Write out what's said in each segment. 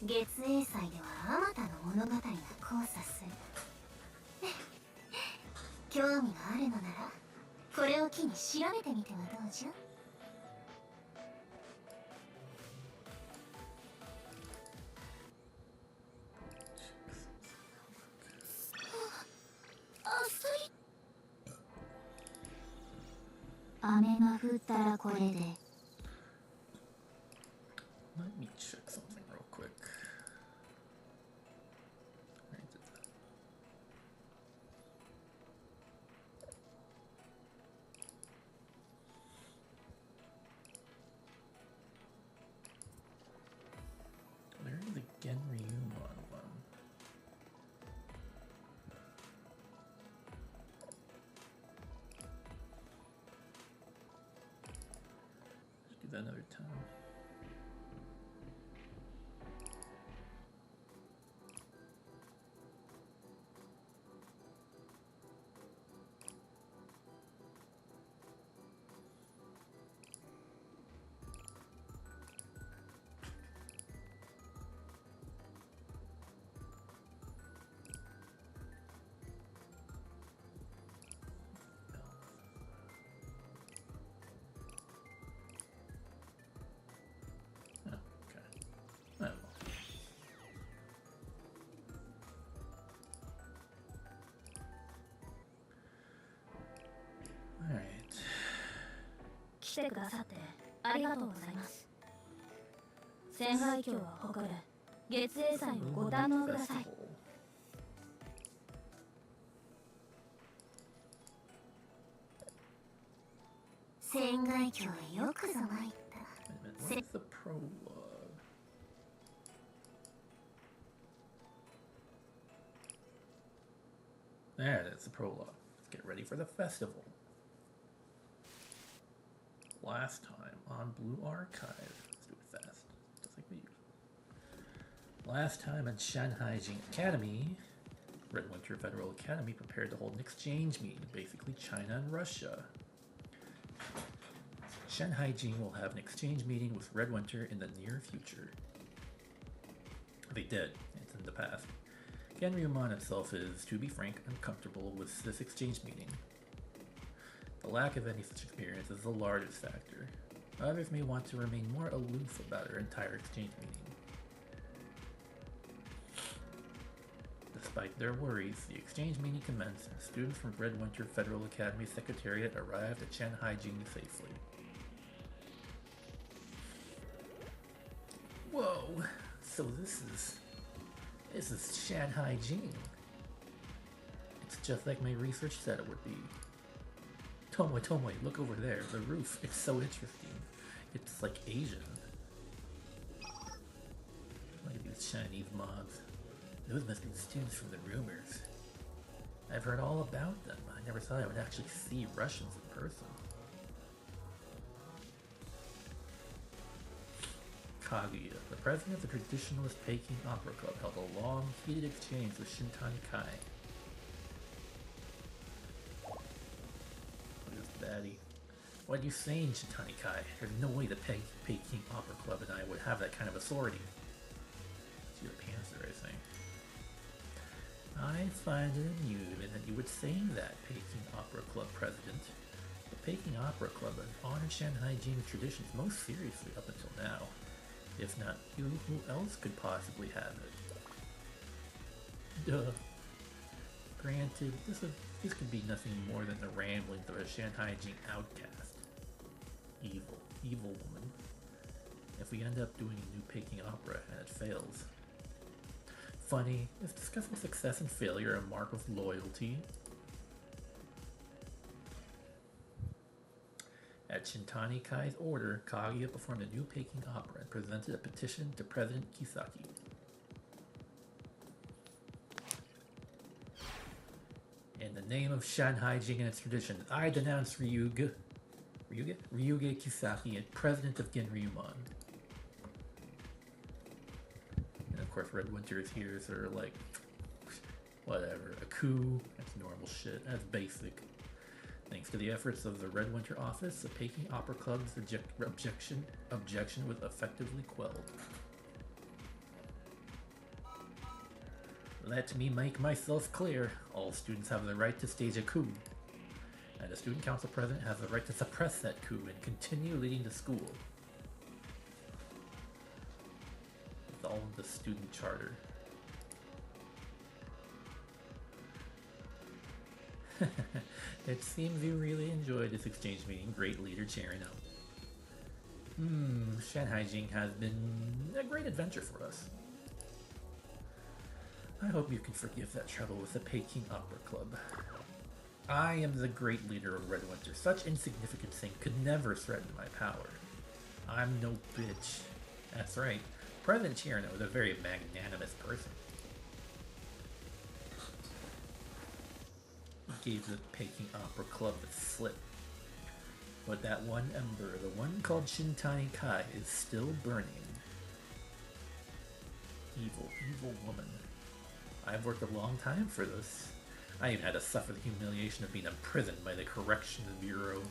月英祭ではあまたの物語が交差する。興味があるのならこれを機に調べてみてはどうじゃ。雨が降ったらこれで。 Let me check something real quick. I did that. Where's the Genryumon one? Let's do that another time. Alright. 来てくださってありがとうございます。仙外峡は誇る月英祭をご堪能ください。仙外峡へよくぞ参った。 What's the prologue? There, that's the prologue. Let's get ready for the festival. Last time on Blue Archive. Let's do it fast, just like we usually. Last time at Shanghai Jing Academy, Red Winter Federal Academy prepared to hold an exchange meeting, basically China and Russia. Shanghai Jing will have an exchange meeting with Red Winter in the near future. They did. It's in the past. Genryumon itself is, to be frank, uncomfortable with this exchange meeting. The lack of any such experience is the largest factor. Others may want to remain more aloof about our entire exchange meeting. Despite their worries, the exchange meeting commenced and students from Red Winter Federal Academy Secretariat arrived at Shanghai Jing safely. Whoa! So this is Shanghai Jing. It's just like my research said it would be. Tomoe, look over there, the roof. It's so interesting. It's like Asian. Look at these Chinese mobs. Those must be students from the rumors. I've heard all about them. I never thought I would actually see Russians in person. Kaguya, the president of the traditionalist Peking Opera Club, held a long, heated exchange with Shintani Kai. Look at this baddie. What are you saying, Shintani Kai? There's no way the Peking Opera Club and I would have that kind of authority. It's your answer, I think. I find it amusing that you would say that, Peking Opera Club president. The Peking Opera Club has honored Shanghai Jing's traditions most seriously up until now. If not you, who else could possibly have it? Duh. Granted, this could be nothing more than the ramblings of a Shanghai Jing outcast. Evil woman. If we end up doing a new Peking opera and it fails. Funny, is discussing success and failure a mark of loyalty? At Shintani Kai's order, Kaguya performed a new Peking opera and presented a petition to President Kisaki. In the name of Shanghai Jing and its traditions, I denounce Ryuga Kisaki as president of Genryumon. And of course Red Winter is here, so they're like, whatever, a coup, that's normal shit, that's basic. Thanks to the efforts of the Red Winter office, the Peking Opera Club's objection was effectively quelled. Let me make myself clear. All students have the right to stage a coup. And the student council president has the right to suppress that coup and continue leading the school. It's all in the student charter. It seems you really enjoyed this exchange meeting, great leader Cherino. Shanghai Jing has been a great adventure for us. I hope you can forgive that trouble with the Peking Opera Club. I am the great leader of Red Winter. Such insignificant thing could never threaten my power. I'm no bitch. That's right. President Cherino is a very magnanimous person. He gave the Peking Opera Club the slip. But that one ember, the one called Shintani Kai, is still burning. Evil, evil woman. I've worked a long time for this. I even had to suffer the humiliation of being imprisoned by the Corrections Bureau.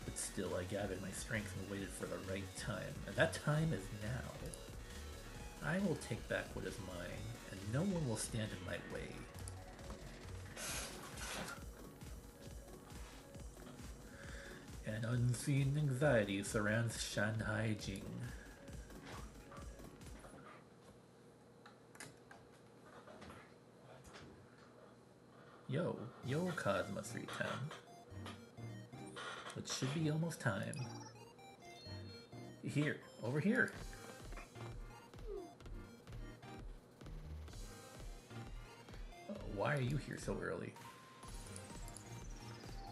But still, I gathered my strength and waited for the right time. And that time is now. I will take back what is mine, and no one will stand in my way. An unseen anxiety surrounds Shanghai Jing. Yo, Cosmo 310. It should be almost time. Here, over here. Why are you here so early?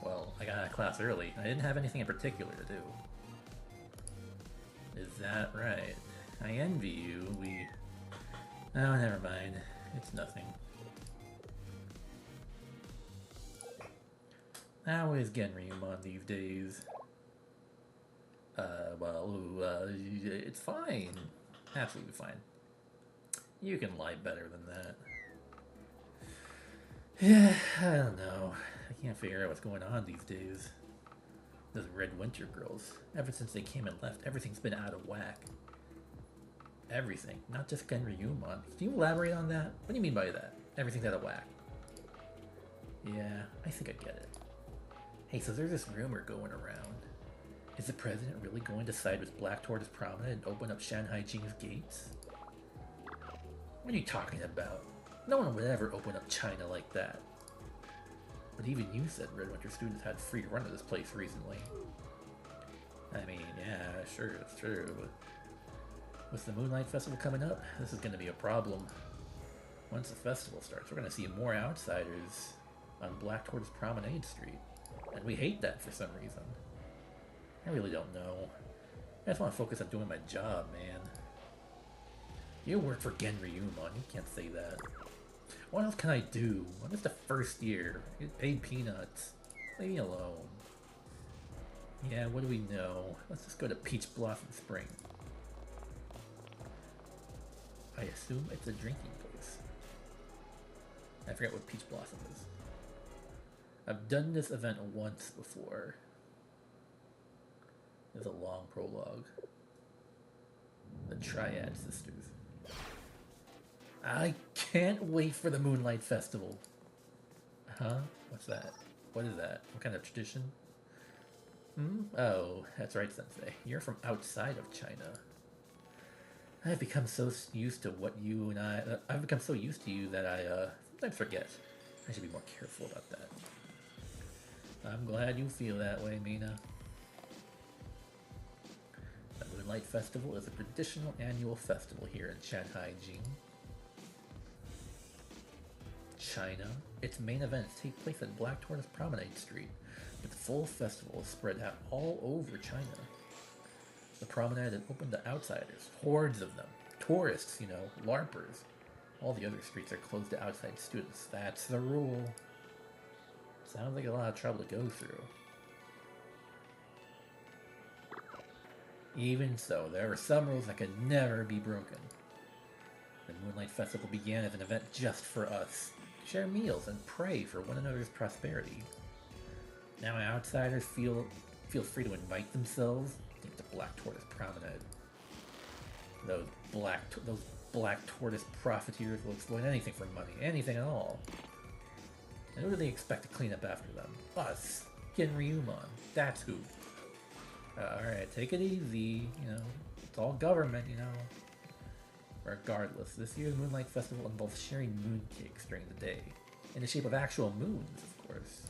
Well, I got out of class early. I didn't have anything in particular to do. Is that right? I envy you. Oh, never mind. It's nothing. How is Genryumon these days? It's fine. Absolutely fine. You can lie better than that. Yeah, I don't know. I can't figure out what's going on these days. Those Red Winter girls. Ever since they came and left, everything's been out of whack. Everything. Not just Genryumon. Can you elaborate on that? What do you mean by that? Everything's out of whack. Yeah, I think I get it. Hey, so there's this rumor going around. Is the president really going to side with Black Tortoise Promenade and open up Shanghai Jing's gates? What are you talking about? No one would ever open up China like that. But even you said Red Winter students had free run of this place recently. I mean, yeah, sure, it's true, but with the Moonlight Festival coming up, this is going to be a problem. Once the festival starts, we're going to see more outsiders on Black Tortoise Promenade Street. And we hate that for some reason. I really don't know. I just want to focus on doing my job, man. You work for Genryumon, you can't say that. What else can I do? I'm just the first year. Get paid peanuts. Leave me alone. Yeah, what do we know? Let's just go to Peach Blossom Spring. I assume it's a drinking place. I forget what Peach Blossom is. I've done this event once before. There's a long prologue. The Triad Sisters. I can't wait for the Moonlight Festival. Huh? What's that? What is that? What kind of tradition? Oh, that's right, Sensei. You're from outside of China. I've become so used to what you and I've become so used to you that I sometimes forget. I should be more careful about that. I'm glad you feel that way, Mina. The Moonlight Festival is a traditional annual festival here in Shanghai Jing. China. Its main events take place at Black Tortoise Promenade Street, but the full festival is spread out all over China. The promenade is open to outsiders, hordes of them, tourists, you know, LARPers. All the other streets are closed to outside students. That's the rule. Sounds like a lot of trouble to go through. Even so, there are some rules that can never be broken. The Moonlight Festival began as an event just for us. Share meals and pray for one another's prosperity. Now outsiders feel free to invite themselves into Black Tortoise Promenade. Those those black tortoise profiteers will exploit anything for money, anything at all. And who do they expect to clean up after them? Us, Genryumon. That's who. Alright, take it easy, you know. It's all government, you know. Regardless, this year's Moonlight Festival involves sharing mooncakes during the day. In the shape of actual moons, of course.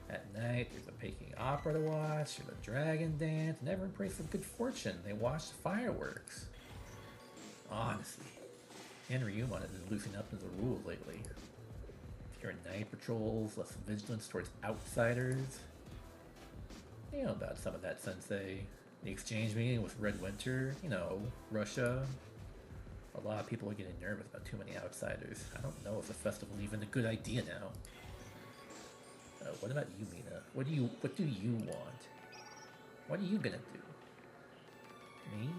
At night, there's a Peking opera to watch, there's a dragon dance, and everyone prays for good fortune. They watch the fireworks. Honestly, Genryumon has been loosening up to the rules lately. Fewer night patrols, less vigilance towards outsiders. You know about some of that, Sensei. The exchange meeting with Red Winter, you know, Russia. A lot of people are getting nervous about too many outsiders. I don't know if the festival's even a good idea now. What about you, Mina? What do you want? What are you gonna do? Me?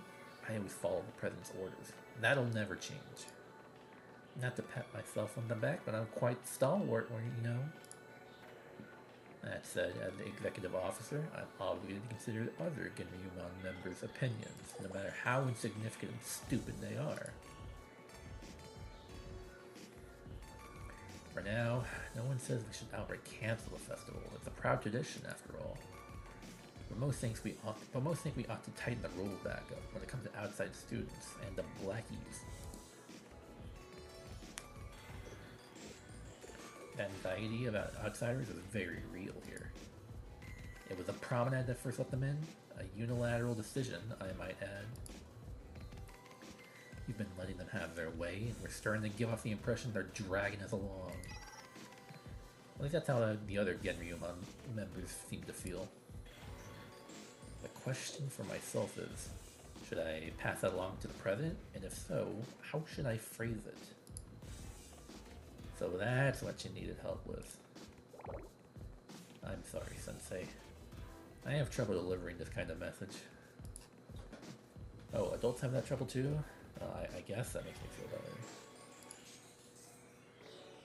I always follow the president's orders. That'll never change. Not to pat myself on the back, but I'm quite stalwart, you know. That said, as the executive officer, I'm obligated to consider other Genryumon members' opinions, no matter how insignificant and stupid they are. For now, no one says we should outright cancel the festival. It's a proud tradition, after all. But most think we ought to tighten the rules back up when it comes to outside students and the blackies. The anxiety about outsiders is very real here. It was a promenade that first let them in, a unilateral decision, I might add. You've been letting them have their way, and we're starting to give off the impression they're dragging us along. At least that's how the other Genryumon members seem to feel. The question for myself is, should I pass that along to the president? And if so, how should I phrase it? So that's what you needed help with. I'm sorry, Sensei. I have trouble delivering this kind of message. Oh, adults have that trouble too? I guess that makes me feel better.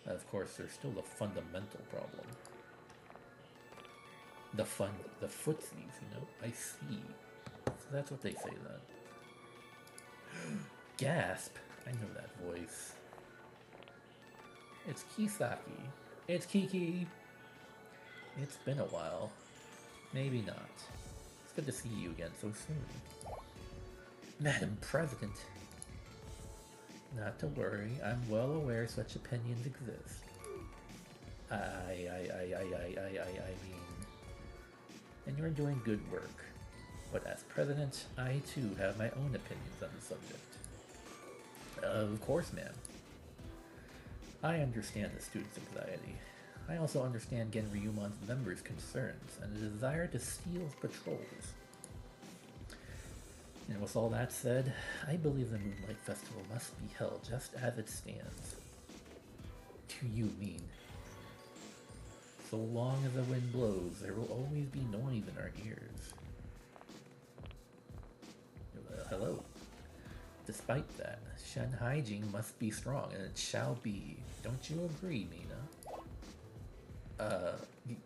And of course, there's still the fundamental problem. The footsies, you know? I see. So that's what they say then. Gasp! I know that voice. It's Kisaki. It's Kiki. It's been a while. Maybe not. It's good to see you again so soon. Madam President. Not to worry, I'm well aware such opinions exist. I mean... And you're doing good work. But as president, I too have my own opinions on the subject. Of course, ma'am. I understand the students' anxiety. I also understand Genryumon's members' concerns and the desire to steal patrols. And with all that said, I believe the Moonlight Festival must be held just as it stands. Do you mean? So long as the wind blows, there will always be noise in our ears. Hello. Despite that, Shanghai Jing must be strong, and it shall be. Don't you agree, Mina?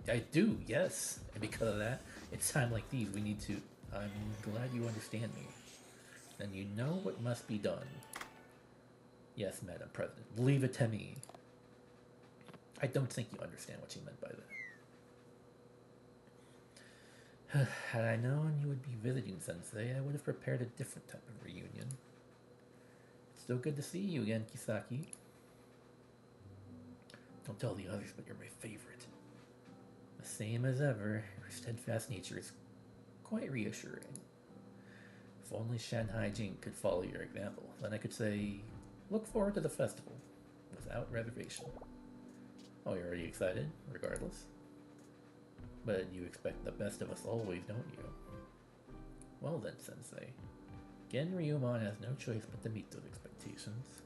I do, yes. And because of that, it's time like these we need to... I'm glad you understand me. And you know what must be done. Yes, Madam President. Leave it to me. I don't think you understand what she meant by that. Had I known you would be visiting Sensei, I would have prepared a different type of reunion. It's still good to see you again, Kisaki. Don't tell the others, but you're my favorite. The same as ever, your steadfast nature is quite reassuring. If only Shanghai Jing could follow your example, then I could say, look forward to the festival, without reservation. Oh, you're already excited, regardless? But you expect the best of us always, don't you? Well then, Sensei. Genryumon has no choice but to meet those expectations.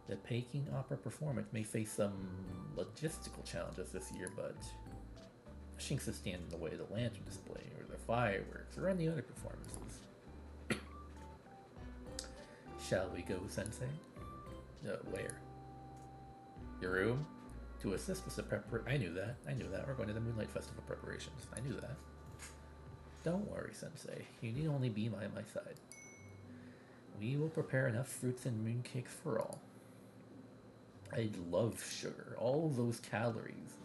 The Peking opera performance may face some logistical challenges this year, but Shinx is standing in the way of the lantern display, or the fireworks, or any other performances. Shall we go, Sensei? Where? Your room? To assist with the I knew that. We're going to the Moonlight Festival preparations. I knew that. Don't worry, Sensei. You need only be by my side. We will prepare enough fruits and mooncakes for all. I love sugar. All those calories.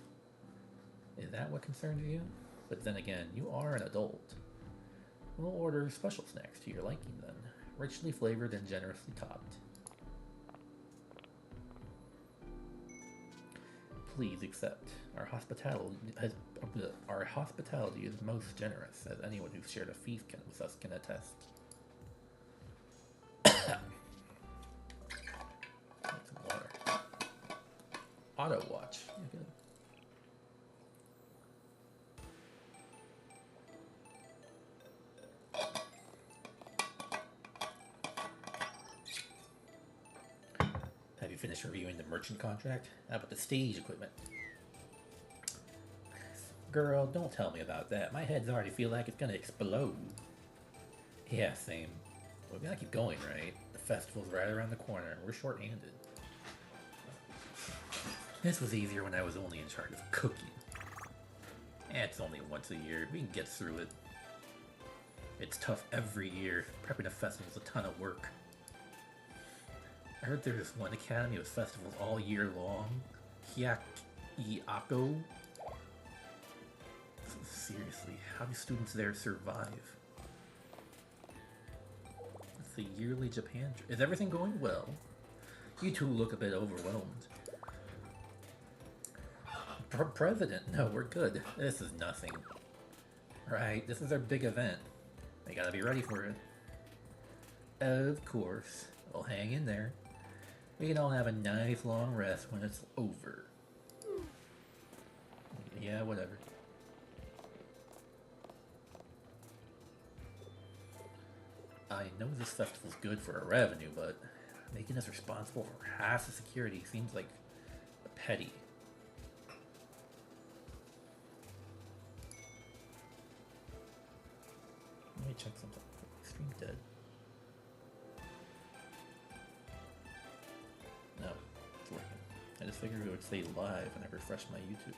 Is that what concerns you? But then again, you are an adult. We'll order special snacks to your liking then. Richly flavored and generously topped. Please accept. Our hospitality is most generous, as anyone who's shared a feast with us can attest. Some water. Auto watch. Okay. Have you finished reviewing the merchant contract? How about the stage equipment? Girl, don't tell me about that. My head's already feel like it's gonna explode. Yeah, same. We gotta keep going, right? The festival's right around the corner. We're short-handed. This was easier when I was only in charge of cooking. It's only once a year. We can get through it. It's tough every year. Prepping a festival's a ton of work. I heard there's one academy with festivals all year long. Ako. Seriously, how do students there survive? It's the yearly Japan trip. Is everything going well? You two look a bit overwhelmed. President, no, we're good. This is nothing. Right, this is our big event. We gotta be ready for it. Of course. We'll hang in there. We can all have a nice long rest when it's over. Yeah, whatever. I know this festival's good for our revenue, but making us responsible for half the security seems like petty. Let me check something. Stream dead. No, it's working. I just figured it would stay live when I refresh my YouTube.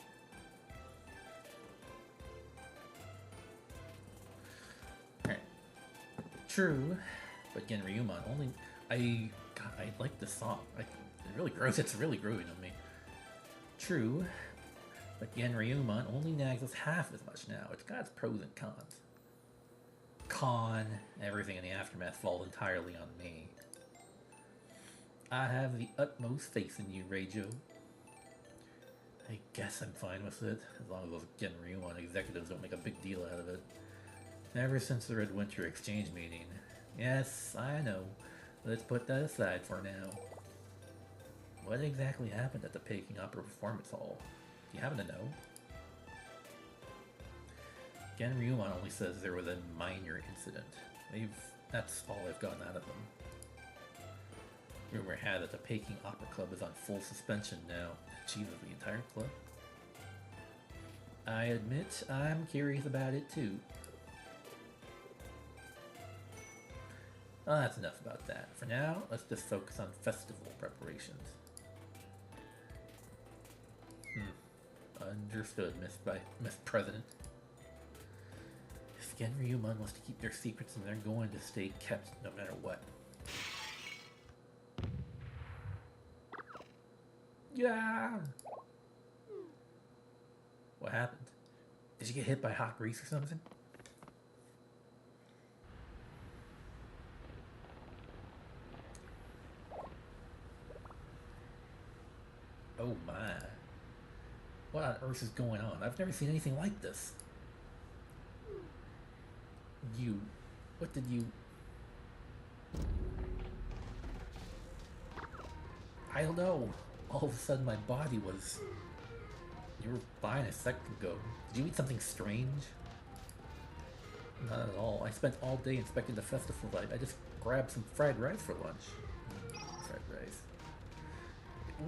Alright. True, but Genryuman only... I like this song. It really grows. It's really growing on me. True, but Genryuman only nags us half as much now. It's got its pros and cons. Everything in the aftermath falls entirely on me. I have the utmost faith in you, Reijo. I guess I'm fine with it, as long as those Genryuman executives don't make a big deal out of it. Ever since the Red Winter exchange meeting. Yes, I know. Let's put that aside for now. What exactly happened at the Peking Opera Performance Hall? Do you happen to know? Genryuman only says there was a minor incident. That's all I've gotten out of them. Rumor had that the Peking Opera Club is on full suspension now. Jesus, the entire club? I admit I'm curious about it too. Well, that's enough about that. For now, let's just focus on festival preparations. Understood, Miss President. If Genryuman wants to keep their secrets, then they're going to stay kept no matter what. Yeah. What happened? Did you get hit by hot grease or something? Oh my. What on earth is going on? I've never seen anything like this. What did you... I don't know. All of a sudden my body was... You were fine a second ago. Did you eat something strange? Not at all. I spent all day inspecting the festival site. I just grabbed some fried rice for lunch. Fried rice.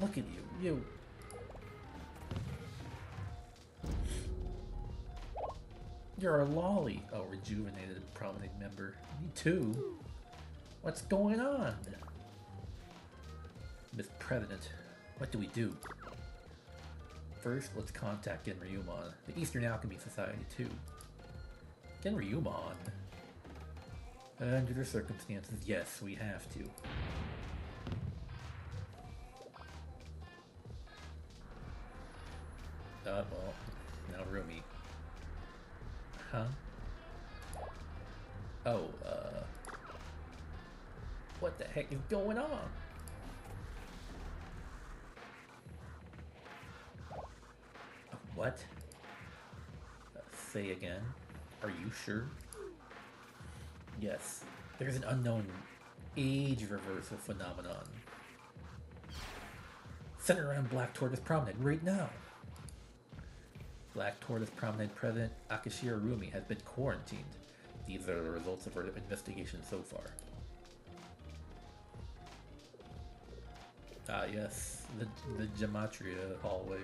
Look at you. You're a lolly. Oh, rejuvenated prominent member. Me too. What's going on? Miss President, what do we do? First, let's contact Genryuman, the Eastern Alchemy Society too. Genryuman? Under the circumstances, yes, we have to. Well, now Rumi. Huh? Oh, what the heck is going on? What? Say again. Are you sure? Yes. There's an unknown age reversal phenomenon centered around Black Tortoise Promenade right now. Black Tortoise Promenade President Akashira Rumi has been quarantined. These are the results of our investigation so far. Ah, yes, the gematria hallway.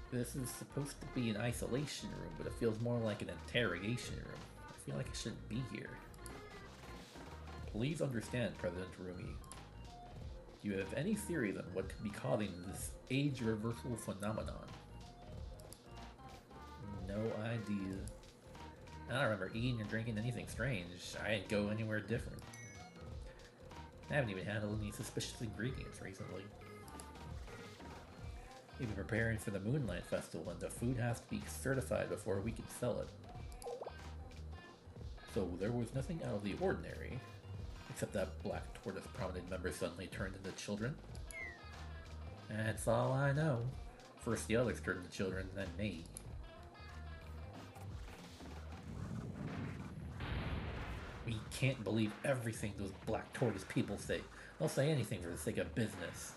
This is supposed to be an isolation room, but it feels more like an interrogation room. I feel like I shouldn't be here. Please understand, President Rumi. Do you have any theories on what could be causing this age reversal phenomenon? No idea. I don't remember eating or drinking anything strange. I didn't go anywhere different. I haven't even handled any suspicious ingredients recently. We've been preparing for the Moonlight Festival, and the food has to be certified before we can sell it. So there was nothing out of the ordinary, except that Black Tortoise Promenade members suddenly turned into children. That's all I know. First the others turned into children, then me. We can't believe everything those Black Tortoise people say. They'll say anything for the sake of business.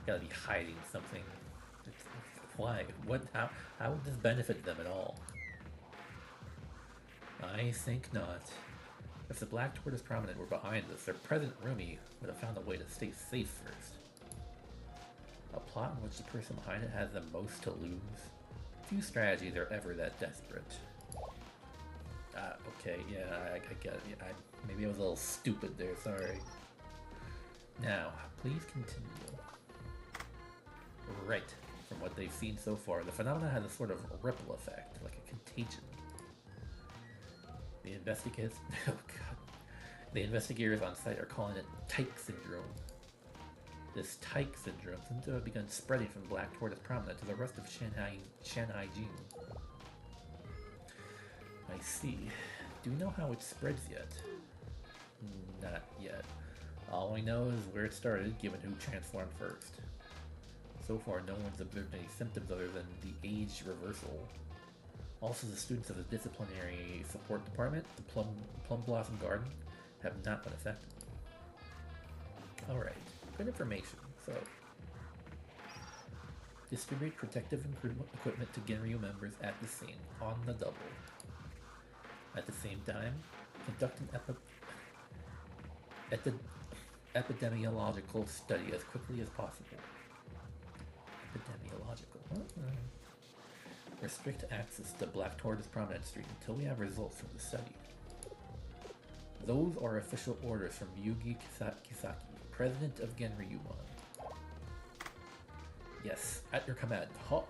Gotta be hiding something. Why? What? How would this benefit them at all? I think not. If the Black Tortoise Promenade were behind this, their President Rumi would have found a way to stay safe first. A plot in which the person behind it has the most to lose. Few strategies are ever that desperate. Okay, yeah, I get it. Yeah, maybe I was a little stupid there, sorry. Now, please continue. Right. From what they've seen so far, the phenomenon has a sort of ripple effect, like a contagion. The investigators... oh god. The investigators on site are calling it Tyke Syndrome. This Tyke Syndrome seems to have begun spreading from Black Tortoise Promenade to the rest of Shanhaijing. I see. Do you know how it spreads yet? Not yet. All we know is where it started, given who transformed first. So far, no one's observed any symptoms other than the age reversal. Also, the students of the Disciplinary Support Department, the Plum Blossom Garden, have not been affected. Alright, good information. So, distribute protective equipment to Genryu members at the scene, on the double. At the same time, conduct an epidemiological study as quickly as possible. Epidemiological. Restrict access to Black Tortoise Promenade Street until we have results from the study. Those are official orders from Yugi Kisaki, President of Genryumon. Yes, at your command. Ha!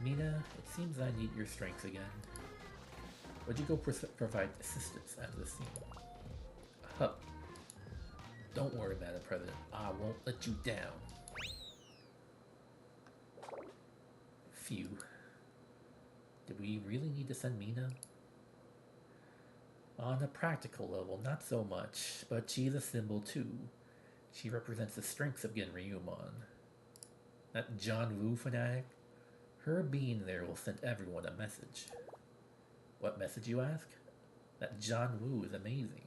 Mina, it seems I need your strength again. Would you go provide assistance at the scene? Huh. Don't worry, Madam President. I won't let you down. Phew. Did we really need to send Mina? On a practical level, not so much, but she's a symbol too. She represents the strengths of Genryumon. That John Woo fanatic? Her being there will send everyone a message. What message, you ask? That John Woo is amazing.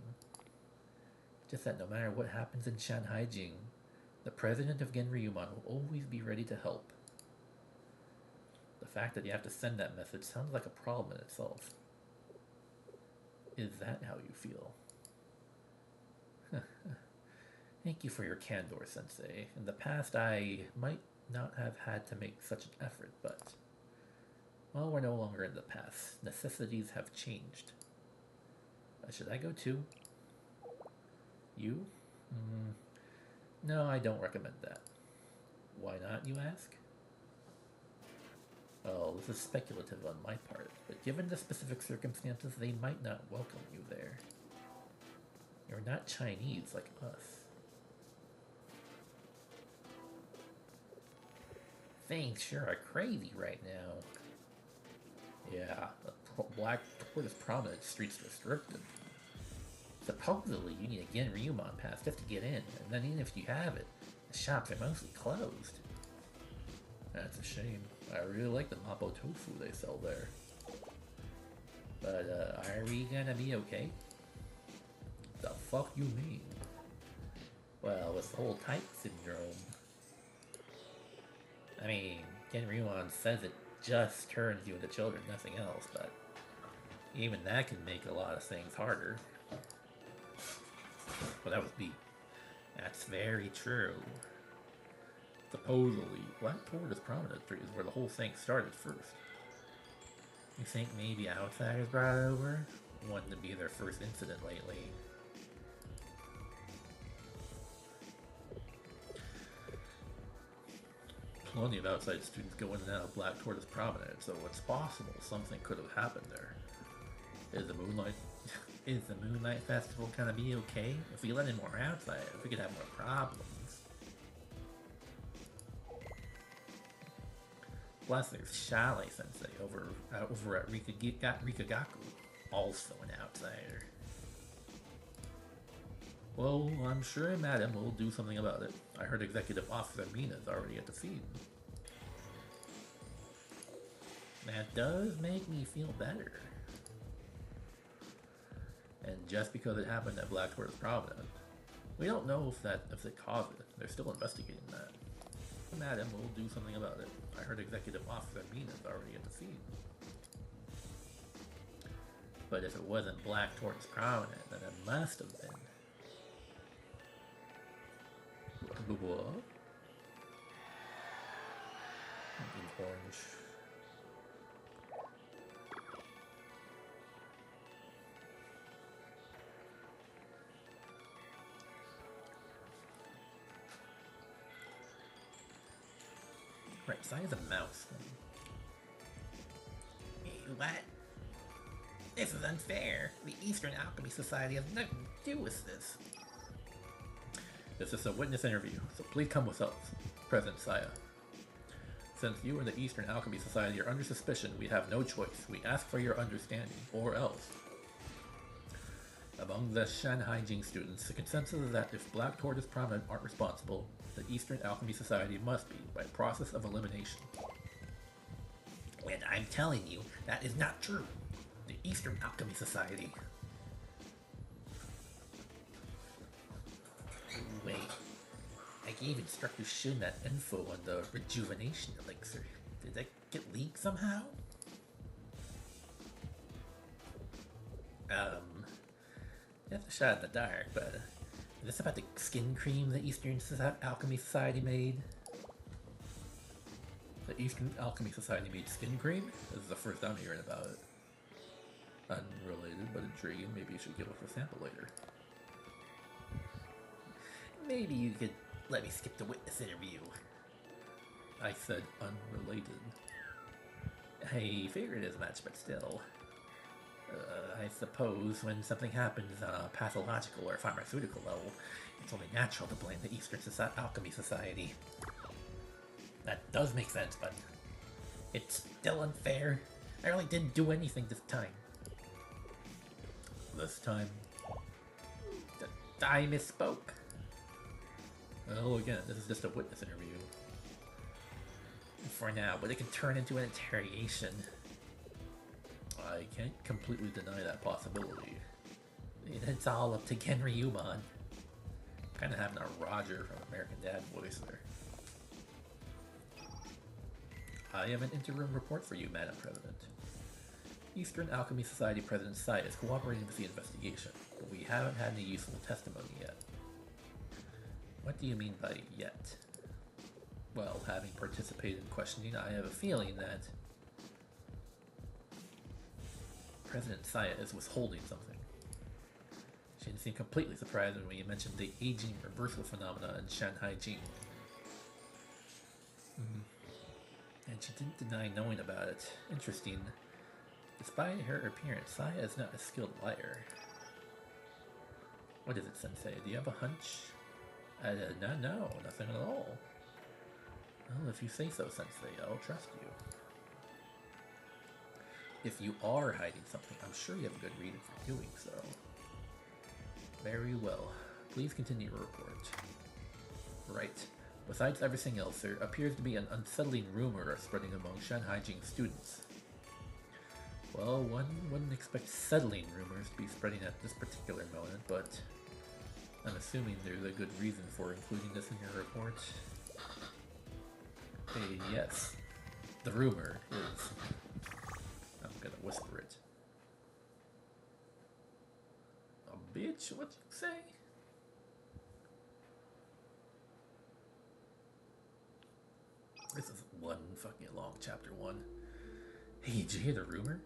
Just that no matter what happens in Shanhaijing, the president of Genryumon will always be ready to help. The fact that you have to send that message sounds like a problem in itself. Is that how you feel? Thank you for your candor, Sensei. In the past, I might not have had to make such an effort, but... well, we're no longer in the past. Necessities have changed. Should I go too? You? No, I don't recommend that. Why not, you ask? Well, this is speculative on my part, but given the specific circumstances, they might not welcome you there. You're not Chinese like us. Things sure are crazy right now. Yeah, the Black Tortoise Promenade street's restricted. Supposedly, you need a Genryumon pass just to get in, and then even if you have it, the shops are mostly closed. That's a shame. I really like the Mapo Tofu they sell there. But, are we gonna be okay? The fuck you mean? Well, with the whole type syndrome. I mean, Genryumon says it just turns you into children, nothing else, but even that can make a lot of things harder. Well, that was B. That's very true. Supposedly, Black Tortoise Promenade Street is where the whole thing started first. You think maybe outsiders brought it over? Wouldn't it be their first incident lately? Plenty of outside students go in and out of Black Tortoise Promenade, so it's possible something could have happened there. Is the Moonlight Festival gonna be okay? If we let in more outsiders, we could have more problems. Plus, there's Shale Sensei over at Rikagaku, also an outsider. Well, I'm sure Madam will do something about it. I heard Executive Officer Mina's already at the scene. That does make me feel better. And just because it happened at Black Tortoise Promenade, we don't know if it caused it. They're still investigating that. Madam will do something about it. I heard Executive Officer Mina's already at the scene. But if it wasn't Black Tortoise Promenade, then it must have been. What? Orange. Right, size of a mouse. Hey, what? This is unfair. The Eastern Alchemy Society has nothing to do with this. This is a witness interview, so please come with us, President Saya. Since you and the Eastern Alchemy Society are under suspicion, we have no choice. We ask for your understanding, or else. Among the Shanghai Jing students, the consensus is that if Black Tortoise Promenade aren't responsible, the Eastern Alchemy Society must be, by process of elimination. When I'm telling you, that is not true. The Eastern Alchemy Society. Wait, I gave Instructor Shun that info on the rejuvenation elixir. Did that get leaked somehow? That's a shot in the dark, but is this about the skin cream the Eastern Alchemy Society made? The Eastern Alchemy Society made skin cream? This is the first I'm hearing about it. Unrelated, but intriguing. Maybe you should give us a sample later. Maybe you could let me skip the witness interview. I said unrelated. I figured as much, but still. I suppose when something happens on a pathological or pharmaceutical level, it's only natural to blame the Eastern Alchemy Society. That does make sense, but it's still unfair. I really didn't do anything this time. This time? I misspoke. Well, again, this is just a witness interview. For now, but it can turn into an interrogation. I can't completely deny that possibility. It's all up to Genryumon. Kind of having a Roger from American Dad voice there. I have an interim report for you, Madam President. Eastern Alchemy Society President Sai is cooperating with the investigation, but we haven't had any useful testimony yet. What do you mean by yet? Well, having participated in questioning, I have a feeling that President Saya is withholding something. She didn't seem completely surprised when we mentioned the aging reversal phenomena in Shanghai Jing. And and she didn't deny knowing about it. Interesting. Despite her appearance, Saya is not a skilled liar. What is it, Sensei? Do you have a hunch? No, nothing at all. Well, if you say so, Sensei, I'll trust you. If you are hiding something, I'm sure you have a good reason for doing so. Very well. Please continue your report. Right. Besides everything else, there appears to be an unsettling rumor spreading among Shanhaijing students. Well, one wouldn't expect settling rumors to be spreading at this particular moment, but I'm assuming there's a good reason for including this in your report. Yes. The rumor is... I'm gonna whisper it. A bitch? What'd you say? This is one fucking long chapter 1. Hey, did you hear the rumor?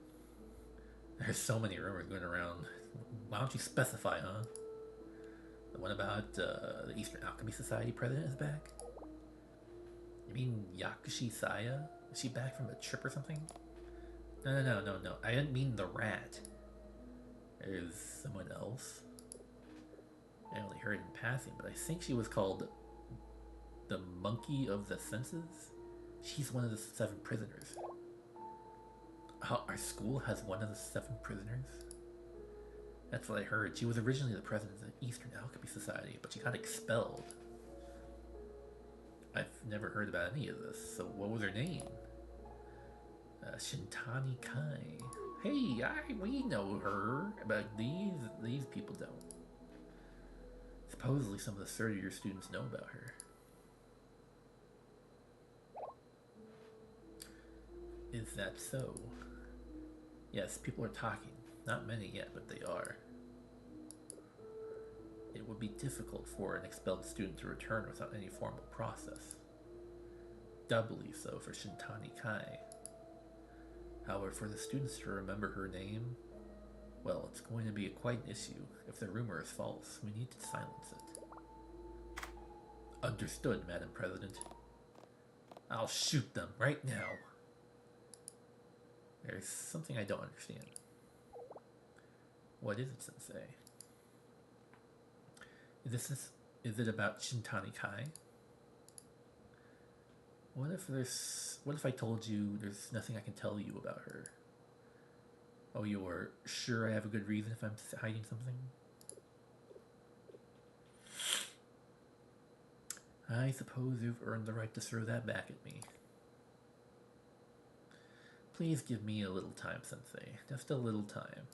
There's so many rumors going around. Why don't you specify, huh? The one about the Eastern Alchemy Society president is back? You mean Yakushi Saya? Is she back from a trip or something? No. I didn't mean the rat. There's someone else. I only heard in passing, but I think she was called the Monkey of the Senses. She's one of the 7 prisoners. Our school has one of the 7 prisoners? That's what I heard. She was originally the president of the Eastern Alchemy Society, but she got expelled. I've never heard about any of this, so what was her name? Shintani Kai. Hey, we know her, but these people don't. Supposedly some of the third-year students know about her. Is that so? Yes, people are talking. Not many yet, but they are. It would be difficult for an expelled student to return without any formal process. Doubly so for Shintani Kai. However, for the students to remember her name, well, it's going to be quite an issue. If the rumor is false, we need to silence it. Understood, Madam President. I'll shoot them right now. There's something I don't understand. What is it, Sensei? Is it about Shintani Kai? What if I told you there's nothing I can tell you about her? Oh, you're sure I have a good reason if I'm hiding something? I suppose you've earned the right to throw that back at me. Please give me a little time, Sensei. Just a little time.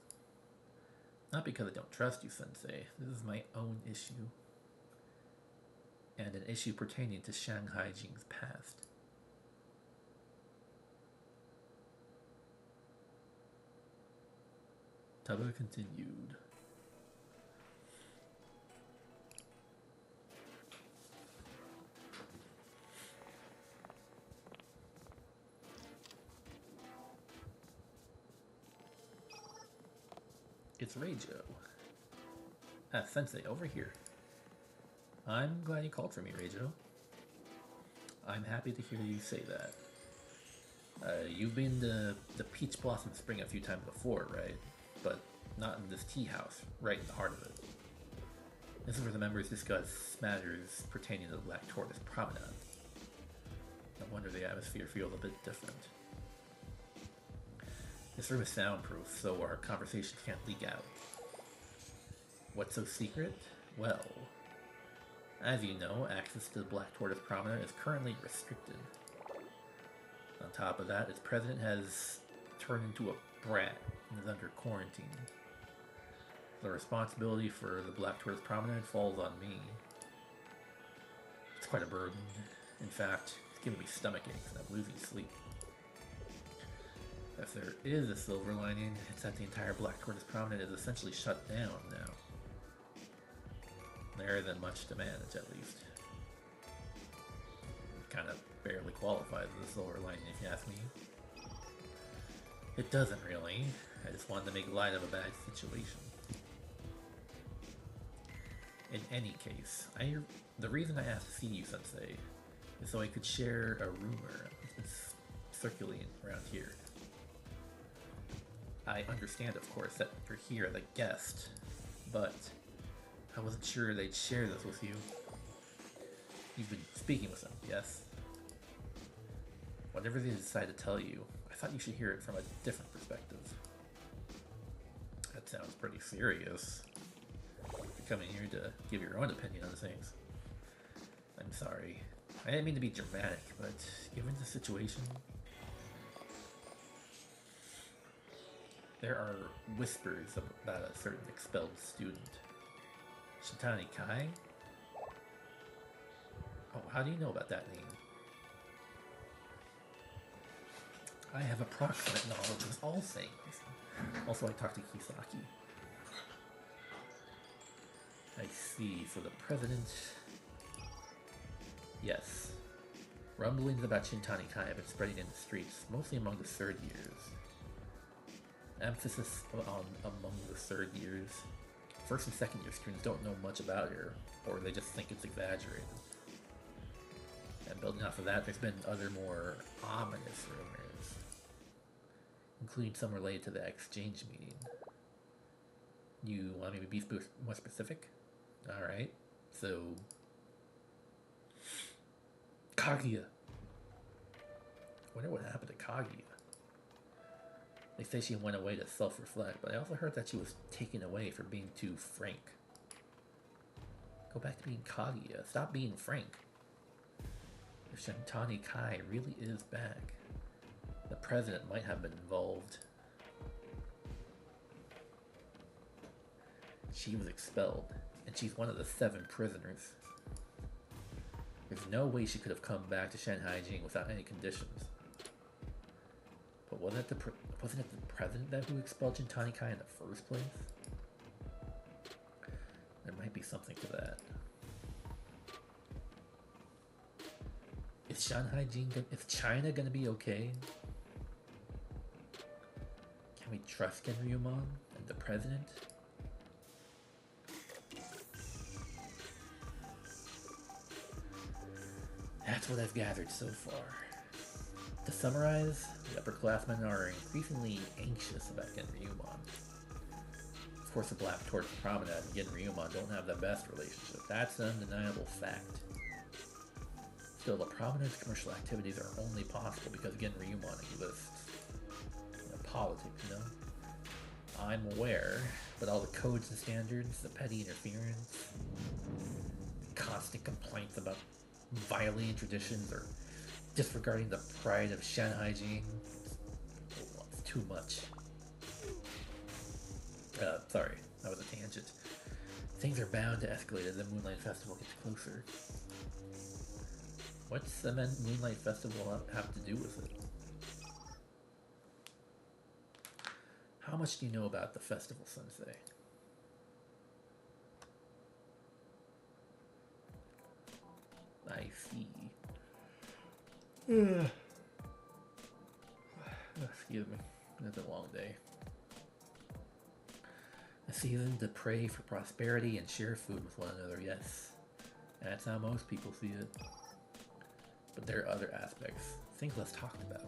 Not because I don't trust you, Sensei. This is my own issue. And an issue pertaining to Shanhaijing's past. Taba continued. It's Reijo. Sensei, over here. I'm glad you called for me, Reijo. I'm happy to hear you say that. You've been to the Peach Blossom Spring a few times before, right? But not in this tea house, right in the heart of it. This is where the members discuss matters pertaining to the Black Tortoise Promenade. No wonder the atmosphere feels a bit different. This room is soundproof, so our conversations can't leak out. What's so secret? Well, as you know, access to the Black Tortoise Promenade is currently restricted. On top of that, its president has turned into a brat and is under quarantine. The responsibility for the Black Tortoise Promenade falls on me. It's quite a burden. In fact, it's giving me stomach aches and I'm losing sleep. If there is a silver lining, it's that the entire Black Tortoise Promenade is essentially shut down now. There isn't much damage, at least. Kind of barely qualifies as a silver lining, if you ask me. It doesn't really. I just wanted to make light of a bad situation. In any case, the reason I asked to see you, Sensei, is so I could share a rumor. It's been circulating around here. I understand, of course, that you're here as a guest, but I wasn't sure they'd share this with you. You've been speaking with them, yes? Whatever they decide to tell you, I thought you should hear it from a different perspective. That sounds pretty serious. You're coming here to give your own opinion on things. I'm sorry. I didn't mean to be dramatic, but given the situation, there are whispers about a certain expelled student. Shintani Kai? Oh, how do you know about that name? I have approximate knowledge of all things. Also, I talked to Kisaki. I see, for the president... Yes. Rumblings about Shintani Kai have been spreading in the streets, mostly among the third years. Emphasis on among the third years. First and second year students don't know much about her, or they just think it's exaggerated. And building off of that, there's been other more ominous rumors, including some related to the exchange meeting. You want me to be more specific? Alright, so... Kaguya! I wonder what happened to Kaguya. They say she went away to self-reflect, but I also heard that she was taken away for being too frank. Go back to being Kaguya. Stop being frank. If Shintani Kai really is back, the president might have been involved. She was expelled, and she's one of the 7 prisoners. There's no way she could have come back to Shanhaijing without any conditions. But wasn't it the president who expelled Shintani Kai in the first place? There might be something to that. Is China gonna be okay? Can we trust Genryumon and the president? That's what I've gathered so far. To summarize, the upperclassmen are increasingly anxious about Genryumon. Of course, the Black Torch Promenade and Genryumon don't have the best relationship. That's an undeniable fact. Still, the Promenade's commercial activities are only possible because Genryumon exists. Politics, you know? I'm aware, but all the codes and standards, the petty interference, constant complaints about violating traditions or disregarding the pride of Shanhaijing, it's too much. Sorry, that was a tangent. Things are bound to escalate as the Moonlight Festival gets closer. What's the Moonlight Festival have to do with it? How much do you know about the festival, Sensei? I see. Excuse me. It's a long day. A season to pray for prosperity and share food with one another, yes. That's how most people see it. But there are other aspects, things less talked about.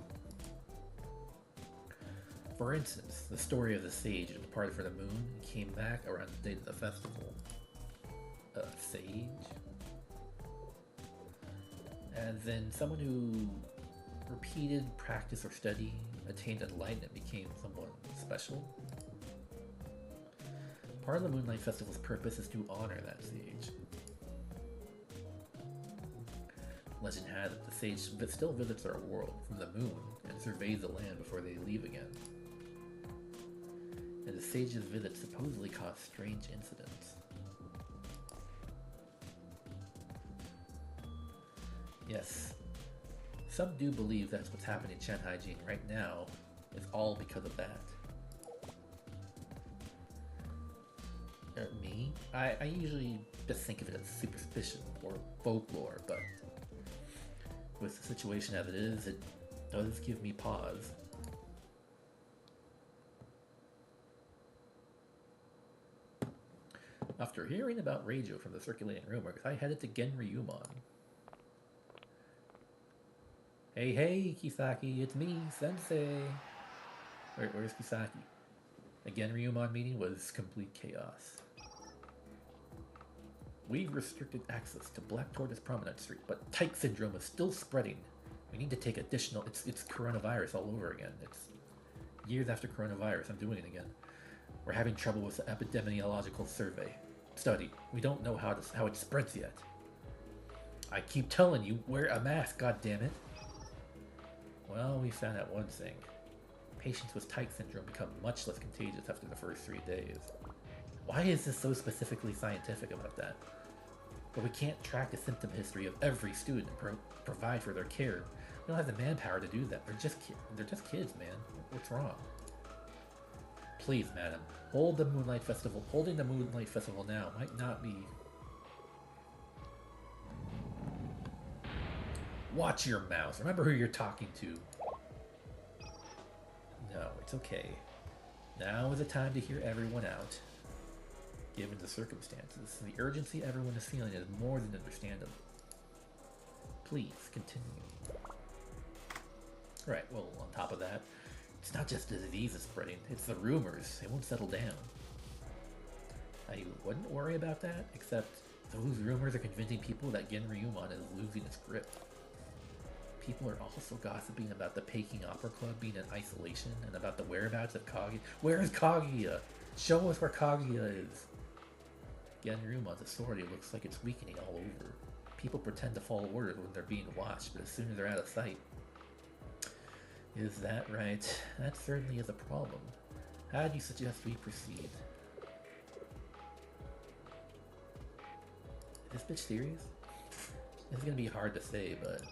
For instance, the story of the sage who departed for the moon and came back around the date of the festival. A sage? And then someone who repeated practice or study, attained enlightenment, became someone special. Part of the Moonlight Festival's purpose is to honor that sage. Legend has it the sage still visits our world from the moon and surveys the land before they leave again. And the sage's visits supposedly cause strange incidents. Yes, some do believe that's what's happening in Shanhaijing right now is all because of that. Me? I usually just think of it as superstition or folklore, but with the situation as it is, it does give me pause. After hearing about Reijo from the circulating rumors, I headed to Genryumon. Hey, Kisaki, it's me, Sensei. Where's Kisaki? Again, Ryumon meeting was complete chaos. We've restricted access to Black Tortoise Promenade Street, but Tyke syndrome is still spreading. We need to take additional. It's coronavirus all over again. It's years after coronavirus. I'm doing it again. We're having trouble with the epidemiological survey study. We don't know how it spreads yet. I keep telling you, wear a mask. God damn it. Well, we found out one thing. Patients with Tyke syndrome become much less contagious after the first 3 days. Why is this so specifically scientific about that? But we can't track the symptom history of every student and provide for their care. We don't have the manpower to do that. They're just kids, man. What's wrong? Please, madam, hold the Moonlight Festival. Holding the Moonlight Festival now might not be. Watch your mouth. Remember who you're talking to. No, it's okay. Now is the time to hear everyone out. Given the circumstances, the urgency everyone is feeling is more than understandable. Please, continue. Right, well, on top of that, it's not just the disease is spreading, it's the rumors. They won't settle down. I wouldn't worry about that, except those rumors are convincing people that Genryumon is losing its grip. People are also gossiping about the Peking Opera Club being in isolation and about the whereabouts of Kaguya. Where is Kaguya? Show us where Kaguya is. Genryumon's authority looks like it's weakening all over. People pretend to follow orders when they're being watched, but as soon as they're out of sight. Is that right? That certainly is a problem. How do you suggest we proceed? Is this bitch serious? It's gonna be hard to say, but...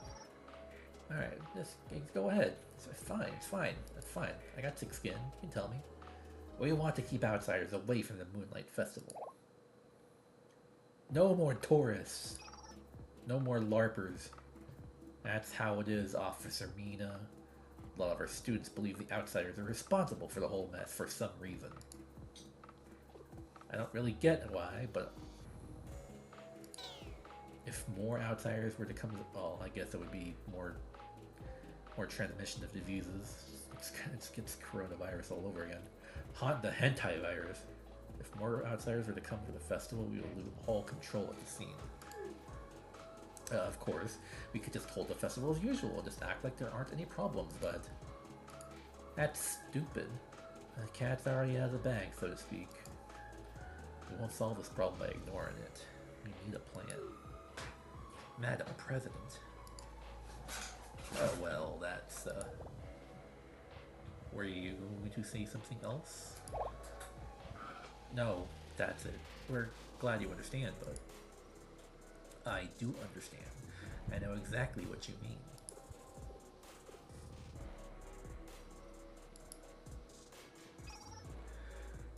Alright, just go ahead. It's fine, it's fine. That's fine. I got thick skin, you can tell me. We want to keep outsiders away from the Moonlight Festival. No more tourists. No more LARPers. That's how it is, Officer Mina. A lot of our students believe the outsiders are responsible for the whole mess for some reason. I don't really get why, but if more outsiders were to come to, well, I guess it would be more transmission of diseases. It's coronavirus all over again. The hentai virus. If more outsiders were to come to the festival, we would lose all control of the scene. Of course, we could just hold the festival as usual and just act like there aren't any problems, but that's stupid. The cat's already out of the bag, so to speak. We won't solve this problem by ignoring it. We need a plan. Madam President. Oh well, that's, were you going to say something else? No, that's it. We're glad you understand, but I do understand. I know exactly what you mean.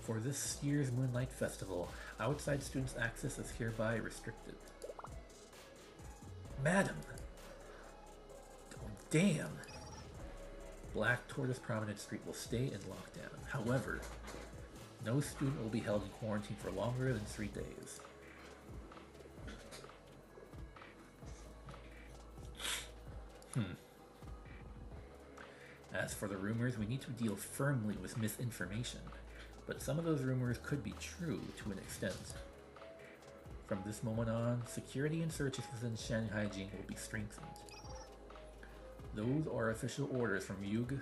For this year's Moonlight Festival, outside students' access is hereby restricted. Madam! Oh, damn! Black Tortoise Promenade Street will stay in lockdown. However, no student will be held in quarantine for longer than 3 days. As for the rumors, we need to deal firmly with misinformation, but some of those rumors could be true to an extent. From this moment on, security and searches within Shanghai Jing will be strengthened. Those are official orders from Ryuga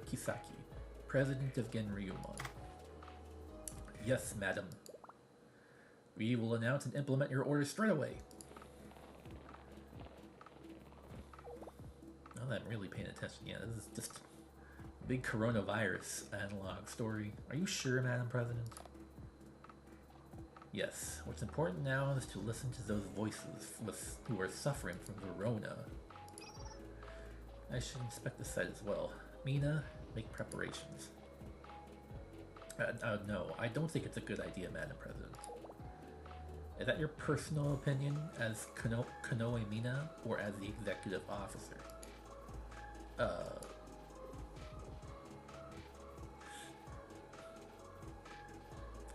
Kisaki, President of Genryumon. Yes, madam. We will announce and implement your orders straight away. I'm not really paying attention yet. This is just a big coronavirus analog story. Are you sure, Madam President? Yes. What's important now is to listen to those voices who are suffering from the Rona. I should inspect the site as well. Mina, make preparations. No, I don't think it's a good idea, Madam President. Is that your personal opinion as Konoe Mina or as the executive officer?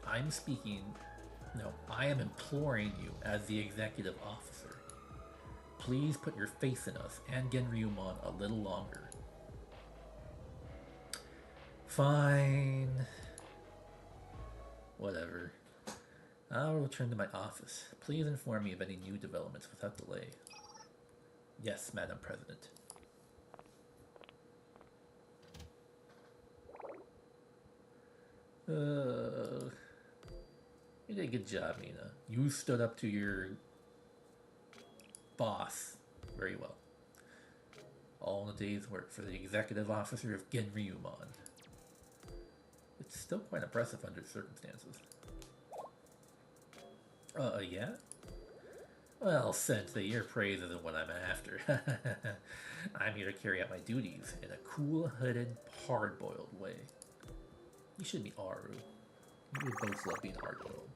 I'm speaking... No, I am imploring you as the executive officer. Please put your faith in us and Genryumon a little longer. Fine. Whatever. I'll return to my office. Please inform me of any new developments without delay. Yes, Madam President. You did a good job, Mina. You stood up to your boss very well. All in a day's work for the executive officer of Genryumon. It's still quite impressive under the circumstances. Yeah? Well, Sensei, your praise isn't what I'm after. I'm here to carry out my duties in a cool-headed, hard-boiled way. You should be Aru. You would both love being hard-boiled.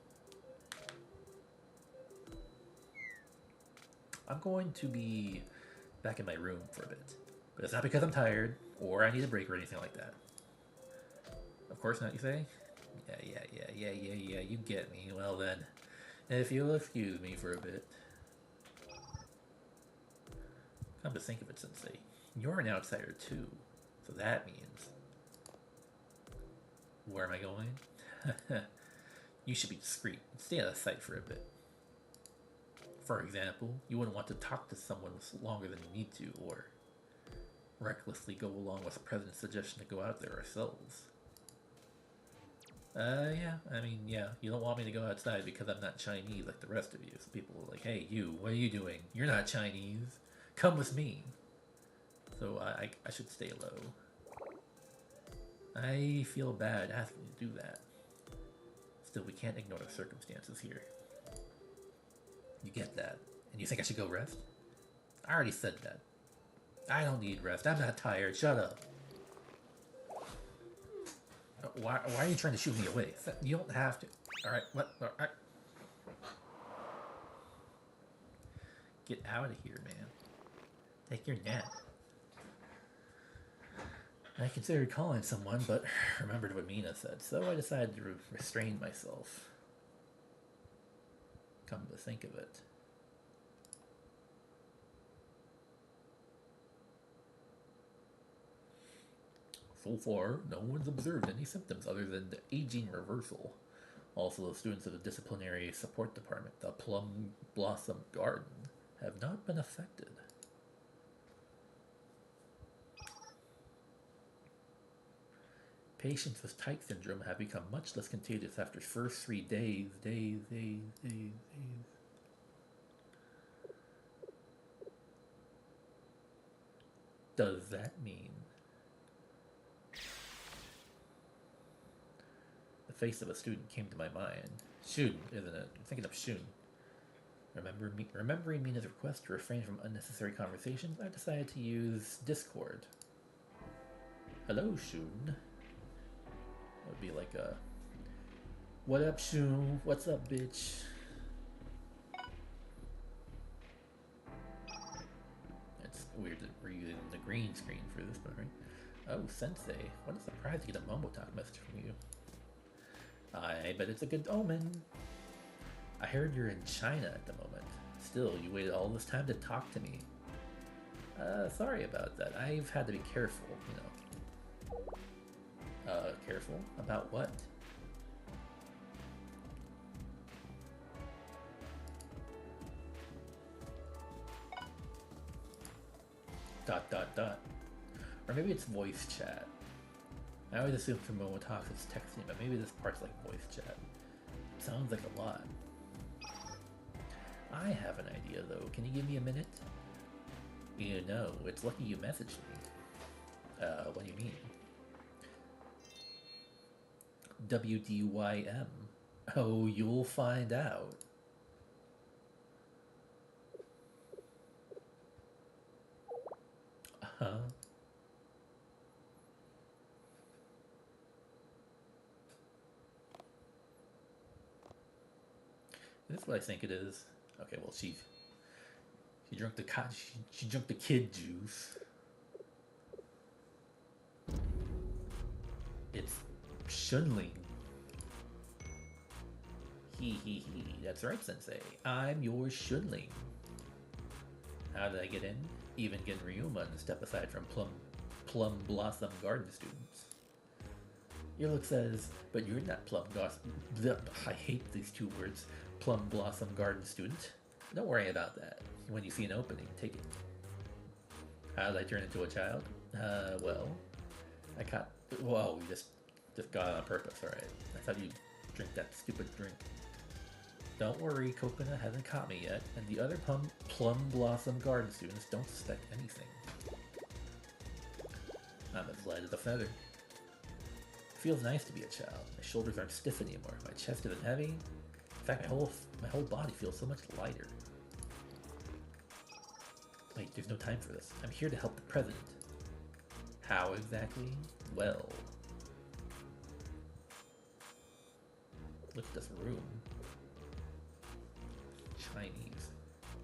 I'm going to be back in my room for a bit. But it's not because I'm tired, or I need a break or anything like that. Of course not, you say? Yeah, you get me. Well then, if you'll excuse me for a bit. Come to think of it, Sensei, you're an outsider too. So that means... Where am I going? You should be discreet and stay out of sight for a bit. For example, you wouldn't want to talk to someone longer than you need to, or recklessly go along with the president's suggestion to go out there ourselves. Yeah, you don't want me to go outside because I'm not Chinese like the rest of you. So people are like, hey, you, what are you doing? You're not Chinese. Come with me. So I should stay low. I feel bad asking you to do that. Still, we can't ignore the circumstances here. You get that? And you think I should go rest? I already said that. I don't need rest. I'm not tired. Shut up. Why are you trying to shoot me away? You don't have to. Alright, what? Alright. Get out of here, man. Take your nap. I considered calling someone, but remembered what Mina said, so I decided to restrain myself. Come to think of it. So far, no one's observed any symptoms other than the aging reversal. Also, the students of the disciplinary support department, the Plum Blossom Garden, have not been affected. Patients with Tyke syndrome have become much less contagious after first 3 days. Does that mean... The face of a student came to my mind. Shun, isn't it? I'm thinking of Shun. Remembering Mina's request to refrain from unnecessary conversations, I decided to use Discord. Hello, Shun. It would be like a... What up, Shun? What's up, bitch? It's weird that we're using the green screen for this part, right? Oh, Sensei. What a surprise to get a Momo Talk message from you. I bet it's a good omen. I heard you're in China at the moment. Still, you waited all this time to talk to me. Sorry about that. I've had to be careful, you know. Careful? About what? Dot dot dot. Or maybe it's voice chat. I always assume for Momo Talks it's texting, but maybe this part's like voice chat. It sounds like a lot. I have an idea though. Can you give me a minute? You know, it's lucky you messaged me. What do you mean? WDYM. Oh, you'll find out. Uh-huh. Is this what I think it is? Okay, well, she drank the she drank the kid juice. It's Shunling. He. That's right, Sensei. I'm your Shunling. How did I get in? Even Genryuma and step aside from Plum Blossom Garden students. Your look says, but you're not Plum Blossom. I hate these two words. Plum Blossom Garden student. Don't worry about that. When you see an opening, take it. How did I turn into a child? Well, I caught. Whoa, we just got it on purpose. All right. I thought you'd drink that stupid drink. Don't worry, Coconut hasn't caught me yet, and the other Plum Blossom Garden students don't suspect anything. I'm as light as a feather. It feels nice to be a child. My shoulders aren't stiff anymore. My chest isn't heavy. In fact, my whole body feels so much lighter. Wait, there's no time for this. I'm here to help the president. How exactly? Well, look at this room. Chinese.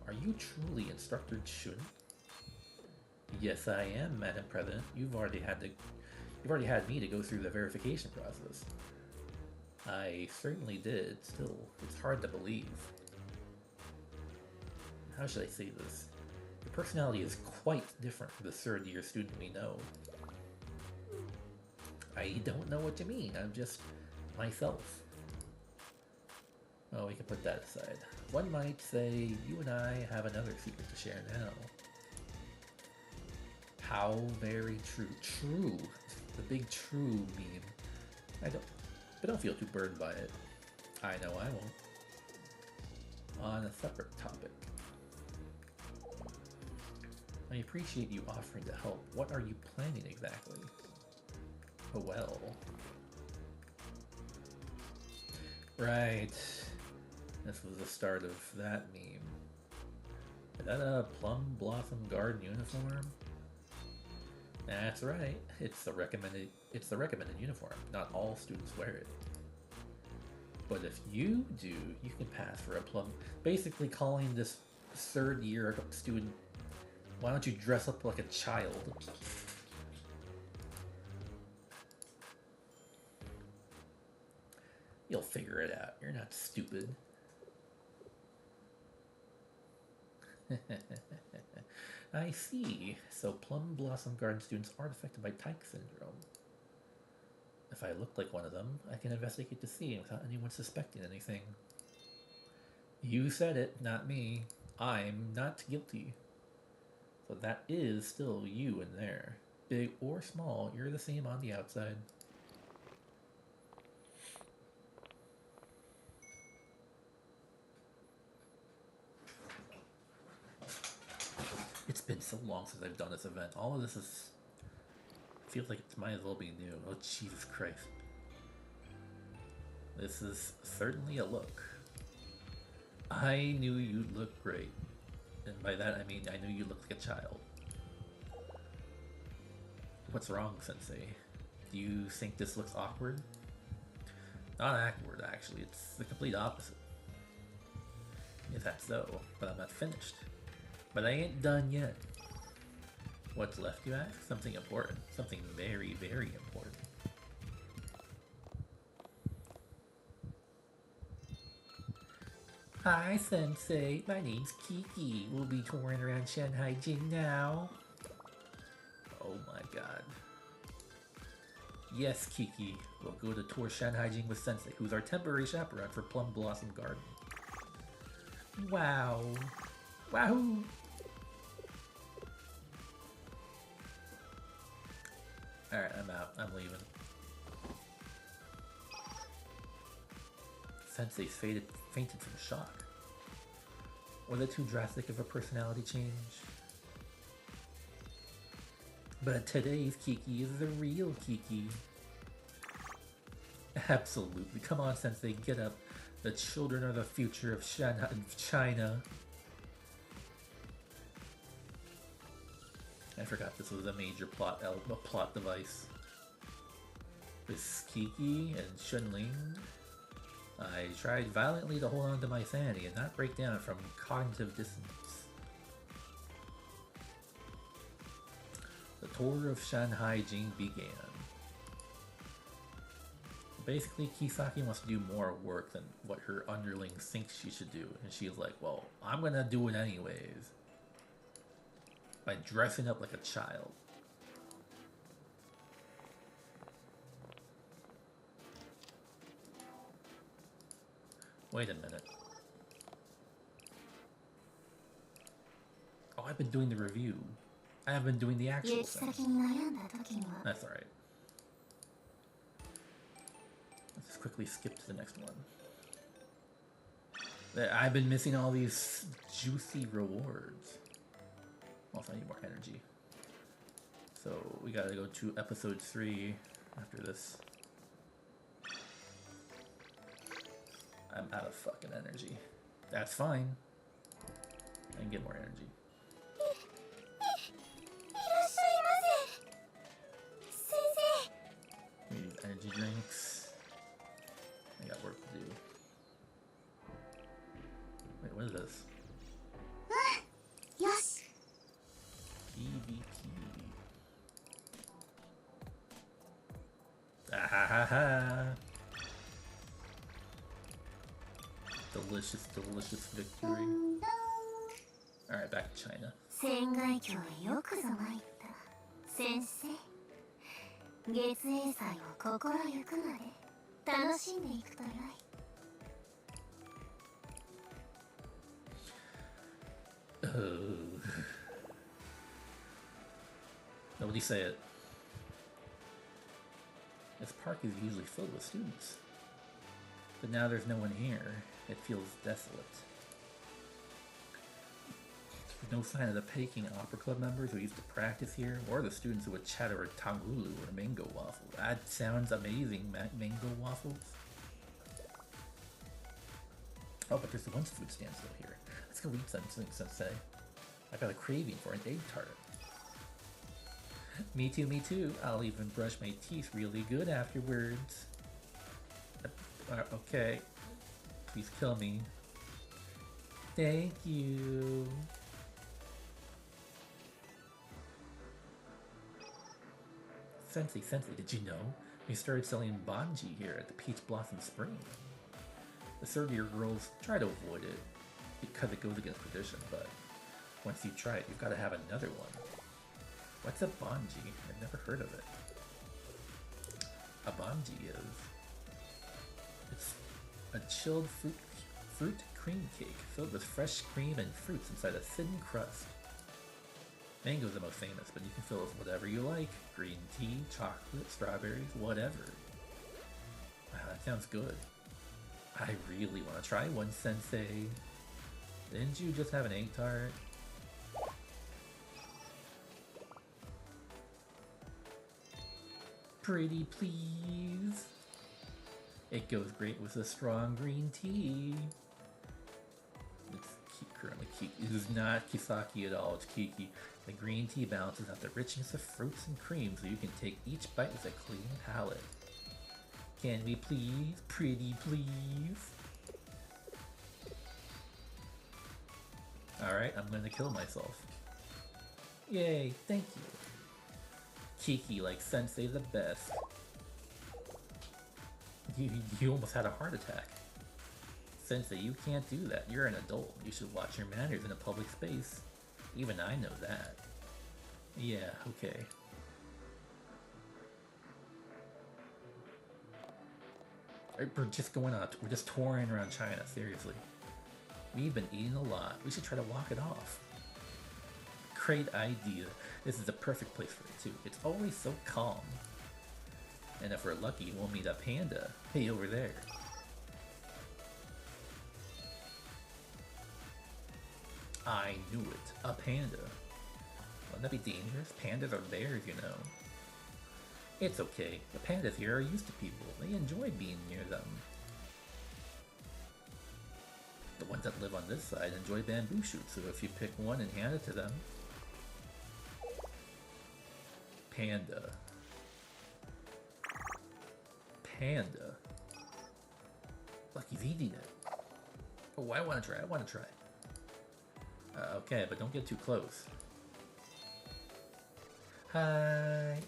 Are you truly Instructor Chun? Yes, I am, Madam President. You've already had me to go through the verification process. I certainly did. Still, it's hard to believe. How should I say this? Your personality is quite different from the third-year student we know. I don't know what you mean. I'm just myself. Oh, we can put that aside. One might say you and I have another secret to share now. How very true. True. The big true meme. But don't feel too burdened by it. I know I won't. On a separate topic. I appreciate you offering to help. What are you planning exactly? Oh well. Right. This was the start of that meme. Is that a Plum Blossom Garden uniform? That's right. It's the recommended uniform. Not all students wear it. But if you do, you can pass for a plum. Basically calling this third year student, why don't you dress up like a child? You'll figure it out. You're not stupid. I see. So Plum Blossom Garden students aren't affected by Tyke syndrome. If I look like one of them, I can investigate to see without anyone suspecting anything. You said it, not me. I'm not guilty. So that is still you in there. Big or small, you're the same on the outside. It's been so long since I've done this event. All of this feels like it might as well be new. Oh, Jesus Christ. This is certainly a look. I knew you'd look great. And by that I mean I knew you looked like a child. What's wrong, Sensei? Do you think this looks awkward? Not awkward, actually. It's the complete opposite. Is that so? But I'm not finished. But I ain't done yet. What's left, you ask? Something important. Something very, very important. Hi, Sensei. My name's Kiki. We'll be touring around Shanghai Jing now. Oh my god. Yes, Kiki. We'll go to tour Shanghai Jing with Sensei, who's our temporary chaperone for Plum Blossom Garden. Wow. Wahoo! Alright, I'm out. I'm leaving. Sensei's fainted from shock. Was it too drastic of a personality change? But today's Kiki is the real Kiki. Absolutely. Come on, Sensei, get up. The children are the future of China. I forgot this was a major plot device. With Kiki and Shunling, I tried violently to hold on to my sanity and not break down from cognitive dissonance. The tour of Shanghai Jing began. Basically, Kisaki wants to do more work than what her underlings think she should do, and she's like, well, I'm gonna do it anyways. by dressing up like a child. Wait a minute. Oh, I've been doing the review. I haven't been doing the actual thing. That's alright. Let's just quickly skip to the next one. I've been missing all these juicy rewards. Also, I need more energy. So, we gotta go to episode 3 after this. I'm out of fucking energy. That's fine. I can get more energy. We need energy drinks. I got work to do. Wait, what is this? PvP. Ah ha ha ha. Delicious, delicious victory. Alright, back to China. 月影祭を心ゆくまで楽しんでいくとよい。Nobody say it. This park is usually filled with students. But now there's no one here. It feels desolate. No sign of the Peking Opera Club members who used to practice here, or the students who would chat over tangulu or mango waffles. That sounds amazing, mango waffles. Oh, but there's one food stand still here. Let's go eat something, Sensei. I got a craving for an egg tart. Me too, me too. I'll even brush my teeth really good afterwards. Okay. Please kill me. Thank you. Sensei, did you know? We started selling banji here at the Peach Blossom Spring. The third-year girls try to avoid it because it goes against tradition, but once you try it, you've got to have another one. What's a banji? I've never heard of it. A banji it's a chilled fruit cream cake filled with fresh cream and fruits inside a thin crust. Mango is the most famous, but you can fill it with whatever you like. Green tea, chocolate, strawberries, whatever. Wow, that sounds good. I really want to try one, Sensei. Didn't you just have an egg tart? Pretty please. It goes great with a strong green tea. It's currently Kiki. It is not Kisaki at all, it's Kiki. The green tea balances out the richness of fruits and cream so you can take each bite with a clean palate. Can we please? Pretty please? Alright, I'm gonna kill myself. Yay, thank you. Kiki like Sensei the best. You almost had a heart attack. Sensei, you can't do that. You're an adult. You should watch your manners in a public space. Even I know that. Yeah, okay. We're just going on. We're just touring around China, seriously. We've been eating a lot. We should try to walk it off. Great idea. This is a perfect place for it, too. It's always so calm. And if we're lucky, we'll meet a panda. Hey, over there. I knew it. A panda. Wouldn't that be dangerous? Pandas are bears, you know. It's okay. The pandas here are used to people. They enjoy being near them. The ones that live on this side enjoy bamboo shoots, so if you pick one and hand it to them... Panda. Panda. Look, he's eating it. Oh, I want to try. I want to try. Okay, but don't get too close. Hi.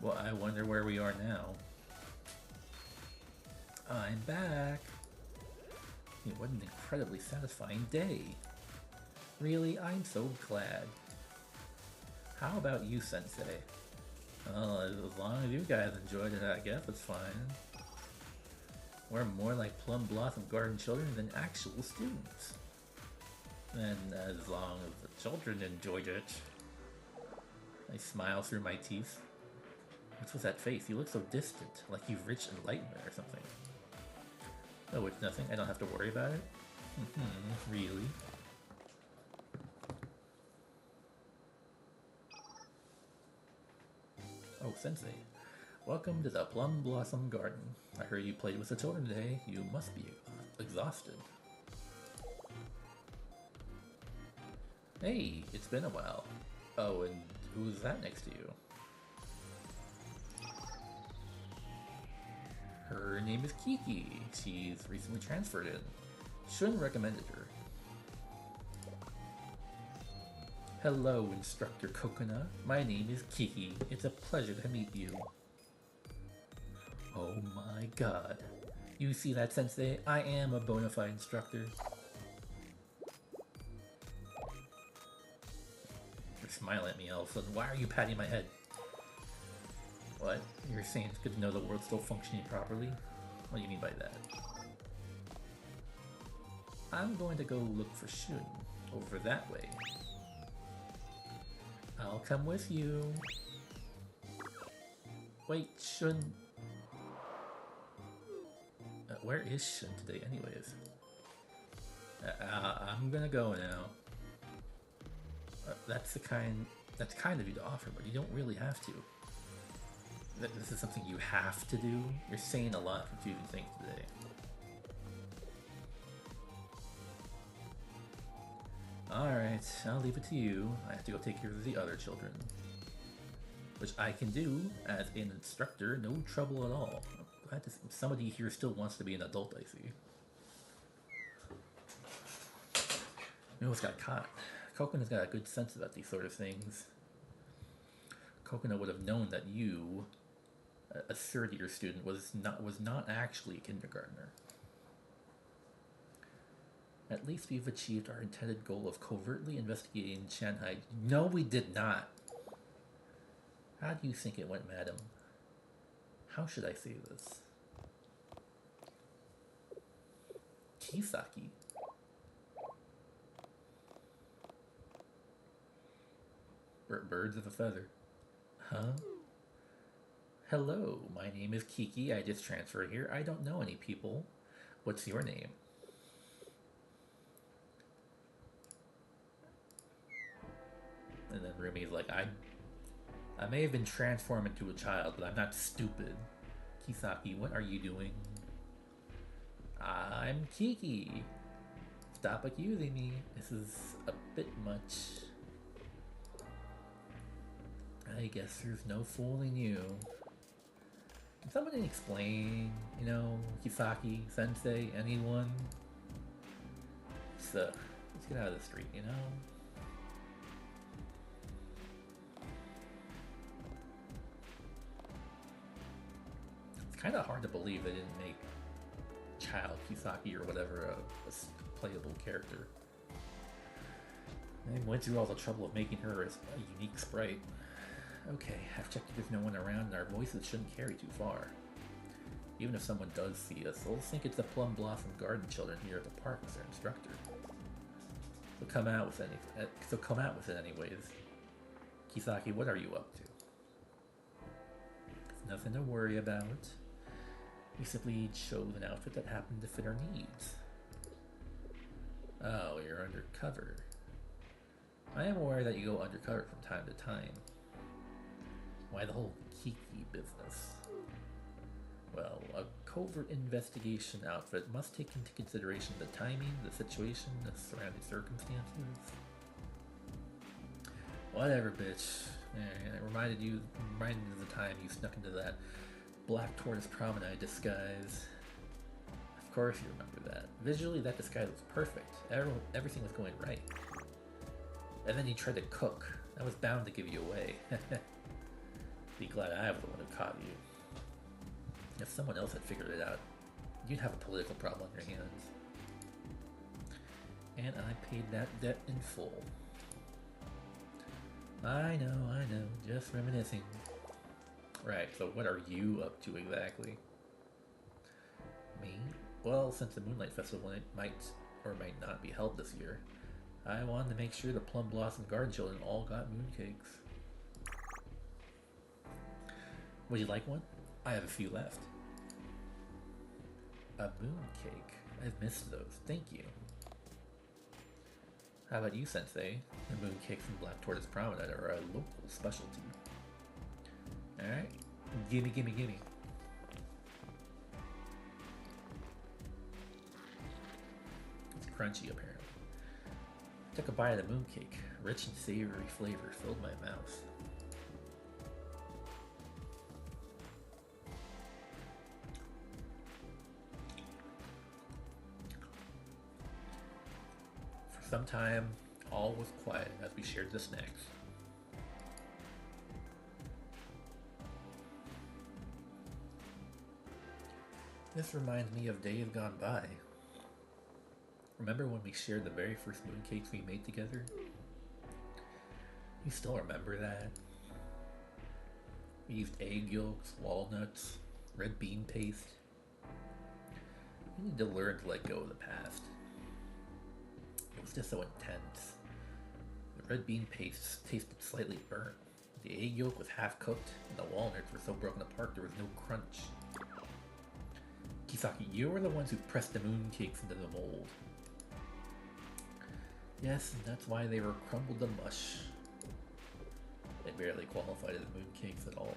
Well, I wonder where we are now. I'm back. What an incredibly satisfying day. Really, I'm so glad. How about you, Sensei? Well, as long as you guys enjoyed it, I guess it's fine. We're more like Plum Blossom Garden children than actual students. And as long as the children enjoyed it. I smile through my teeth. What's with that face? You look so distant, like you've reached enlightenment or something. Oh, it's nothing. I don't have to worry about it? Really? Oh, Sensei. Welcome to the Plum Blossom Garden. I heard you played with the children today. You must be exhausted. Hey, it's been a while. Oh, and who's that next to you? Her name is Kiki. She's recently transferred in. Shun recommended her. Hello, Instructor Coconut. My name is Kiki. It's a pleasure to meet you. Oh my god. You see that, Sensei? I am a bona fide instructor. You're smiling at me all of a sudden. Why are you patting my head? What? You're saying it's good to know the world's still functioning properly? What do you mean by that? I'm going to go look for Shun. Over that way. I'll come with you. Wait, Shun... where is Shun today anyways? I'm gonna go now. That's kind of you to offer, but you don't really have to. This is something you have to do. You're saying a lot of confusing things today. Alright, I'll leave it to you. I have to go take care of the other children. Which I can do as an instructor, no trouble at all. I'm glad to see somebody here still wants to be an adult, I see. You almost got caught. Coconuts got a good sense about these sort of things. Coconut would have known that you, a third-year student, was not actually a kindergartner. At least we've achieved our intended goal of covertly investigating Shanghai. No, we did not. How do you think it went, madam? How should I say this? Kisaki. Birds of a feather. Huh? Hello, my name is Kiki. I just transferred here. I don't know any people. What's your name? And then Rumi's like, I may have been transformed into a child, but I'm not stupid. Kisaki, what are you doing? I'm Kiki. Stop accusing me. This is a bit much. I guess there's no fooling you. Can somebody explain, you know, Kisaki, Sensei, anyone? So, let's get out of the street, you know? It's kind of hard to believe they didn't make Child Kisaki or whatever a playable character. They went through all the trouble of making her a unique sprite. Okay, I've checked if there's no one around and our voices shouldn't carry too far. Even if someone does see us, they'll think it's the Plum Blossom Garden children here at the park with their instructor. So come out with it anyways. Kisaki, what are you up to? It's nothing to worry about. We simply chose an outfit that happened to fit our needs. Oh, you're undercover. I am aware that you go undercover from time to time. Why the whole Kiki business? Well, a covert investigation outfit must take into consideration the timing, the situation, the surrounding circumstances. Whatever, bitch. It reminded me of the time you snuck into that Black Tortoise Promenade disguise. Of course you remember that. Visually, that disguise was perfect. Everything was going right. And then you tried to cook. That was bound to give you away. Be glad I was the one who caught you. If someone else had figured it out, you'd have a political problem on your hands. And I paid that debt in full. I know, just reminiscing. Right, so what are you up to exactly? Me? Well, since the Moonlight Festival might or might not be held this year, I wanted to make sure the Plum Blossom Garden children all got mooncakes. Would you like one? I have a few left. A mooncake? I've missed those, thank you. How about you, Sensei? The mooncakes from Black Tortoise Promenade are a local specialty. Alright, gimme, gimme, gimme. It's crunchy, apparently. Took a bite of the mooncake. Rich and savory flavor filled my mouth. For some time, all was quiet as we shared the snacks. This reminds me of days gone by. Remember when we shared the very first mooncakes we made together? You still remember that? We used egg yolks, walnuts, red bean paste. We need to learn to let go of the past. It was just so intense. The red bean paste tasted slightly burnt. The egg yolk was half cooked, and the walnuts were so broken apart there was no crunch. Kisaki, you were the ones who pressed the mooncakes into the mold. Yes, and that's why they were crumbled to mush. They barely qualified as mooncakes at all.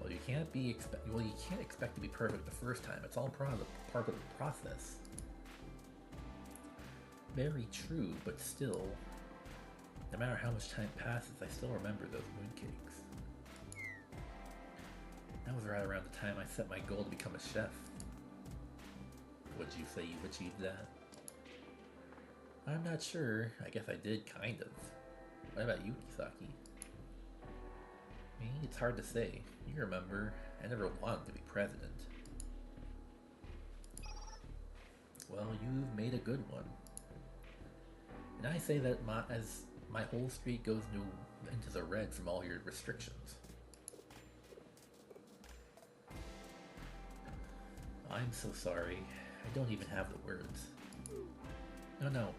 Well, you can't expect to be perfect the first time. It's all part of the process. Very true, but still, no matter how much time passes, I still remember those mooncakes. That was right around the time I set my goal to become a chef. Would you say you've achieved that? I'm not sure. I guess I did, kind of. What about you, Kisaki? Me? It's hard to say. You remember, I never wanted to be president. Well, you've made a good one. And I say that as my whole street goes into the red from all your restrictions. I'm so sorry. I don't even have the words. No.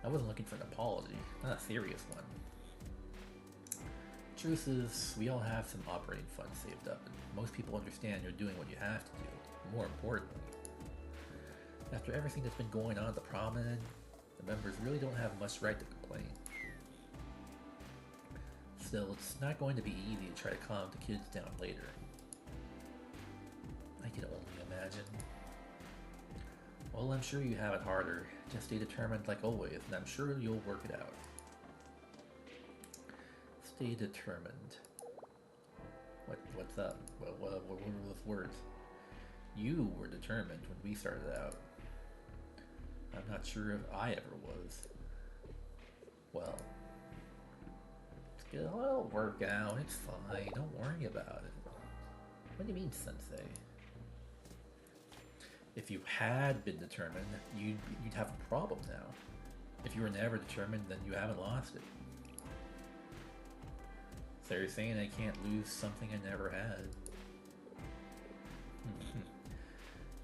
I wasn't looking for an apology, not a serious one. Truth is, we all have some operating funds saved up, and most people understand you're doing what you have to do. More importantly, after everything that's been going on at the promenade, the members really don't have much right to complain. Still, it's not going to be easy to try to calm the kids down later. I can only imagine. Well, I'm sure you have it harder. Just stay determined like always, and I'm sure you'll work it out. Stay determined. What's up? What were those words? You were determined when we started out. I'm not sure if I ever was. Well, it'll work out. It's fine. Don't worry about it. What do you mean, Sensei? If you had been determined, you'd have a problem now. If you were never determined, then you haven't lost it. So you're saying I can't lose something I never had?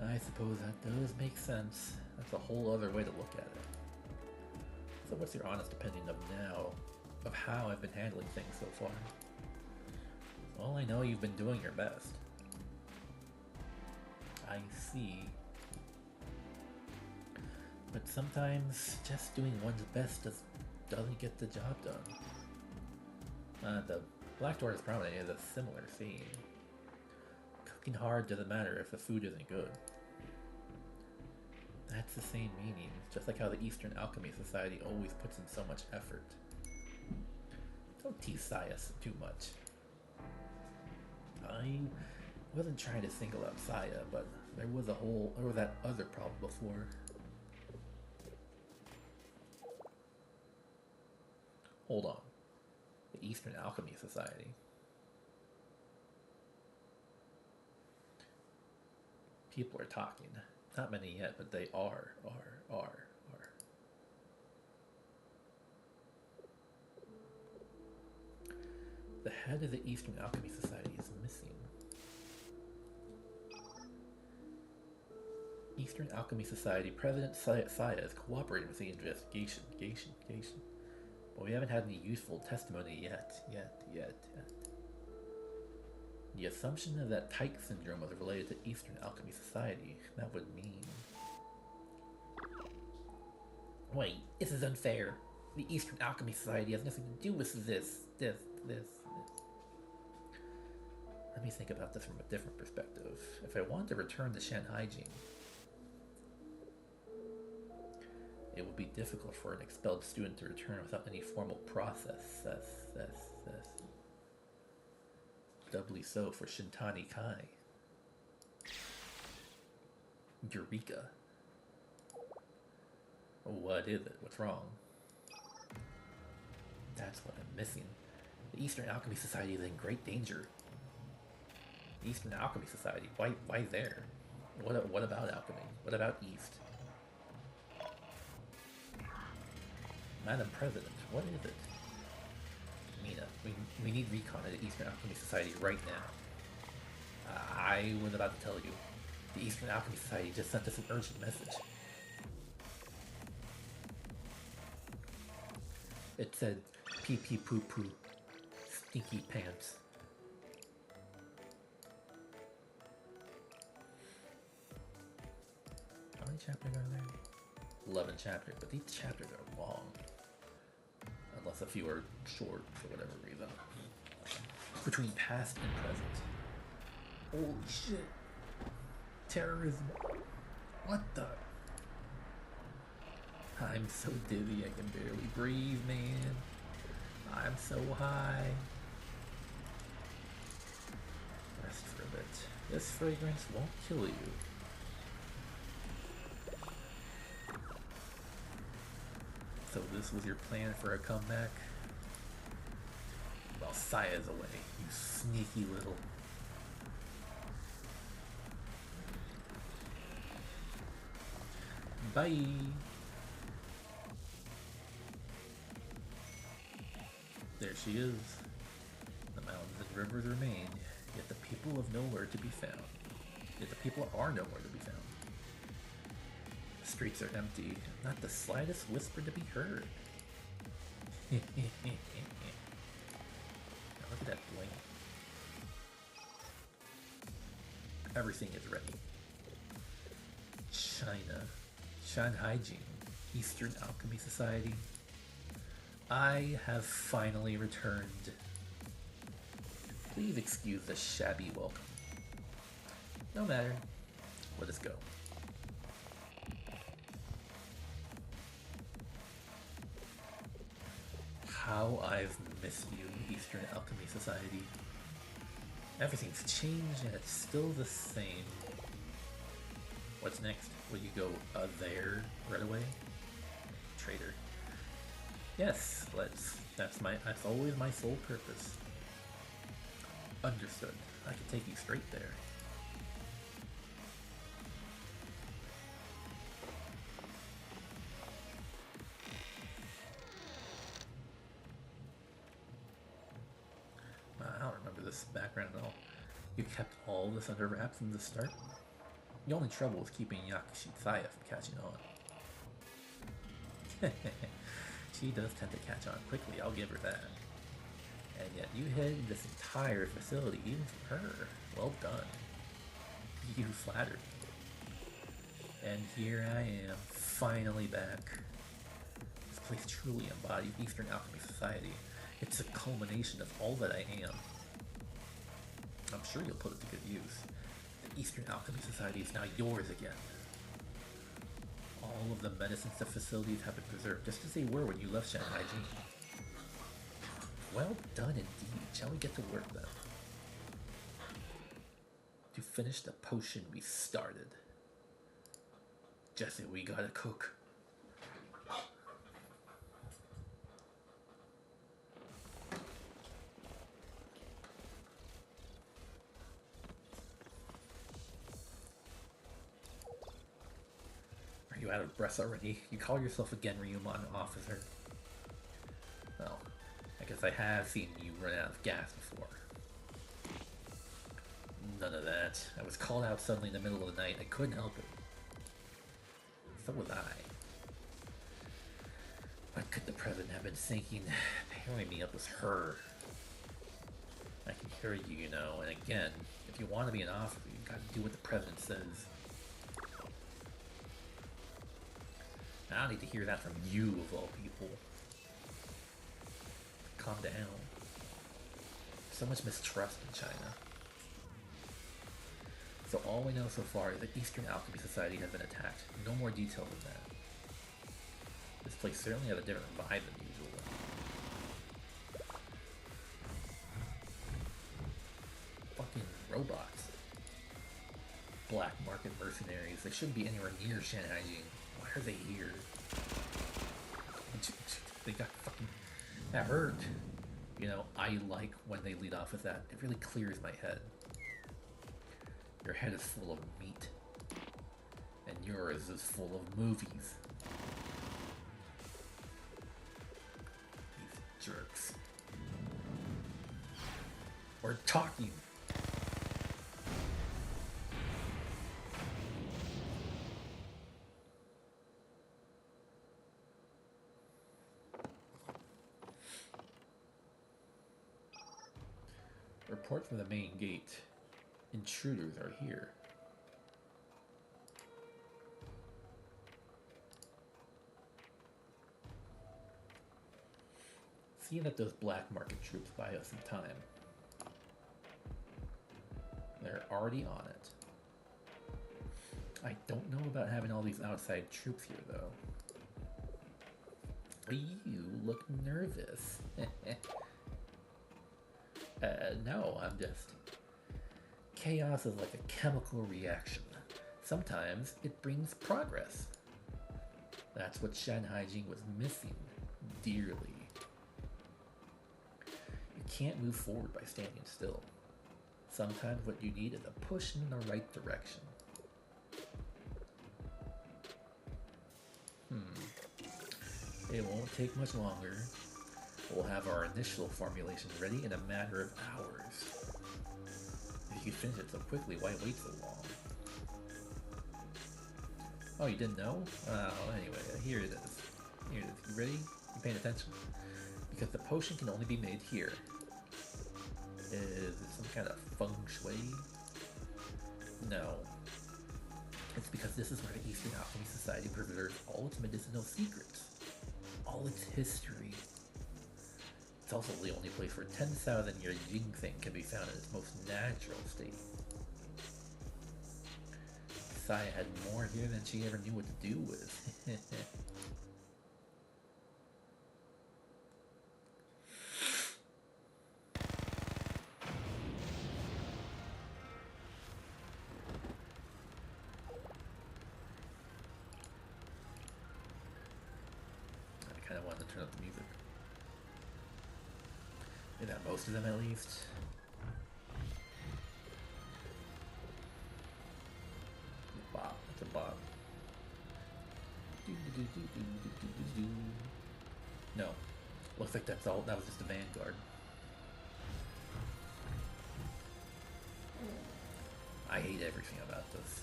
I suppose that does make sense. That's a whole other way to look at it. So what's your honest opinion of how I've been handling things so far? Well, I know you've been doing your best. I see. But sometimes just doing one's best doesn't get the job done. The Black Tortoise Promenade has a similar theme. Cooking hard doesn't matter if the food isn't good. That's the same meaning, just like how the Eastern Alchemy Society always puts in so much effort. Don't tease Saya too much. I wasn't trying to single out Saya, but there was that other problem before. Hold on. The Eastern Alchemy Society. People are talking. Not many yet, but they are. The head of the Eastern Alchemy Society is missing. Eastern Alchemy Society President Saya is cooperating with the investigation. But we haven't had any useful testimony yet. The assumption of that Tyke syndrome was related to Eastern Alchemy Society. That would mean... Wait, this is unfair. The Eastern Alchemy Society has nothing to do with this. Let me think about this from a different perspective. If I want to return to Shanghai Jing, it would be difficult for an expelled student to return without any formal process. Doubly so for Shintani Kai. Eureka. What is it? What's wrong? That's what I'm missing. The Eastern Alchemy Society is in great danger. The Eastern Alchemy Society? Why there? What about alchemy? What about East? Madam President, what is it? Mina, we need recon at the Eastern Alchemy Society right now. I was about to tell you. The Eastern Alchemy Society just sent us an urgent message. It said, pee pee poo poo, stinky pants. How many chapters are there? 11 chapters, but these chapters are long. Unless a few are short for whatever reason. Between past and present. Holy shit. Terrorism. What the? I'm so dizzy I can barely breathe, man. I'm so high. Rest for a bit. This fragrance won't kill you. So this was your plan for a comeback? Well, Saya's away, you sneaky little... Bye! There she is. The mountains and rivers remain, yet the people have nowhere to be found. Yet the people are nowhere to be found. The streets are empty, not the slightest whisper to be heard. Now look at that bling. Everything is ready. China, Shanghai Jing, Eastern Alchemy Society. I have finally returned. Please excuse the shabby welcome. No matter. Let us go. How I've missed you, Eastern Alchemy Society. Everything's changed and it's still the same. What's next? Will you go there right away? Traitor. Yes, that's always my sole purpose. Understood. I can take you straight there. I don't remember this background at all. You kept all this under wraps from the start? The only trouble was keeping Yakushi Saya from catching on. She does tend to catch on quickly, I'll give her that. And yet you hid this entire facility even from her. Well done. You flattered me. And here I am, finally back. This place truly embodies Eastern Alchemy Society. It's a culmination of all that I am. I'm sure you'll put it to good use. The Eastern Alchemy Society is now yours again. All of the medicines and facilities have been preserved just as they were when you left Shanghai Jing. Well done indeed. Shall we get to work then? To finish the potion we started. Jesse, we gotta cook. you out of breath already? You call yourself a Genryuman officer? Well, I guess I have seen you run out of gas before. None of that. I was called out suddenly in the middle of the night. I couldn't help it. So was I. What could the president have been thinking? Pairing me up with her. I can hear you, you know, and again, if you want to be an officer, you gotta do what the president says. I don't need to hear that from you, of all people. Calm down. So much mistrust in China. So all we know so far is that Eastern Alchemy Society has been attacked. No more detail than that. This place certainly has a different vibe than usual. Fucking robots. Black market mercenaries. They shouldn't be anywhere near Shanhaijing. Why are they here? They got fucking... That hurt. You know, I like when they lead off with that. It really clears my head. Your head is full of meat. And yours is full of movies. These jerks. Or talking. Report from the main gate. Intruders are here. See that those black market troops buy us some time. They're already on it. I don't know about having all these outside troops here, though. You look nervous. No, I'm just... Chaos is like a chemical reaction. Sometimes it brings progress. That's what Shanhaijing was missing dearly. You can't move forward by standing still. Sometimes what you need is a push in the right direction. It won't take much longer. We'll have our initial formulation ready in a matter of hours. If you finish it so quickly, why wait so long? Oh, you didn't know? Anyway, here it is. Here it is. You ready? You paying attention? Because the potion can only be made here. Is it some kind of feng shui? No. It's because this is where the Eastern Alchemy Society preserves all its medicinal secrets. All its history. It's also the only place where 10,000-year ginseng can be found in its most natural state. Saya had more here than she ever knew what to do with. I kind of wanted to turn up the music. Is that most of them at least? Bop. It's a bop. No. Looks like that's all. That was just a vanguard. I hate everything about this.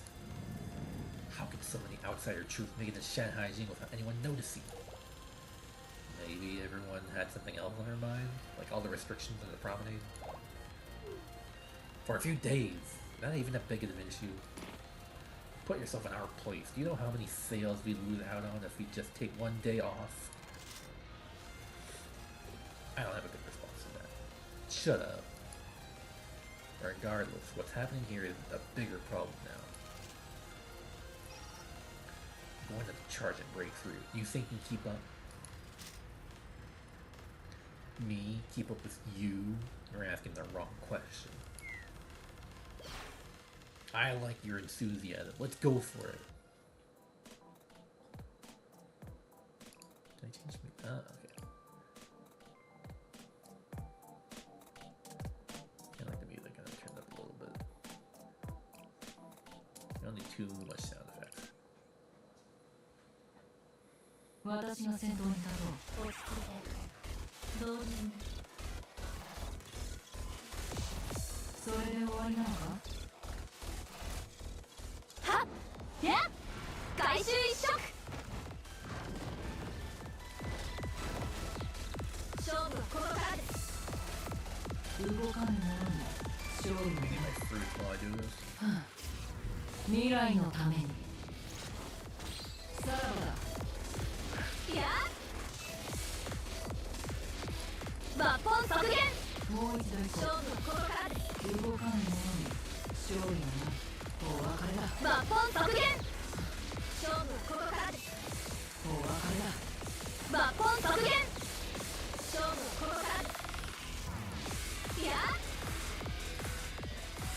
How can so many outsider troops make it to Shanhaijing without anyone noticing? Maybe everyone had something else on their mind, like all the restrictions on the promenade. For a few days, not even that big of an issue. Put yourself in our place. Do you know how many sales we lose out on if we just take one day off? I don't have a good response to that. Shut up. Regardless, what's happening here is a bigger problem now. I'm going to charge and break through. You think you can keep up? Me keep up with you? You're asking the wrong question. I like your enthusiasm. Let's go for it. Did I change me? Ah, okay. I like the music. I'm gonna turn it up a little bit. You don't need too much sound effects. 私が先頭に立とう。落ち着いて同時にそれで終わりなのか。はっやっ回収一色勝負はここからです。動かぬ者に勝利を。 Maybe my fruit while I do this. 未来のためにさらばだ。いや抜本削減。もう一度行こ勝負はここからです。う。動かぬ者に勝利はない。お別れだ。抜本削減。勝負はここからです。お別れだ。抜本削減。勝負はここからです。いや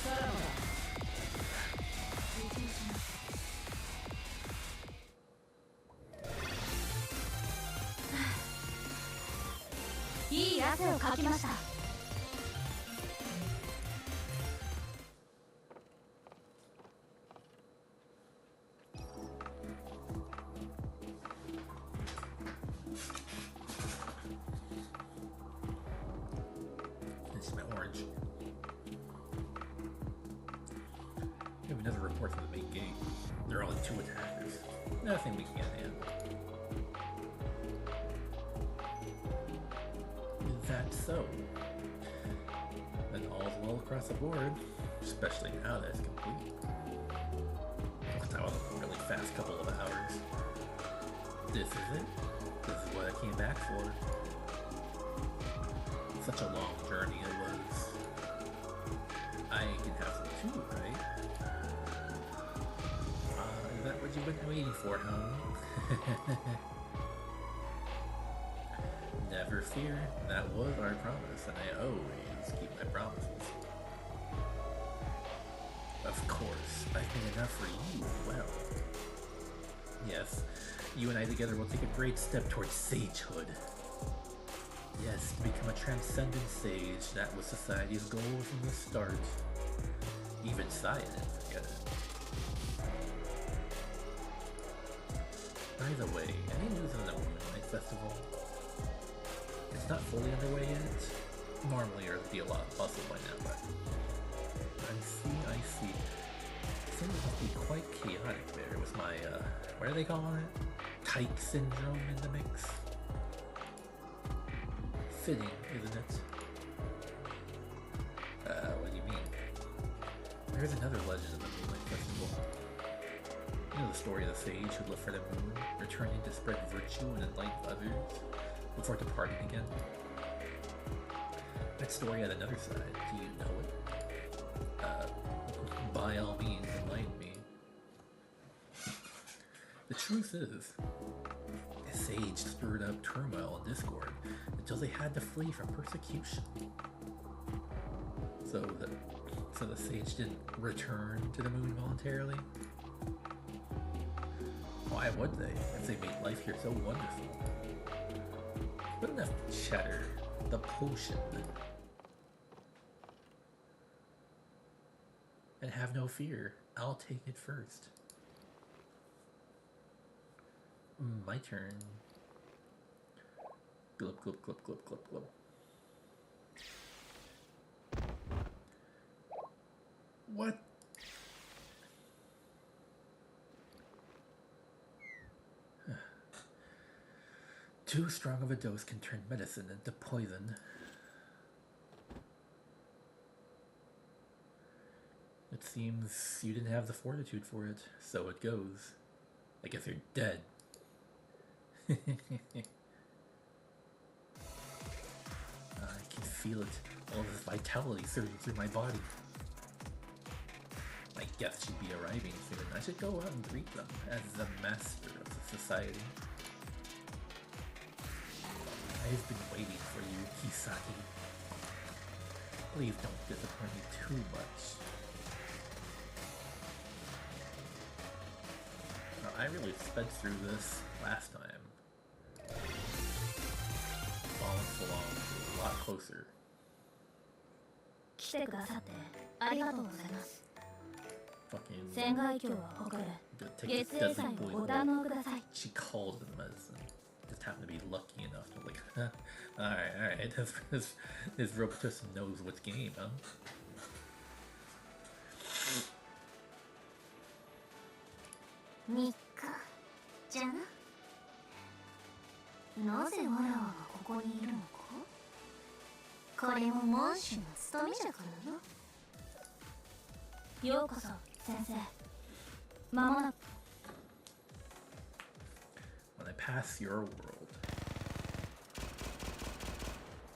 さらばだ。受注します。いい汗をかきました。This is my orange. We have another report from the main gate. There are only 2 attackers. Nothing we can't handle. Is that so? Then all's well across the board, especially now that it's complete. That was a really fast couple of hours. This is it. This is what I came back for. Such a long journey it was. I can have some too, right? Is that what you've been waiting for, huh? Never fear, that was our promise, and I always keep my promises. Of course, I've been enough for you as well. Yes, you and I together will take a great step towards sagehood. Yes, to become a transcendent sage, that was society's goal from the start. Even Saya didn't forget it. By the way, any news on the Moonlight Festival? It's not fully underway yet. Normally there'd be a lot of bustle by now, but I see. Things must be quite chaotic there with my, what are they calling it? Tyke syndrome in the mix? Fitting, isn't it? What do you mean? There's another legend of the Moonlight Festival. You know the story of the sage who left for the moon, returning to spread virtue and enlighten others before departing again? That story had another side. Do you know it? By all means, enlighten me. The truth is, the sage stirred up turmoil and discord until they had to flee from persecution. So the sage didn't return to the moon voluntarily? Why would they, if they made life here so wonderful? But enough chatter. The potion. And have no fear, I'll take it first. My turn. Glub, glub, glub, glub, glub, glub. What? Too strong of a dose can turn medicine into poison. It seems you didn't have the fortitude for it, so it goes. I guess you're dead. I can feel it, all this vitality surging through my body. My guests should be arriving soon. I should go out and greet them as the master of the society. I've been waiting for you, Kisaki. Please don't disappoint me too much. Now, I really sped through this last time. Falling along a lot closer. 来てくださってありがとうございます。fucking 船外橋は誇る take 月 the 影祭 dozen を boys ご away. 堪能ください She calls them as just happen to be lucky enough to like, alright, this rope just knows what's game, huh? 3日じゃな。なぜわらわがここにいるのか。これも門主の務めじゃからな。ようこそ先生。間もなく。When I pass your world,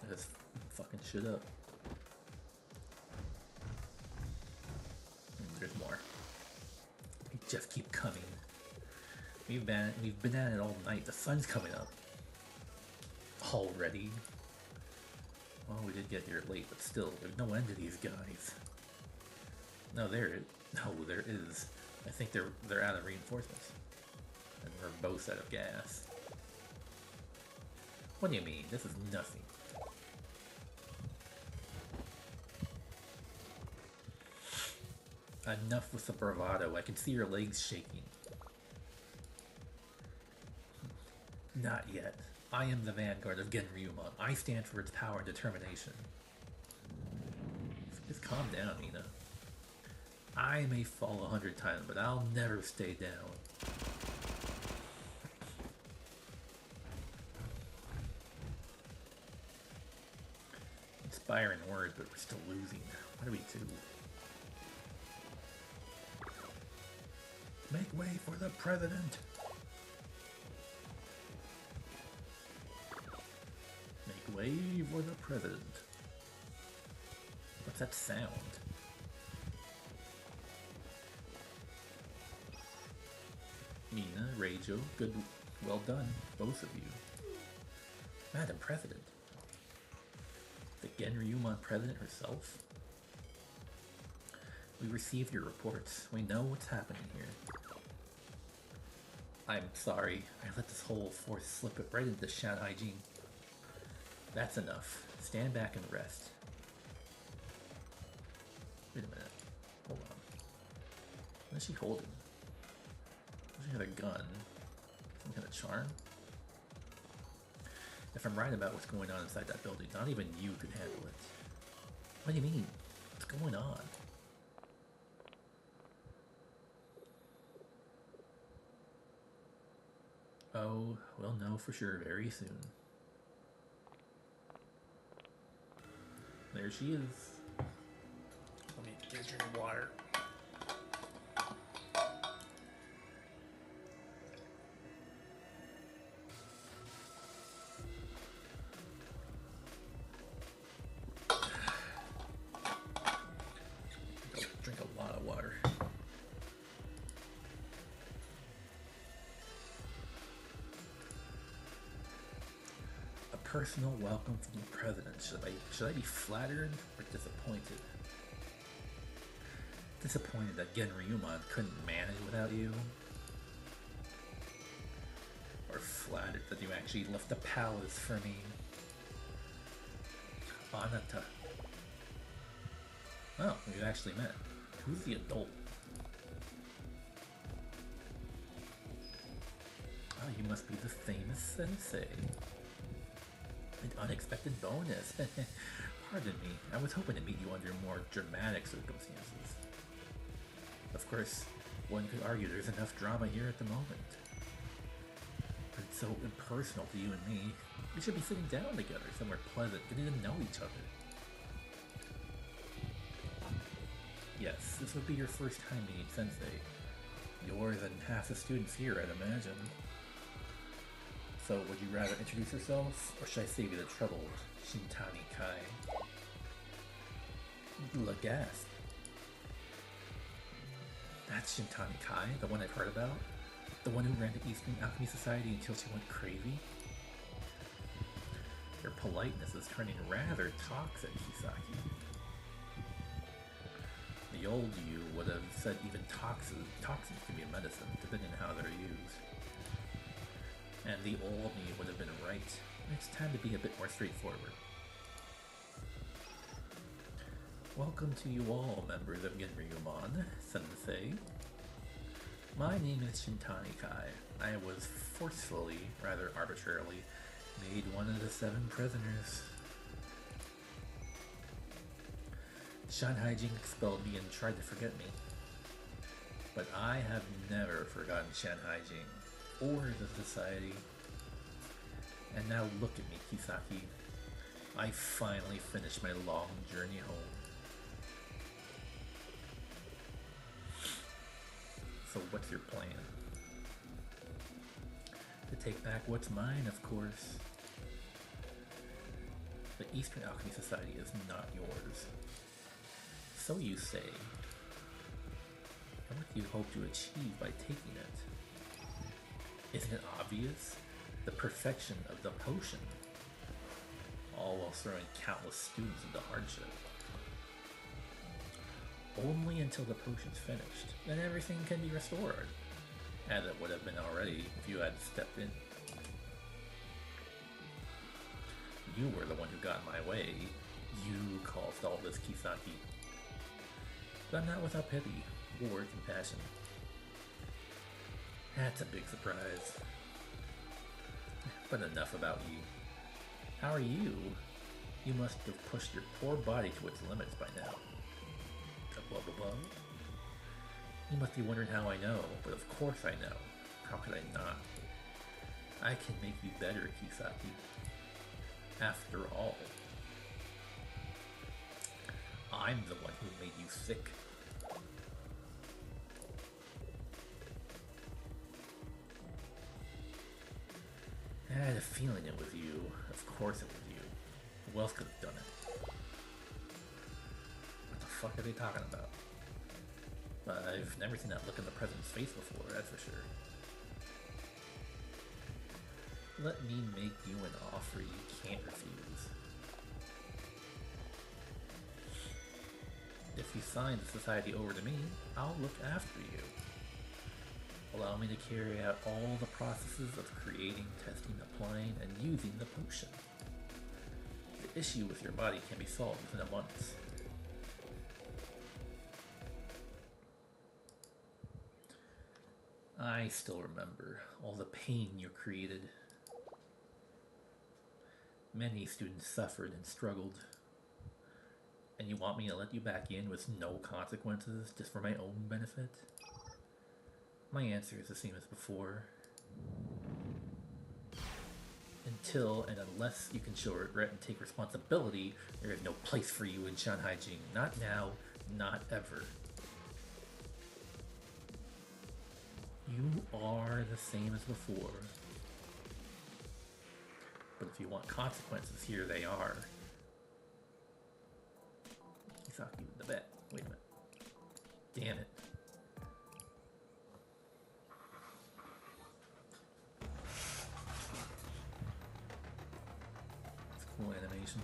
I just fucking shit up. There's more. They just keep coming. We've been at it all night. The sun's coming up. Already? Well, we did get here late, but still, there's no end to these guys. No, there is. I think they're out of reinforcements. And we're both out of gas. What do you mean? This is nothing. Enough with the bravado. I can see your legs shaking. Not yet. I am the vanguard of Genryuman. I stand for its power and determination. Just calm down, Mina. I may fall 100 times, but I'll never stay down. Inspiring words, but we're still losing. What do we do? Make way for the president! Make way for the president. What's that sound? Mina, Reijo, good, well done, both of you. Madam President. The Genryuman President herself? We received your reports. We know what's happening here. I'm sorry. I let this whole force slip it right into Shan Hygiene. That's enough. Stand back and rest. Wait a minute. Hold on. What is she holding? Does she have a gun? Some kind of charm? If I'm right about what's going on inside that building, not even you could handle it. What do you mean? What's going on? Oh, we'll know for sure very soon. There she is. Let me get a drink of water. Drink a lot of water. A personal welcome from the president. Should I be flattered or disappointed? Disappointed that Genryuman couldn't manage without you? Or flattered that you actually left the palace for me? Anata. Oh, we've actually met. Who's the adult? Oh, you must be the famous sensei. An unexpected bonus. Pardon me, I was hoping to meet you under more dramatic circumstances. Of course, one could argue there's enough drama here at the moment. But it's so impersonal to you and me. We should be sitting down together, somewhere pleasant, getting to know each other. Yes, this would be your first time meeting Sensei. Yours and half the students here, I'd imagine. So, would you rather introduce yourself, or should I save you the trouble, Shintani Kai? Lagasp. That's Shintani Kai, the one I've heard about? The one who ran the Eastern Alchemy Society until she went crazy? Your politeness is turning rather toxic, Kisaki. The old you would have said even toxins can be a medicine, depending on how they're used. And the old me would have been right. It's time to be a bit more straightforward. Welcome to you all, members of Genryuman, Sensei. My name is Shintani Kai. I was forcefully, rather arbitrarily, made one of the 7 prisoners. Shanghai Jing expelled me and tried to forget me. But I have never forgotten Shanghai Jing, or the society. And now look at me, Kisaki. I finally finished my long journey home. So what's your plan? To take back what's mine, of course. The Eastern Alchemy Society is not yours. So you say. And what do you hope to achieve by taking it? Isn't it obvious? The perfection of the potion. All while throwing countless students into hardship. Only until the potion's finished, then everything can be restored, as it would have been already if you had stepped in. You were the one who got in my way. You caused all this, Kisaki. But not without pity or compassion. That's a big surprise. But enough about you. How are you? You must have pushed your poor body to its limits by now. Blah blah blah. You must be wondering how I know, but of course I know. How could I not? I can make you better, Kisaki. After all, I'm the one who made you sick. I had a feeling it was you. Of course it was you. Who else could have done it? What the fuck are they talking about? I've never seen that look in the president's face before, that's for sure. Let me make you an offer you can't refuse. If you sign the society over to me, I'll look after you. Allow me to carry out all the processes of creating, testing, applying, and using the potion. The issue with your body can be solved within a month. I still remember all the pain you created. Many students suffered and struggled. And you want me to let you back in with no consequences just for my own benefit? My answer is the same as before. Until and unless you can show regret and take responsibility, there is no place for you in Shanghai Jing. Not now, not ever. You are the same as before. But if you want consequences, here they are. Kisaki with the bet. Wait a minute. Damn it. It's cool animation.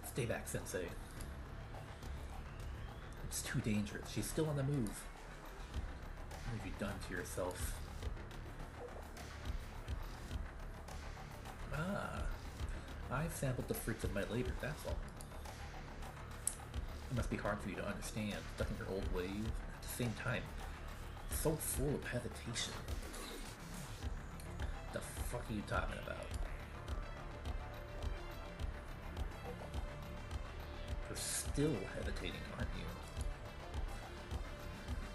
Stay back, Sensei. It's too dangerous. She's still on the move. What have you done to yourself? I've sampled the fruits of my labor, that's all. must be hard for you to understand, stuck in your old ways. At the same time, so full of hesitation. The fuck are you talking about? You're still hesitating, aren't you?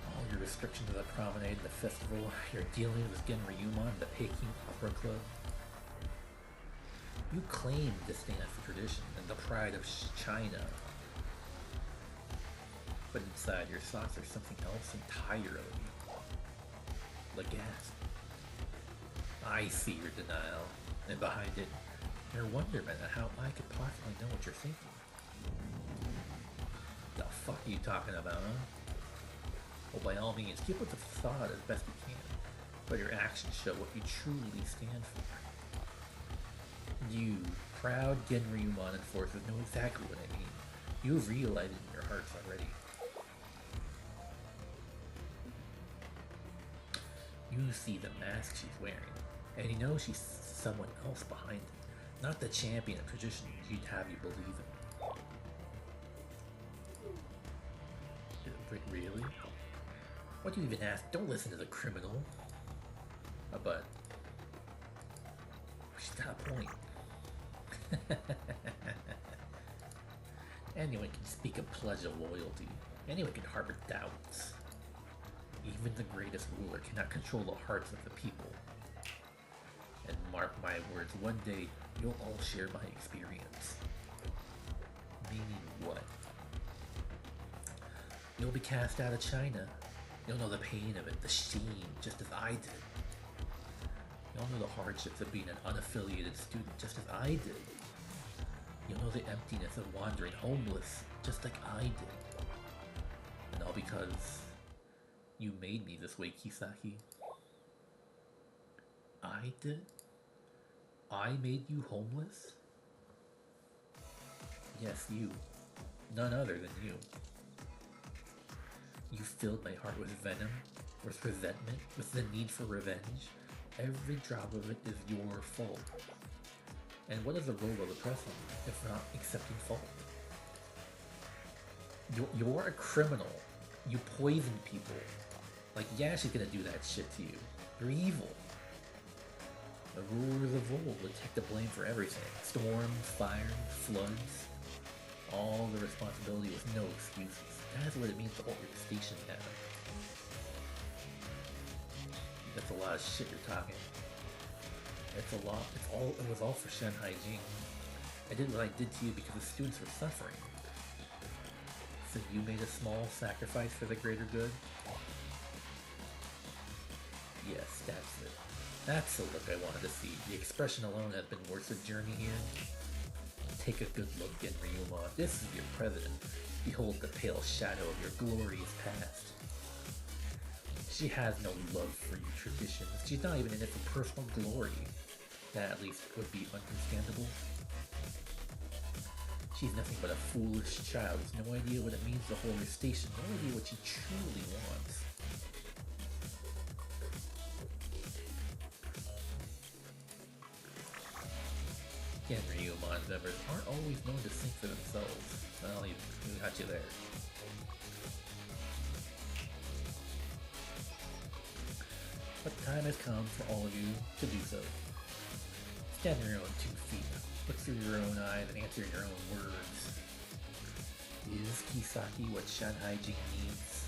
All your restrictions of the promenade, the festival, your dealing with Genryuman, the Peking Opera Club. You claim to stand for tradition and the pride of China. But inside your thoughts are something else entirely. The gasp. I see your denial, and behind it, your wonderment at how I could possibly know what you're thinking. The fuck are you talking about, huh? Well, by all means, keep with the facade as best you can, but your actions show what you truly stand for. You, proud Genryuman enforcers, know exactly what I mean. You've realized it in your hearts already. You see the mask she's wearing, and you know she's someone else behind it, not the champion of tradition you'd have you believe in. Really? What do you even ask? Don't listen to the criminal. But she's got a point. Anyone can speak a pledge of loyalty. Anyone can harbor doubts. Even the greatest ruler cannot control the hearts of the people. And mark my words, one day you'll all share my experience. Meaning what? You'll be cast out of China. You'll know the pain of it, the shame, just as I did. You'll know the hardships of being an unaffiliated student, just as I did. You'll know the emptiness of wandering homeless, just like I did. And all because you made me this way, Kisaki. I did? I made you homeless? Yes, you. None other than you. You filled my heart with venom, with resentment, with the need for revenge. Every drop of it is your fault. And what is the role of the person, if not accepting fault? You're a criminal. You poison people. Like, yeah, she's gonna do that shit to you. You're evil. The rulers of old would take the blame for everything. Storms, fires, floods. All the responsibility with no excuses. That's what it means to hold your station down. That's a lot of shit you're talking. It's a lot. It was all for Shanghai Jing. I did what I did to you because the students were suffering. So you made a small sacrifice for the greater good? Yes, that's it. That's the look I wanted to see. The expression alone has been worth the journey here. Take a good look, Genryuman. This is your president. Behold the pale shadow of your glorious past. She has no love for your traditions. She's not even in it for personal glory. That at least would be understandable. She's nothing but a foolish child with no idea what it means to hold her station, no idea what she truly wants. Genryuman members aren't always known to think for themselves. Well, you got you there. But the time has come for all of you to do so. Stand on your own 2 feet. Look through your own eyes and answer your own words. Is Kisaki what Shanghai Jing needs?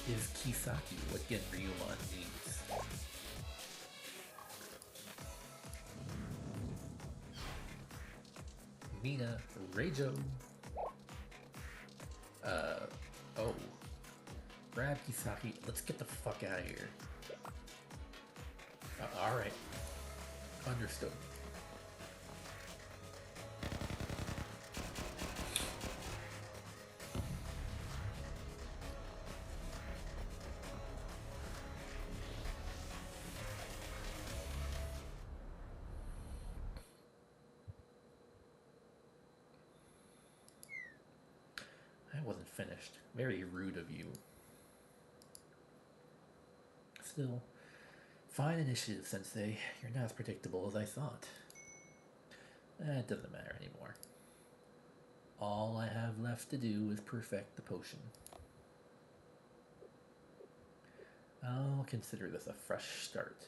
Is Kisaki what Genryuman needs? Mina Reijo. Oh. Grab Kisaki. Let's get the fuck out of here. Alright. Understood. I wasn't finished. Very rude of you. Still, fine initiative, Sensei. You're not as predictable as I thought. It doesn't matter anymore. All I have left to do is perfect the potion. I'll consider this a fresh start.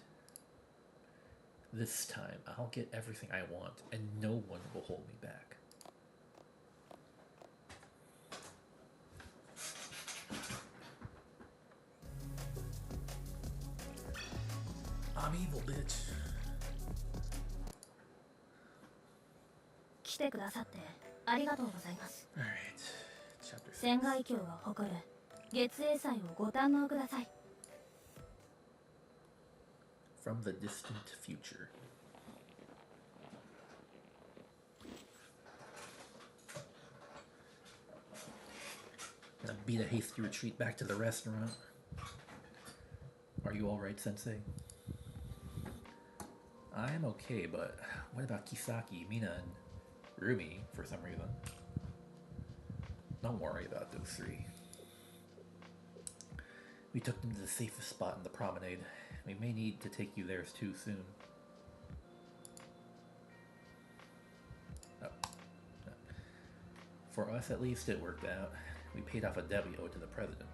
This time, I'll get everything I want, and no one will hold me back. I'm evil, bitch. 来てくださってありがとうございます。 Alright, chapter 仙 6. 外教が誇る月影祭をご堪能ください。 From the distant future. Gonna beat a hasty retreat back to the restaurant. Are you alright, Sensei? I'm okay, but what about Kisaki, Mina, and Rumi for some reason? Don't worry about those three. We took them to the safest spot in the promenade. We may need to take you there too soon. Oh. No. For us, at least, it worked out. We paid off a debt we owed to the president.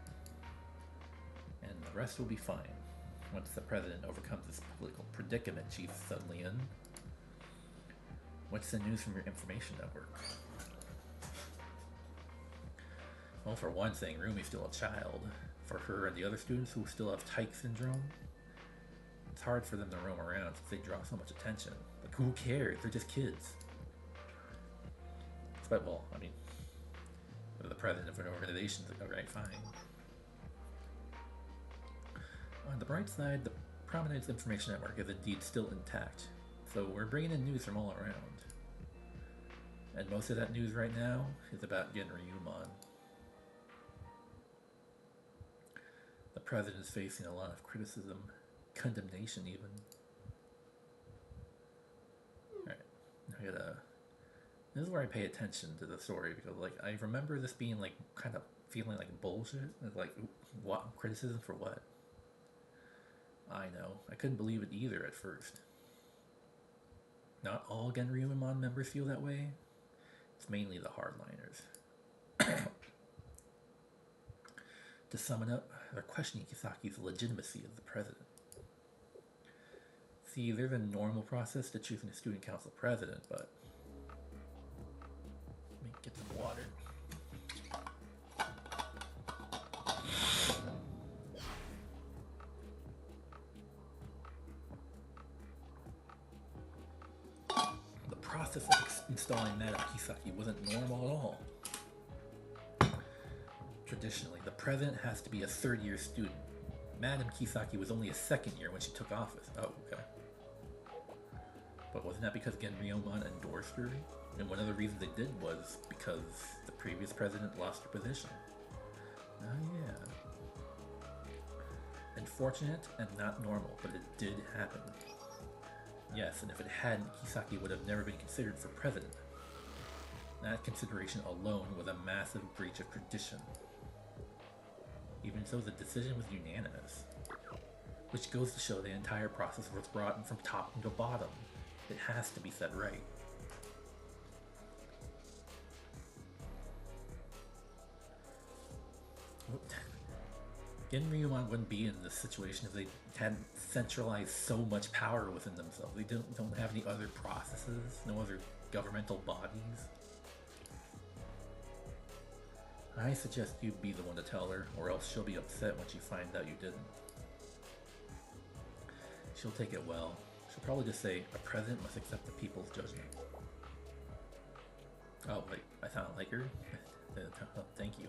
And the rest will be fine. Once the president overcomes this political predicament she's suddenly in. What's the news from your information network? Well, for one thing, Rumi's still a child. For her and the other students who still have Tyke syndrome, it's hard for them to roam around since they draw so much attention. Like, who cares? They're just kids. But, well, I mean, they're the president of an organization, alright, fine. On the bright side, the Promenade's information network is indeed still intact, so we're bringing in news from all around. And most of that news right now is about Genryumon. The president is facing a lot of criticism, condemnation even. Alright, this is where I pay attention to the story, because like I remember this being like kind of feeling like bullshit. It's like, what criticism for what? I know, I couldn't believe it either at first. Not all Genryumon members feel that way. It's mainly the hardliners. To sum it up, they're questioning Kisaki's legitimacy as the president. See, there's a normal process to choosing a student council president, but... Let me get some water. The process of installing Madame Kisaki wasn't normal at all. Traditionally, the president has to be a third-year student. Madame Kisaki was only a second year when she took office. Oh, okay. But wasn't that because Genryumon endorsed her? And one of the reasons they did was because the previous president lost her position. Oh yeah. Unfortunate and not normal, but it did happen. Yes, and if it hadn't, Kisaki would have never been considered for president. That consideration alone was a massive breach of tradition. Even so, the decision was unanimous. Which goes to show the entire process was brought from top to bottom. It has to be set right. Genryumon wouldn't be in this situation if they hadn't centralized so much power within themselves. They don't have any other processes, no other governmental bodies. I suggest you be the one to tell her, or else she'll be upset when she finds out you didn't. She'll take it well. She'll probably just say, a president must accept the people's judgment. Oh, wait, I sound like her? Thank you.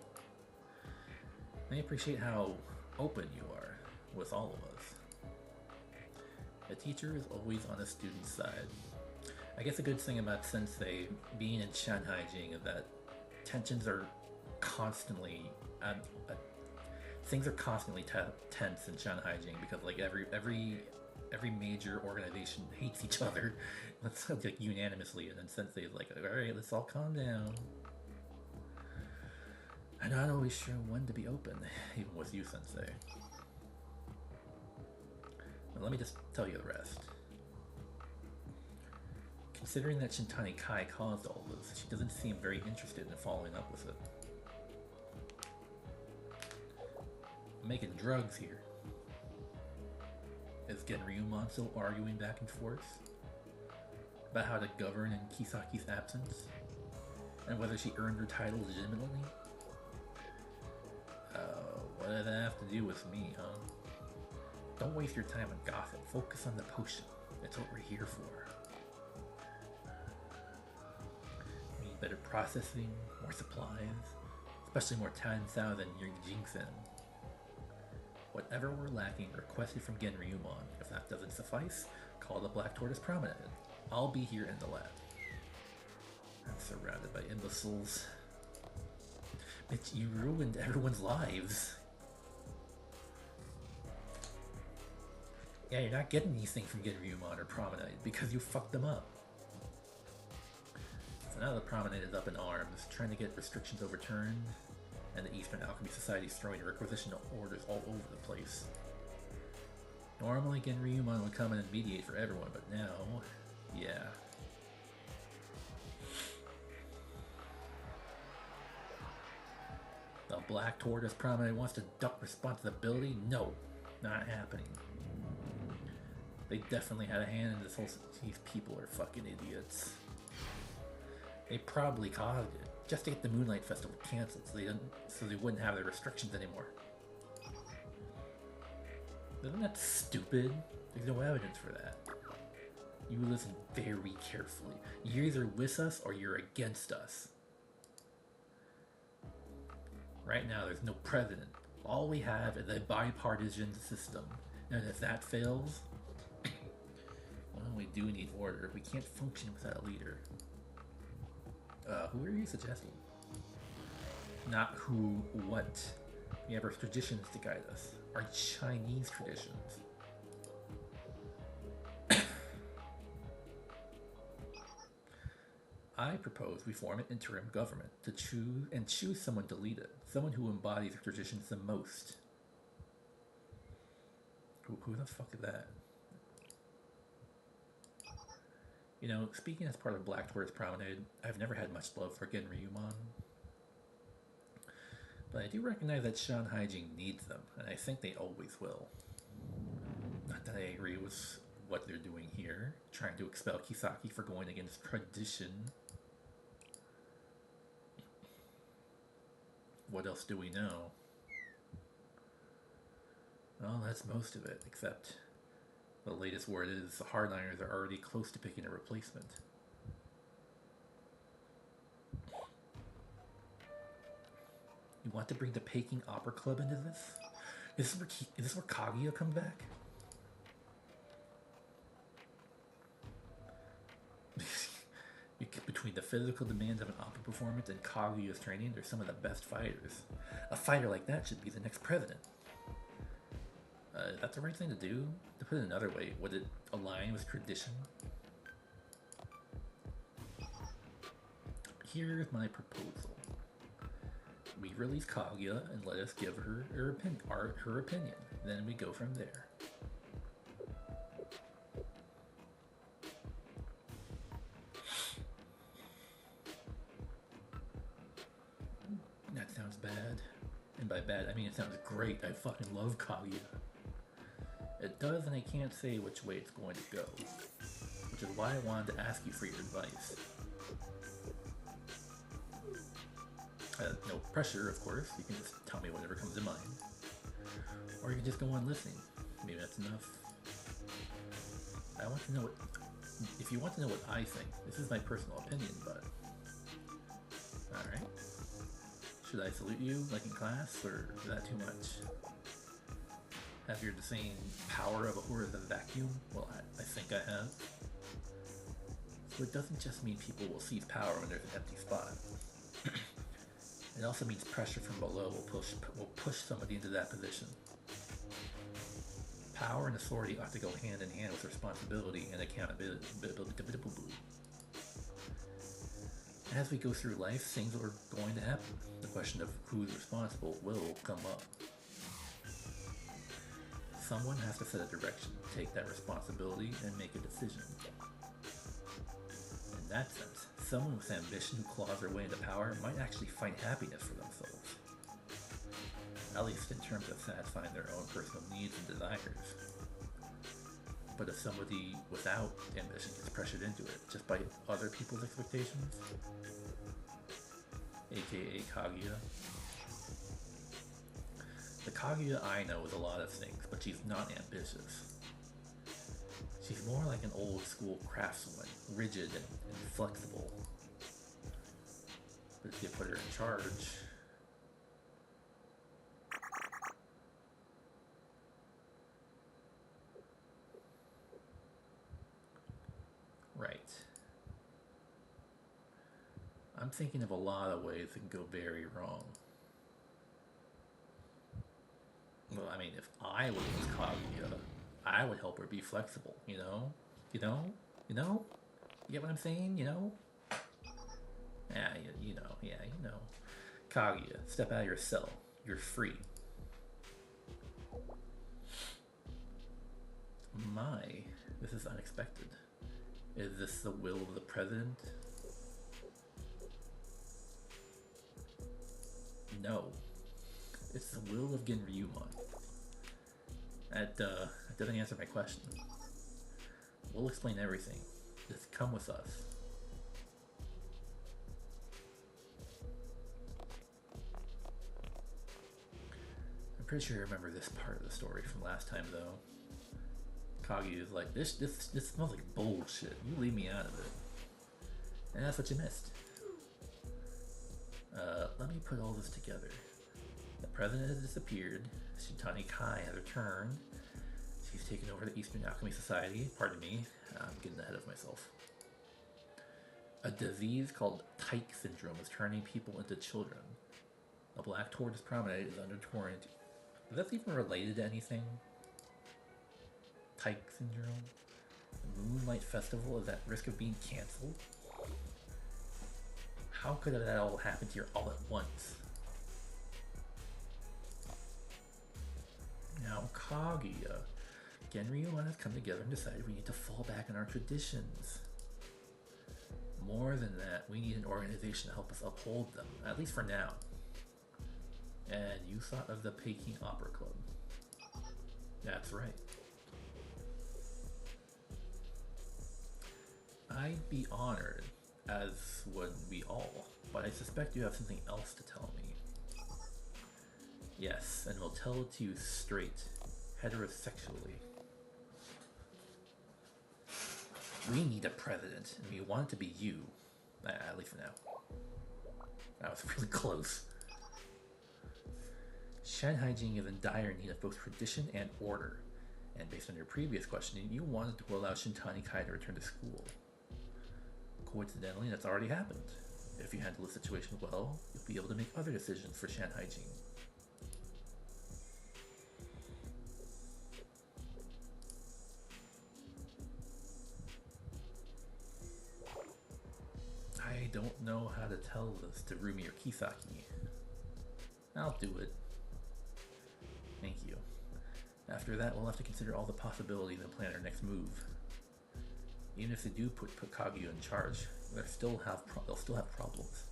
I appreciate how open you are with all of us. A teacher is always on a student's side. I guess a good thing about Sensei being in Shanhaijing is that tensions are constantly things are constantly tense in Shanhaijing because like every major organization hates each other. Let's like unanimously, and then Sensei is like, all right, let's all calm down. I'm not always sure when to be open, even with you, Sensei. But let me just tell you the rest. Considering that Shintani Kai caused all this, she doesn't seem very interested in following up with it. I'm making drugs here. Is Genryuman still arguing back and forth about how to govern in Kisaki's absence? And whether she earned her title legitimately? What does that have to do with me, huh? Don't waste your time on gossip. Focus on the potion. That's what we're here for. We need better processing, more supplies, especially more Tansao than your Jinsen. Whatever we're lacking, requested from Genryuman. If that doesn't suffice, call the Black Tortoise Promenade. I'll be here in the lab. I'm surrounded by imbeciles. Bitch, you ruined everyone's lives. Yeah, you're not getting anything from Genryuman or Promenade because you fucked them up. So now the Promenade is up in arms, trying to get restrictions overturned, and the Eastern Alchemy Society is throwing requisitional orders all over the place. Normally Genryuman would come in and mediate for everyone, but now, yeah. The Black Tortoise Promenade wants to duck responsibility? No, not happening. They definitely had a hand in this whole... These people are fucking idiots. They probably caused it, just to get the Moonlight Festival cancelled so they wouldn't have the restrictions anymore. Isn't that stupid? There's no evidence for that. You listen very carefully. You're either with us or you're against us. Right now, there's no president. All we have is a bipartisan system. And if that fails, well, we do need order. We can't function without a leader. Who are you suggesting? Not who, what. We have our traditions to guide us. Our Chinese traditions. I propose we form an interim government to choose someone to lead it. Someone who embodies the traditions the most. Who the fuck is that? You know, speaking as part of Black Tortoise Promenade, I've never had much love for Genryuman. But I do recognize that Shan Haijing needs them, and I think they always will. Not that I agree with what they're doing here, trying to expel Kisaki for going against tradition. What else do we know? Well, that's most of it, except the latest word is the hardliners are already close to picking a replacement. You want to bring the Peking Opera Club into this? Is this where Kaguya comes back? Between the physical demands of an opera performance and Kaguya's training, they're some of the best fighters. A fighter like that should be the next president. Is that the right thing to do? To put it another way, would it align with tradition? Here's my proposal. We release Kaguya and let us give her her opinion. Then we go from there. That sounds bad. And by bad, I mean it sounds great. I fucking love Kaguya. It does, and I can't say which way it's going to go. Which is why I wanted to ask you for your advice. No pressure, of course. You can just tell me whatever comes to mind. Or you can just go on listening. Maybe that's enough. I want to know what... If you want to know what I think, this is my personal opinion, but... Alright. Should I salute you, like in class, or is that too much? Have you the same power of a horror of the vacuum? Well, I think I have. So it doesn't just mean people will seize power when there's an empty spot. It also means pressure from below will push somebody into that position. Power and authority ought to go hand in hand with responsibility and accountability. As we go through life, things are going to happen. The question of who's responsible will come up. Someone has to set a direction, take that responsibility, and make a decision. In that sense, someone with ambition who claws their way into power might actually find happiness for themselves. At least in terms of satisfying their own personal needs and desires. But if somebody without ambition gets pressured into it just by other people's expectations, aka Kaguya. The Kaguya I know is a lot of things, but she's not ambitious. She's more like an old school craftswoman, rigid and flexible. But if you put her in charge, right. I'm thinking of a lot of ways it can go very wrong. Well, I mean, if I was Kaguya, I would help her be flexible, you know? You know? You know? You get what I'm saying? You know? Yeah, you know. Yeah, you know. Kaguya, step out of your cell. You're free. My, this is unexpected. Is this the will of the president? No. It's the will of Genryuman. That doesn't answer my question. We'll explain everything. Just come with us. I'm pretty sure I remember this part of the story from last time, though. Kaguya is like, this smells like bullshit. You leave me out of it. And that's what you missed. Let me put all this together. The president has disappeared. Shintani Kai has returned. She's taken over the Eastern Alchemy Society. Pardon me, I'm getting ahead of myself. A disease called Tyke syndrome is turning people into children. A black tortoise promenade is under quarantine. Is that even related to anything? Tyke syndrome? The Moonlight Festival is at risk of being cancelled? How could that all happen here all at once? Now, Kaguya, Genryuman has come together and decided we need to fall back on our traditions. More than that, we need an organization to help us uphold them, at least for now. And you thought of the Peking Opera Club. That's right. I'd be honored, as would we all, but I suspect you have something else to tell me. Yes, and we'll tell it to you straight, heterosexually. We need a president, and we want it to be you. At least for now. That was really close. Shanghai Jing is in dire need of both tradition and order. And based on your previous questioning, you wanted to allow Shintani Kai to return to school. Coincidentally, that's already happened. If you handle the situation well, you'll be able to make other decisions for Shanghai Jing. I don't know how to tell this to Rumi or Kisaki. I'll do it. Thank you. After that, we'll have to consider all the possibilities and plan our next move. Even if they do put Kaguya in charge, they'll still have problems.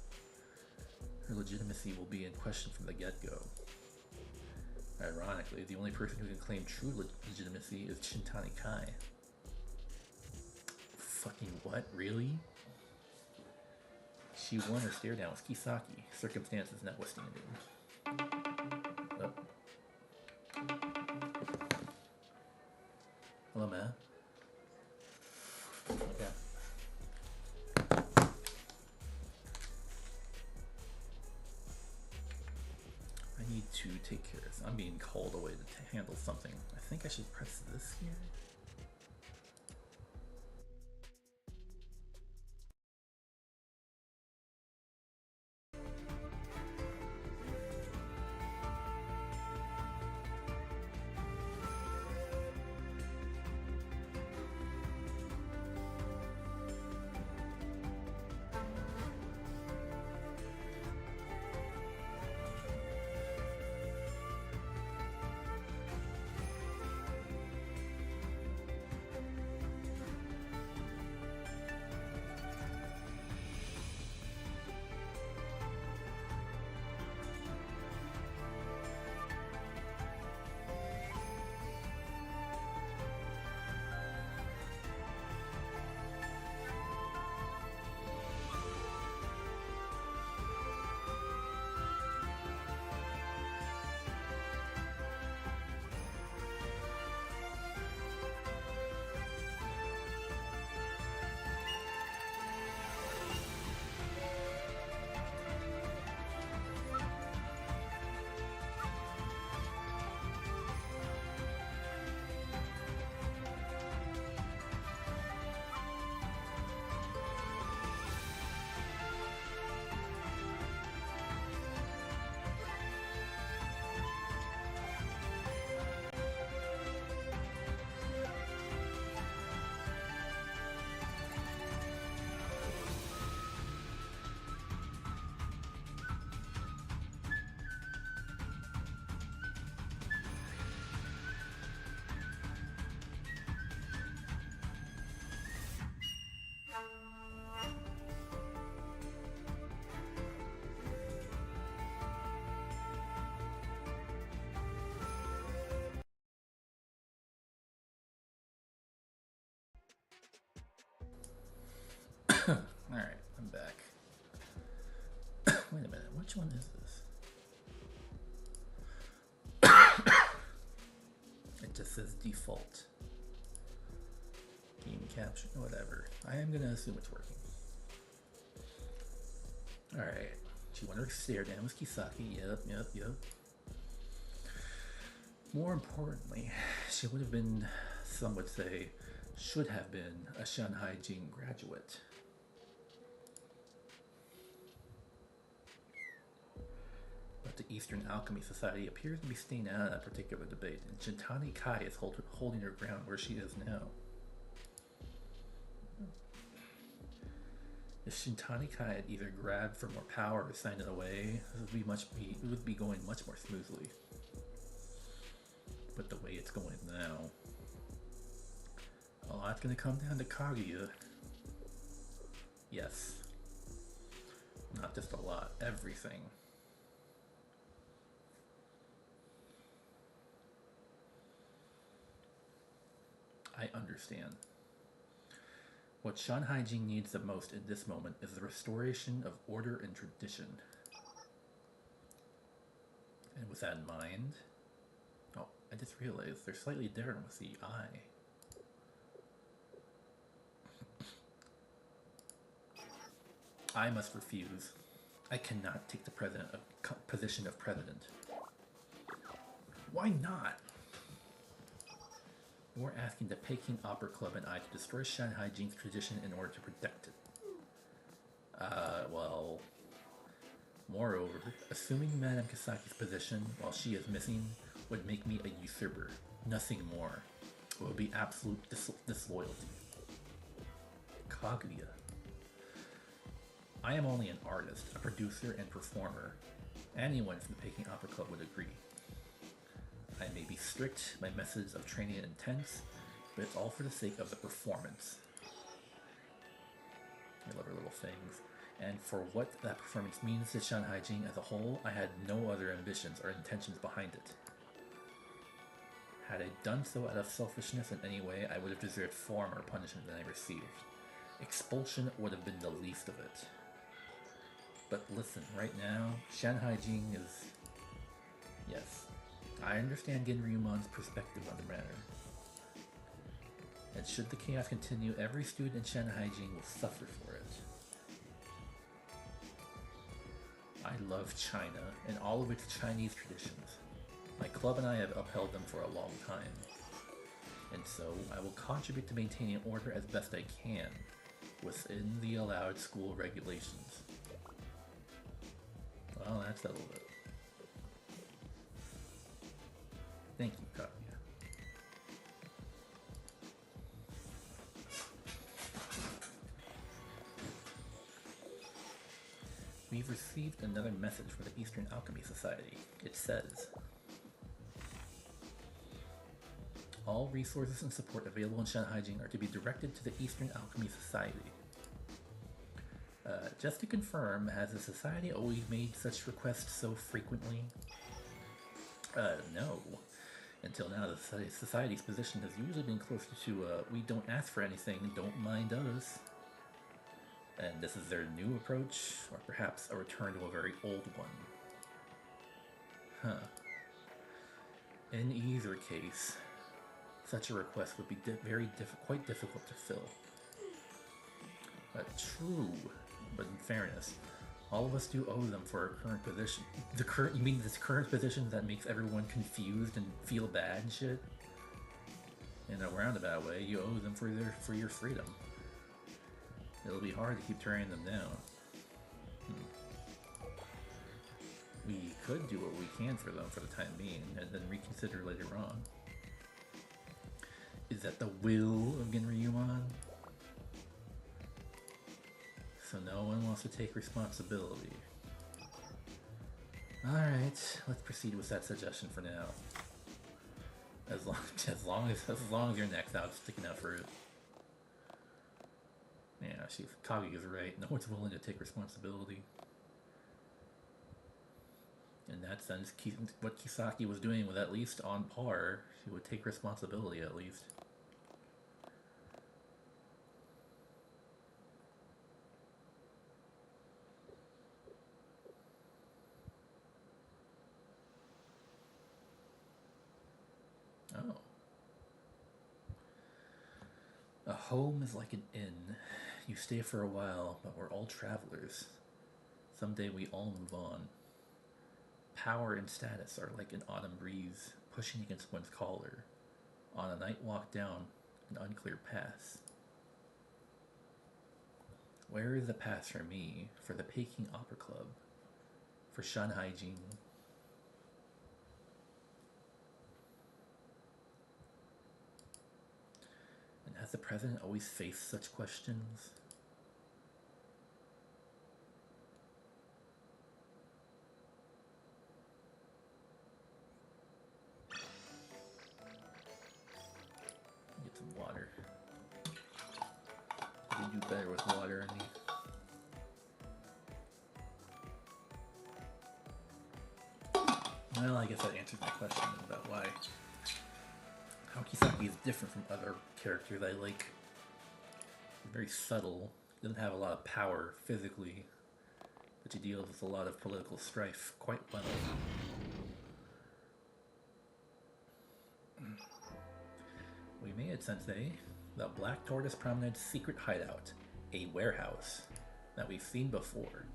Her legitimacy will be in question from the get-go. Ironically, the only person who can claim true legitimacy is Shintani Kai. Fucking what? Really? She won her stare down with Kisaki, circumstances notwithstanding. Oh. Hello, man. Okay. I need to take care of this. I'm being called away to handle something. I think I should press this here. Alright, I'm back. Wait a minute, which one is this? It just says default. Game capture, whatever. I am gonna assume it's working. Alright. She wanted to stare down with Kisaki. Yep. More importantly, she would have been, some would say, should have been a Shanghai Jing graduate. But the Eastern Alchemy Society appears to be staying out of that particular debate, and Shintani Kai is holding her ground where she is now. If Shintani Kai had either grabbed for more power or signed it away, it would be going much more smoothly. But the way it's going now, a lot's gonna come down to Kaguya. Yes. Not just a lot, everything. I understand. What Shanghai Jing needs the most in this moment is the restoration of order and tradition. And with that in mind, oh, I just realized they're slightly different with the eye. I must refuse. I cannot take the position of president. Why not? We're asking the Peking Opera Club and I to destroy Shanghai Jing's tradition in order to protect it. Well... Moreover, assuming Madame Kisaki's position while she is missing would make me a usurper. Nothing more. It would be absolute disloyalty. Kaguya. I am only an artist, a producer, and performer. Anyone from the Peking Opera Club would agree. I may be strict, my methods of training intense, but it's all for the sake of the performance. I love her little things. And for what that performance means to Shanghai Jing as a whole, I had no other ambitions or intentions behind it. Had I done so out of selfishness in any way, I would have deserved far more punishment than I received. Expulsion would have been the least of it. But listen, right now, Shanghai Jing is... Yes. I understand Genryumon's perspective on the matter. And should the chaos continue, every student in Shanghai Jing will suffer for it. I love China and all of its Chinese traditions. My club and I have upheld them for a long time. And so, I will contribute to maintaining order as best I can, within the allowed school regulations. Well, that's settled it. Thank you, Kaguya. We've received another message from the Eastern Alchemy Society. It says, all resources and support available in Shanghai Jing are to be directed to the Eastern Alchemy Society. Just to confirm, has the Society always made such requests so frequently? No. Until now, the Society's position has usually been closer to, we don't ask for anything, don't mind us. And this is their new approach, or perhaps a return to a very old one. Huh. In either case, such a request would be quite difficult to fill. True, but in fairness, all of us do owe them for our current position. You mean this current position that makes everyone confused and feel bad and shit? In a roundabout way, you owe them for your freedom. It'll be hard to keep turning them down. We could do what we can for them for the time being, and then reconsider later on. Is that the will of Genryumon? So no one wants to take responsibility. Alright, let's proceed with that suggestion for now. As long as your neck's out, sticking out for it. Yeah, Kaguya's right. No one's willing to take responsibility. In that sense, what Kisaki was doing was at least on par. She would take responsibility at least. Oh. A home is like an inn. You stay for a while, but we're all travelers. Someday we all move on. Power and status are like an autumn breeze pushing against one's collar on a night walk down an unclear path. Where is the path for me, for the Peking Opera Club, for Shun Hygiene? And has the president always faced such questions? Get some water. You do better with water in me. Well, I guess that answers my question about why how Kisaki is different from other characters I like. He's very subtle, doesn't have a lot of power physically, but he deals with a lot of political strife quite well. We made it, Sensei. The Black Tortoise Promenade's secret hideout. A warehouse that we've seen before.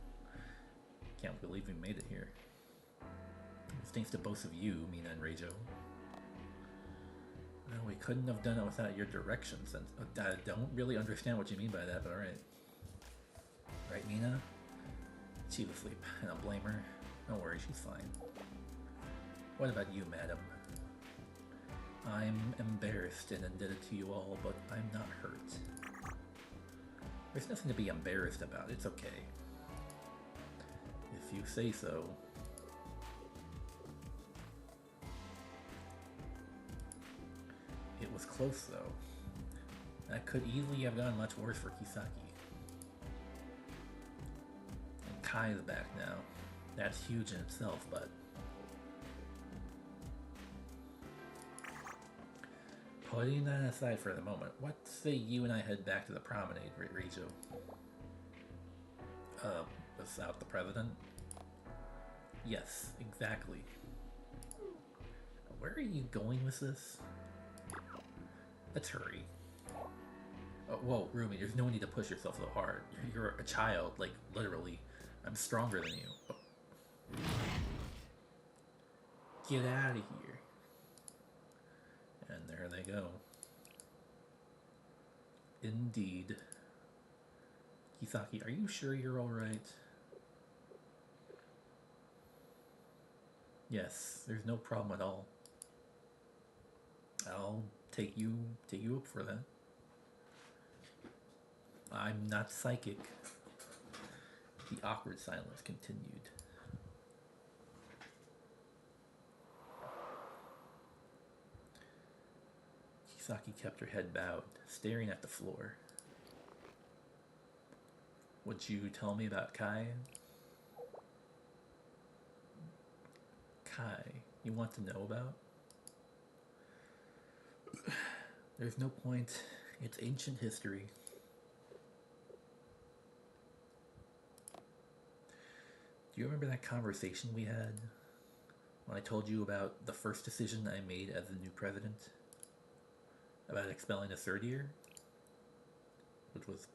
Can't believe we made it here. It's thanks to both of you, Mina and Reijo. Well, we couldn't have done it without your directions. And I don't really understand what you mean by that, but alright. Right, Mina? She was asleep. I don't blame her. Don't worry, she's fine. What about you, madam? I'm embarrassed and indebted to you all, but I'm not hurt. There's nothing to be embarrassed about. It's okay. If you say so. It was close, though. That could easily have gone much worse for Kisaki. And Kai is back now. That's huge in itself, but... Putting that aside for the moment, what say you and I head back to the promenade, Reijo? Without the president? Yes, exactly. Where are you going with this? Let's hurry. Oh, whoa, Rumi, there's no need to push yourself so hard. You're a child, like, literally. I'm stronger than you. Oh. Get out of here. And there they go. Indeed. Kisaki, are you sure you're alright? Yes, there's no problem at all. I'll take you up for that. I'm not psychic. The awkward silence continued. Kisaki kept her head bowed, staring at the floor. Would you tell me about Kai? Kai, you want to know about? There's no point. It's ancient history. Do you remember that conversation we had when I told you about the first decision I made as the new president? About expelling a third year? Which was,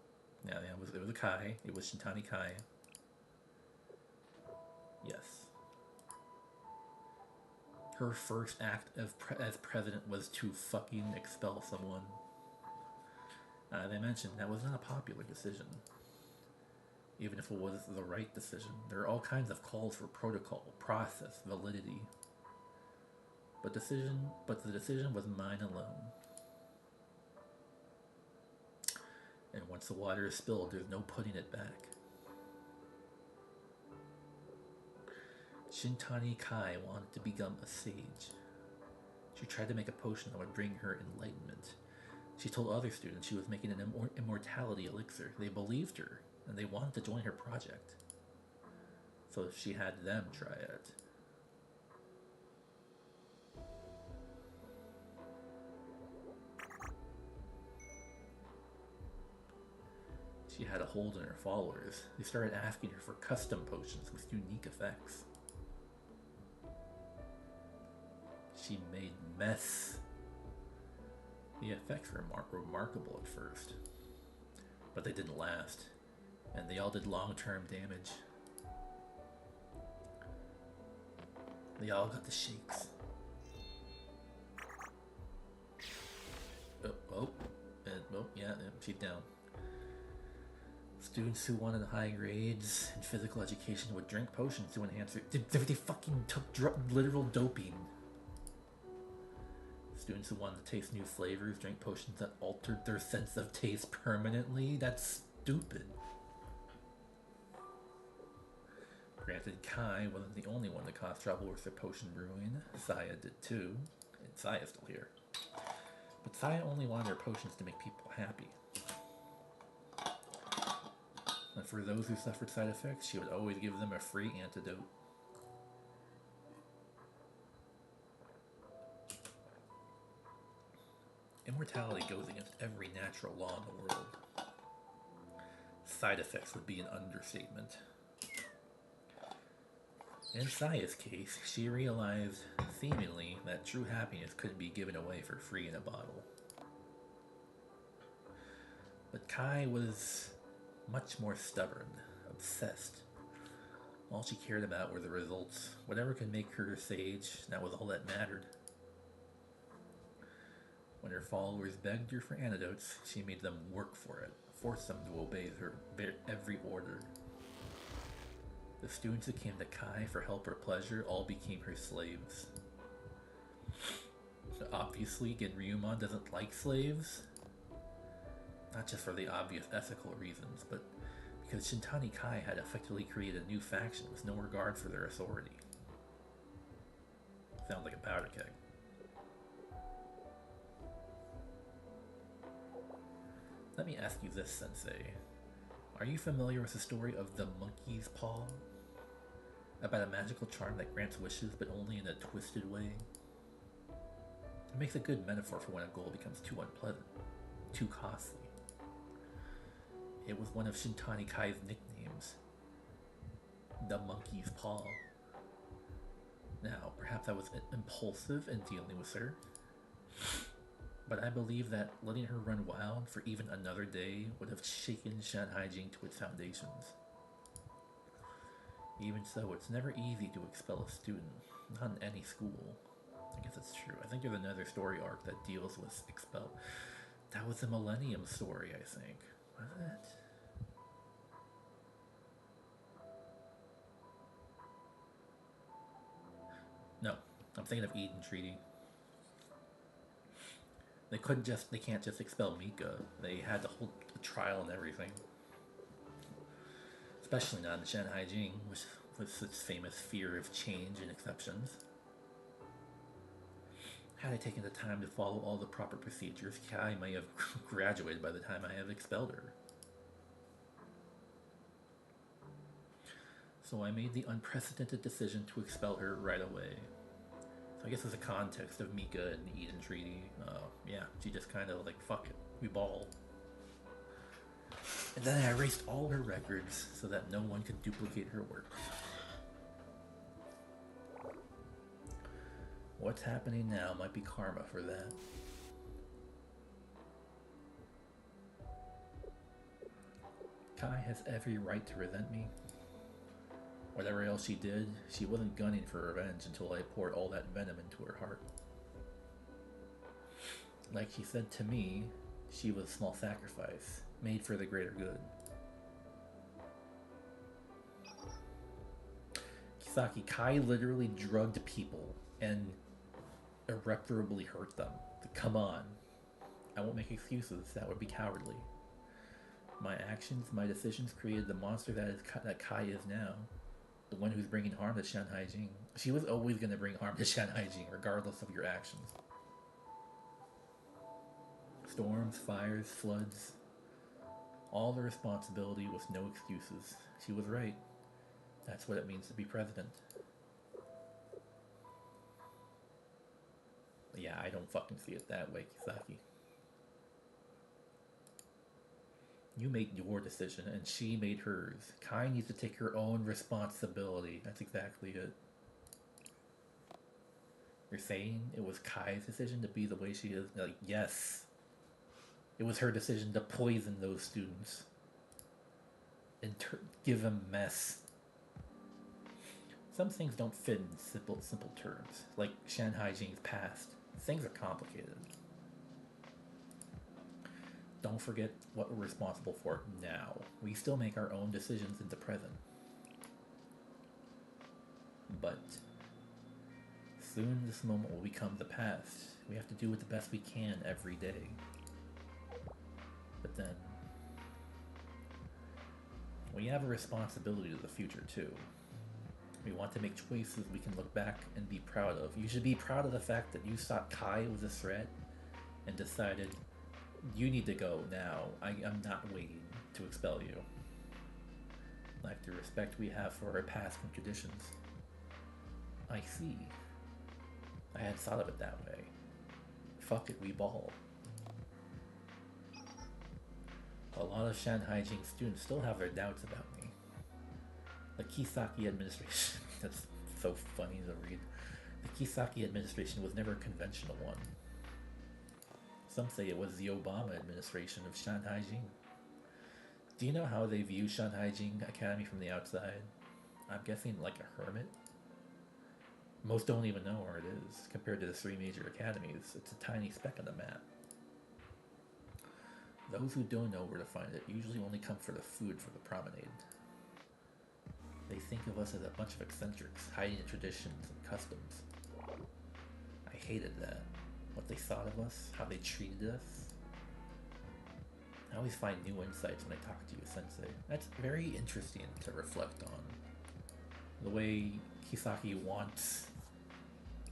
it was a Kai. It was Shintani Kai. Yes. Her first act as president was to fucking expel someone. They mentioned that was not a popular decision. Even if it was the right decision. There are all kinds of calls for protocol, process, validity. But the decision was mine alone. And once the water is spilled, there's no putting it back. Shintani Kai wanted to become a sage. She tried to make a potion that would bring her enlightenment. She told other students she was making an immortality elixir. They believed her, and they wanted to join her project. So she had them try it. She had a hold on her followers. They started asking her for custom potions with unique effects. She made mess The effects were remarkable at first, but they didn't last, and they all did long-term damage. They all got the shakes. Yeah, she's down. Students who wanted high grades in physical education would drink potions to enhance their... They fucking took literal doping. Students who wanted to taste new flavors drank potions that altered their sense of taste permanently? That's stupid. Granted, Kai wasn't the only one that caused trouble with their potion brewing. Saya did too. And Saya's still here. But Saya only wanted her potions to make people happy. And for those who suffered side effects, she would always give them a free antidote. Immortality goes against every natural law in the world. Side effects would be an understatement. In Saya's case, she realized, seemingly, that true happiness couldn't be given away for free in a bottle. But Kai was much more stubborn, obsessed. All she cared about were the results. Whatever could make her a sage, that was all that mattered. When her followers begged her for antidotes, she made them work for it, forced them to obey her every order. The students who came to Kai for help or pleasure all became her slaves. So obviously, Genryuman doesn't like slaves. Not just for the obvious ethical reasons, but because Shintani Kai had effectively created a new faction with no regard for their authority. Sounds like a powder keg. Let me ask you this, Sensei. Are you familiar with the story of the monkey's paw? About a magical charm that grants wishes, but only in a twisted way? It makes a good metaphor for when a goal becomes too unpleasant, too costly. It was one of Shintani Kai's nicknames. The monkey's paw. Now, perhaps I was impulsive in dealing with her, but I believe that letting her run wild for even another day would have shaken Shanghai Jing to its foundations. Even so, it's never easy to expel a student, not in any school. I guess that's true. I think there's another story arc that deals with expel. That was the Millennium story, I think. Wasn't it? No, I'm thinking of Eden Treaty. They can't just expel Mika. They had to hold a trial and everything. Especially not in Shanghai Jing, which was its famous fear of change and exceptions. Had I taken the time to follow all the proper procedures, Kai may have graduated by the time I have expelled her. So I made the unprecedented decision to expel her right away. So I guess there's a context of Mika and the Eden Treaty. Yeah, she just kind of like, fuck it, we ball. And then I erased all her records so that no one could duplicate her work. What's happening now might be karma for that. Kai has every right to resent me. Whatever else she did, she wasn't gunning for revenge until I poured all that venom into her heart. Like she said to me, she was a small sacrifice, made for the greater good. Kisaki, Kai literally drugged people and irreparably hurt them. Come on. I won't make excuses, that would be cowardly. My actions, my decisions created the monster that Kai is now. The one who's bringing harm to Shanghai Jing. She was always going to bring harm to Shanghai Jing, regardless of your actions. Storms, fires, floods. All the responsibility with no excuses. She was right. That's what it means to be president. But yeah, I don't fucking see it that way, Kisaki. You made your decision, and she made hers. Kai needs to take her own responsibility. That's exactly it. You're saying it was Kai's decision to be the way she is? Like, yes. It was her decision to poison those students and give them mess. Some things don't fit in simple terms, like Shanghai Jing's past. Things are complicated. Don't forget what we're responsible for now. We still make our own decisions in the present. But soon this moment will become the past. We have to do it the best we can every day. But then, we have a responsibility to the future too. We want to make choices we can look back and be proud of. You should be proud of the fact that you thought Kai was a threat and decided, you need to go now. I'm not waiting to expel you. Like the respect we have for our past and traditions. I see. I hadn't thought of it that way. Fuck it, we ball. A lot of Shanghai Jing students still have their doubts about me. The Kisaki administration, that's so funny to read. The Kisaki administration was never a conventional one. Some say it was the Obama administration of Shanghai Jing. Do you know how they view Shanghai Jing Academy from the outside? I'm guessing like a hermit. Most don't even know where it is. Compared to the 3 major academies, it's a tiny speck on the map. Those who don't know where to find it usually only come for the food for the promenade. They think of us as a bunch of eccentrics, hiding in traditions and customs. I hated that. What they thought of us, how they treated us. I always find new insights when I talk to you, Sensei. That's very interesting to reflect on. The way Kisaki wants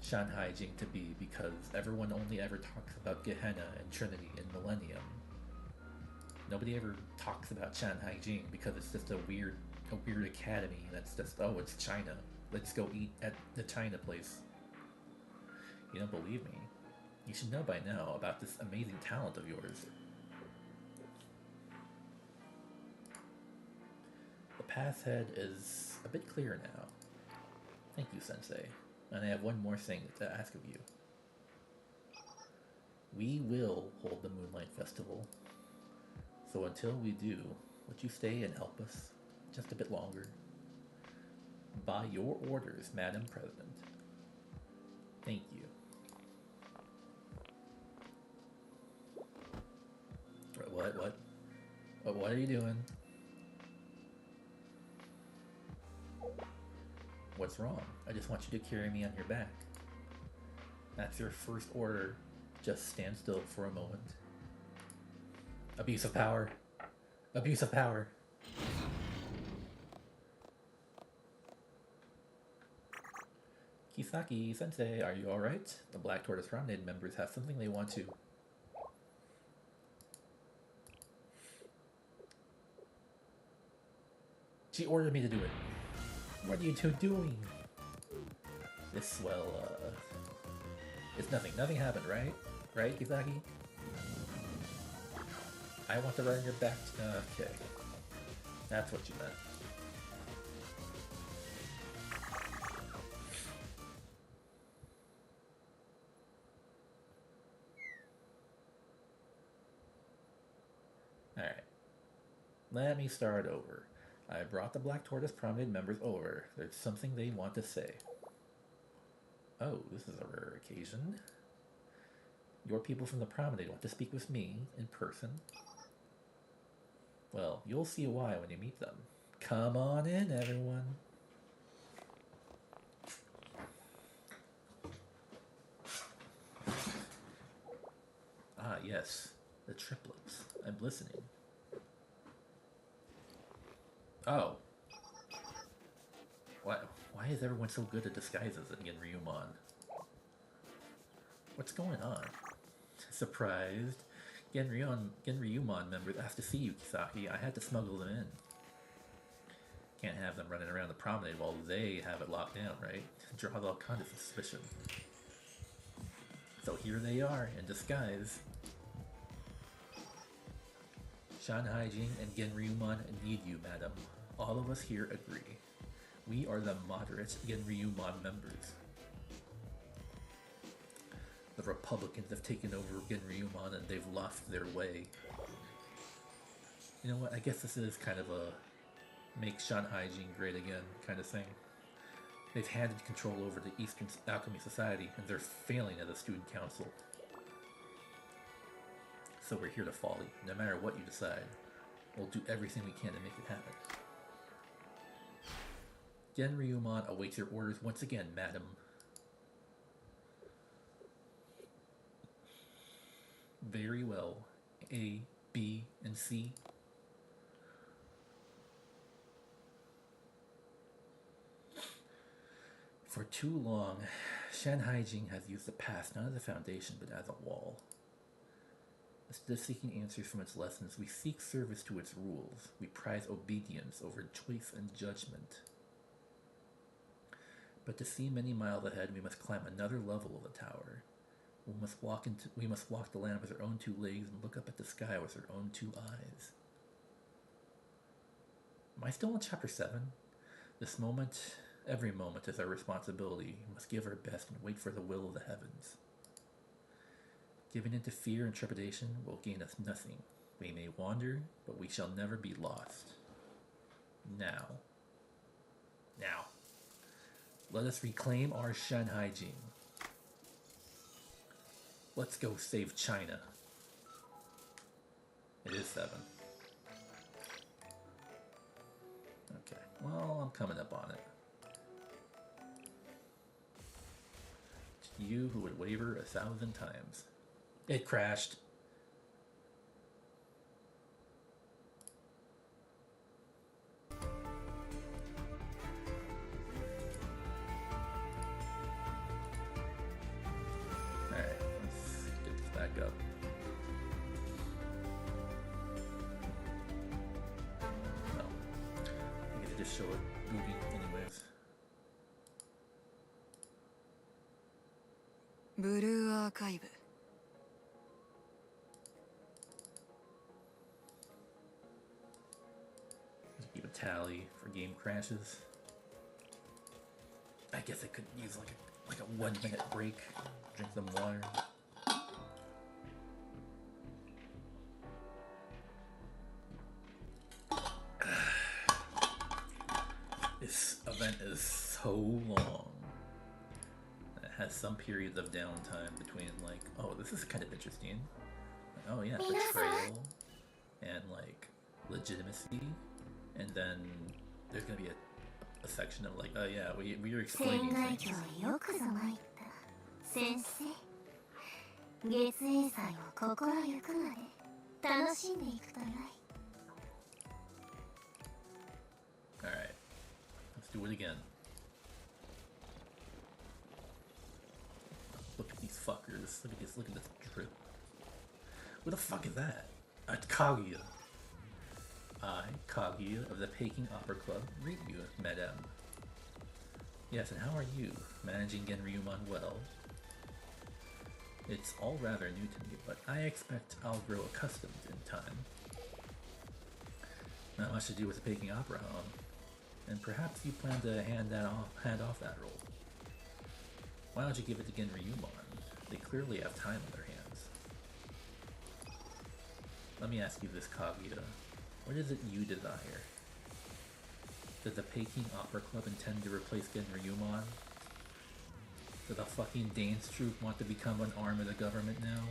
Shanghai Jing to be, because everyone only ever talks about Gehenna and Trinity and Millennium. Nobody ever talks about Shanghai Jing because it's just a weird academy that's just, oh, it's China. Let's go eat at the China place. You don't believe me? You should know by now about this amazing talent of yours. The path ahead is a bit clearer now. Thank you, Sensei. And I have one more thing to ask of you. We will hold the Moonlight Festival. So until we do, would you stay and help us just a bit longer? By your orders, Madam President. Thank you. What are you doing? What's wrong? I just want you to carry me on your back. That's your first order. Just stand still for a moment. Abuse of power. Abuse of power. Kisaki, Sensei, are you alright? The Black Tortoise Promenade members have something they want to... She ordered me to do it. What are you two doing? This, well, it's nothing. Nothing happened, right? Right, Kisaki? I want to ride on your back. Okay. That's what you meant. Alright. Let me start over. I brought the Black Tortoise Promenade members over. There's something they want to say. Oh, this is a rare occasion. Your people from the Promenade want to speak with me in person. Well, you'll see why when you meet them. Come on in, everyone. Ah, yes. The triplets. I'm listening. Oh. Why is everyone so good at disguises in Genryumon? What's going on? Surprised. Genryumon members asked to see you, Kisaki. I had to smuggle them in. Can't have them running around the promenade while they have it locked down, right? Draws all kinds of suspicion. So here they are, in disguise. Shanghai Jing and Genryumon need you, madam. All of us here agree. We are the moderate Genryumon members. The Republicans have taken over Genryuman and they've lost their way. You know what, I guess this is kind of a make Shanhaijin great again kind of thing. They've handed control over the Eastern Alchemy Society and they're failing as a student council. So we're here to follow you. No matter what you decide, we'll do everything we can to make it happen. Genryuman awaits your orders once again, madam. Very well. A, B, and C. For too long, Shanhaijing has used the past not as a foundation but as a wall. Instead of seeking answers from its lessons, we seek service to its rules. We prize obedience over choice and judgment. But to see many miles ahead, we must climb another level of the tower. We must walk the land with our own two legs and look up at the sky with our own two eyes. Am I still in chapter 7? This moment, every moment is our responsibility. We must give our best and wait for the will of the heavens. Giving into fear and trepidation will gain us nothing. We may wander, but we shall never be lost. Now, let us reclaim our Shanhaijing. Let's go save China. It is 7. Okay, well, I'm coming up on it. It's you who would waver 1,000 times. It crashed. Alright, let's get this back up. No. I get to just show it moving anyways. ブルーアーカイブ Keep a tally for game crashes. I guess I could use like a 1 minute break. Drink some water. This event is so long. It has some periods of downtime between like, oh, this is kind of interesting. Like, oh yeah, betrayal and like legitimacy, and then there's gonna be a section of like, oh yeah, we are explaining things. よくぞ参った先生月英祭を心ゆくまで楽しんでいくとよい Alright, let's do it again. Look at these fuckers. Look at this drip. What the fuck is that? A Kaguya. I, Kaguya of the Peking Opera Club, greet you, madame. Yes, and how are you? Managing Genryuman well? It's all rather new to me, but I expect I'll grow accustomed in time. Not much to do with the Peking Opera, huh? And perhaps you plan to hand off that role. Why don't you give it to Genryuman? They clearly have time on their hands. Let me ask you this, Kaguya. What is it you desire? Does the Peking Opera Club intend to replace Genryuman? Does the fucking dance troupe want to become an arm of the government now?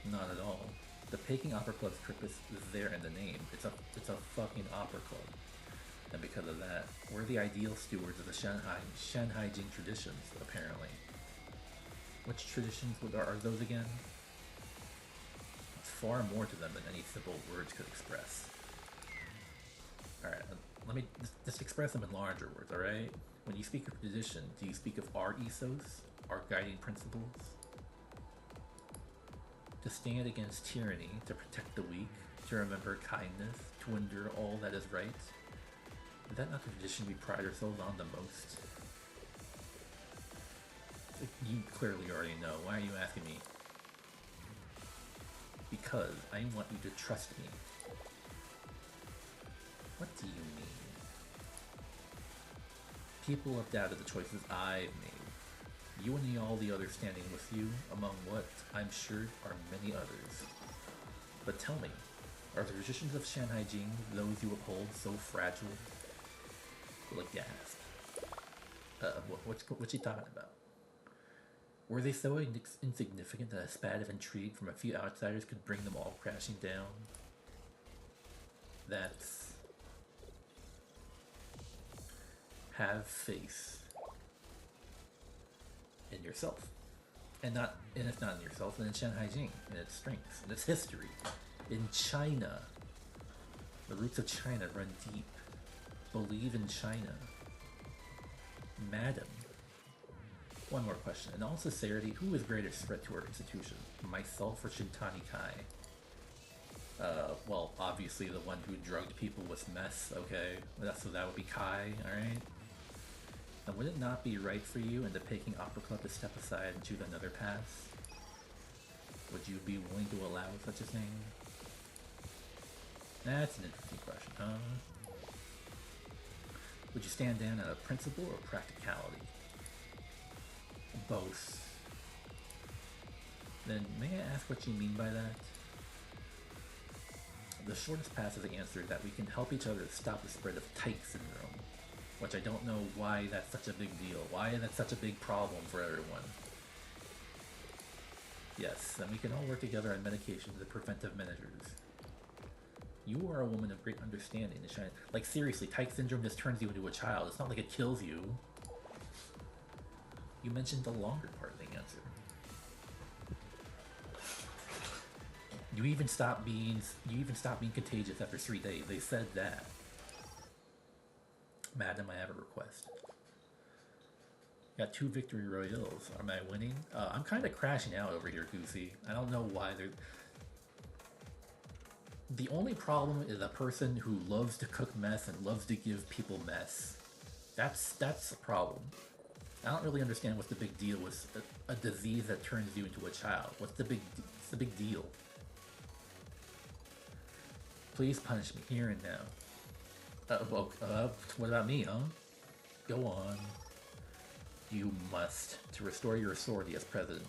Not at all. The Peking Opera Club's purpose is there in the name. It's a fucking opera club. And because of that, we're the ideal stewards of the Shanhaijing traditions, apparently. Which traditions are those again? It's far more to them than any simple words could express. Alright, let me just express them in larger words, alright? When you speak of tradition, do you speak of our ethos, our guiding principles? To stand against tyranny, to protect the weak, to remember kindness, to endure all that is right? Is that not the tradition we pride ourselves on the most? You clearly already know. Why are you asking me? Because I want you to trust me. What do you mean? People have doubted the choices I've made. You and all the others standing with you, among what I'm sure are many others. But tell me, are the traditions of Shanghai Jing, those you uphold, so fragile? Like gasp. What's he talking about? Were they so insignificant that a spat of intrigue from a few outsiders could bring them all crashing down? That's... Have faith in yourself. And if not in yourself, then in Shanghai Jing, in its strengths, in its history. In China. The roots of China run deep. Believe in China. Madam. One more question. In all sincerity, who is greatest threat to our institution? Myself or Shintani Kai? Well, obviously the one who drugged people with meth, okay? So that would be Kai, alright? And would it not be right for you in the Peking Opera Club to step aside and choose another path? Would you be willing to allow such a thing? That's an interesting question, huh? Would you stand down on a principle or practicality? Both. Then may I ask what you mean by that? The shortest path is the answer that we can help each other stop the spread of tyke syndrome, which I don't know why that's such a big deal. Why that's such a big problem for everyone. Yes, then we can all work together on medications and preventive measures. You are a woman of great understanding. Like seriously, tyke syndrome just turns you into a child. It's not like it kills you. You mentioned the longer part of the answer. You even stopped being contagious after 3 days. They said that. Madam, I have a request. Got 2 victory royales. Am I winning? I'm kind of crashing out over here, Goosey. I don't know why they're... The only problem is a person who loves to cook mess and loves to give people mess. That's a problem. I don't really understand what's the big deal with a disease that turns you into a child. What's the big deal? Please punish me here and now. What about me, huh? Go on. You must, to restore your authority as president.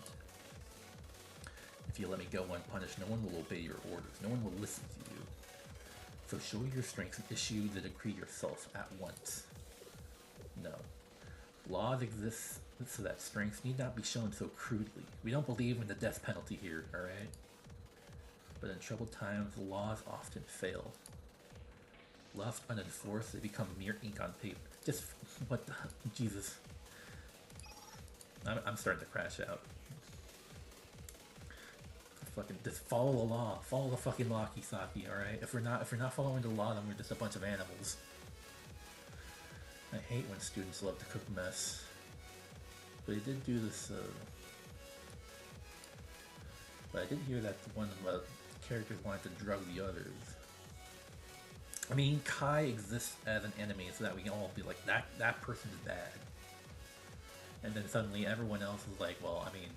If you let me go unpunished, no one will obey your orders. No one will listen to you. So show your strength and issue the decree yourself at once. No. Laws exist so that strength need not be shown so crudely. We don't believe in the death penalty here, alright? But in troubled times, laws often fail. Left unenforced, they become mere ink on paper. Just, what the, Jesus. I'm starting to crash out. Fucking, just follow the law. Follow the fucking law, Kisaki, alright? If we're not following the law, then we're just a bunch of animals. I hate when students love to cook mess. But I did do this, but I did hear that one of the characters wanted to drug the others. I mean, Kai exists as an enemy so that we can all be like, that person's bad. And then suddenly everyone else is like, well, I mean,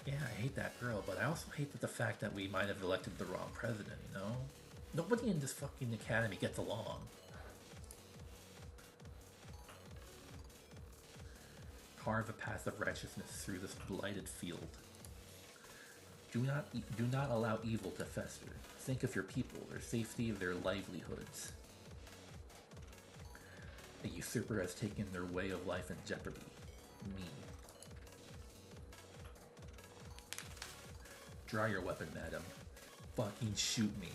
yeah, I hate that girl, but I also hate the fact that we might have elected the wrong president, you know? Nobody in this fucking academy gets along. Carve a path of righteousness through this blighted field. Do not allow evil to fester. Think of your people, their safety, their livelihoods. A usurper has taken their way of life in jeopardy. Me. Draw your weapon, madam. Fucking shoot me.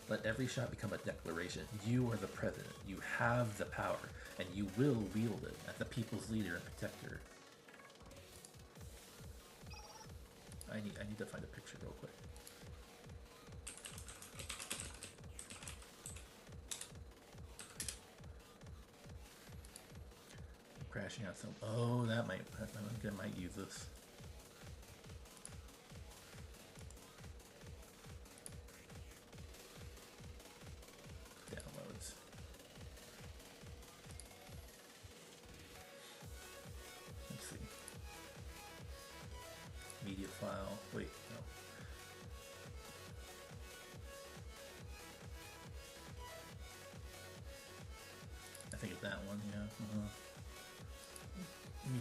Let every shot become a declaration. You are the president. You have the power, and you will wield it as the people's leader and protector. I need to find a picture real quick. I'm crashing out some. Oh, I might use this. Downloads. Let's see. Media file. Wait, no. I think it's that one, yeah.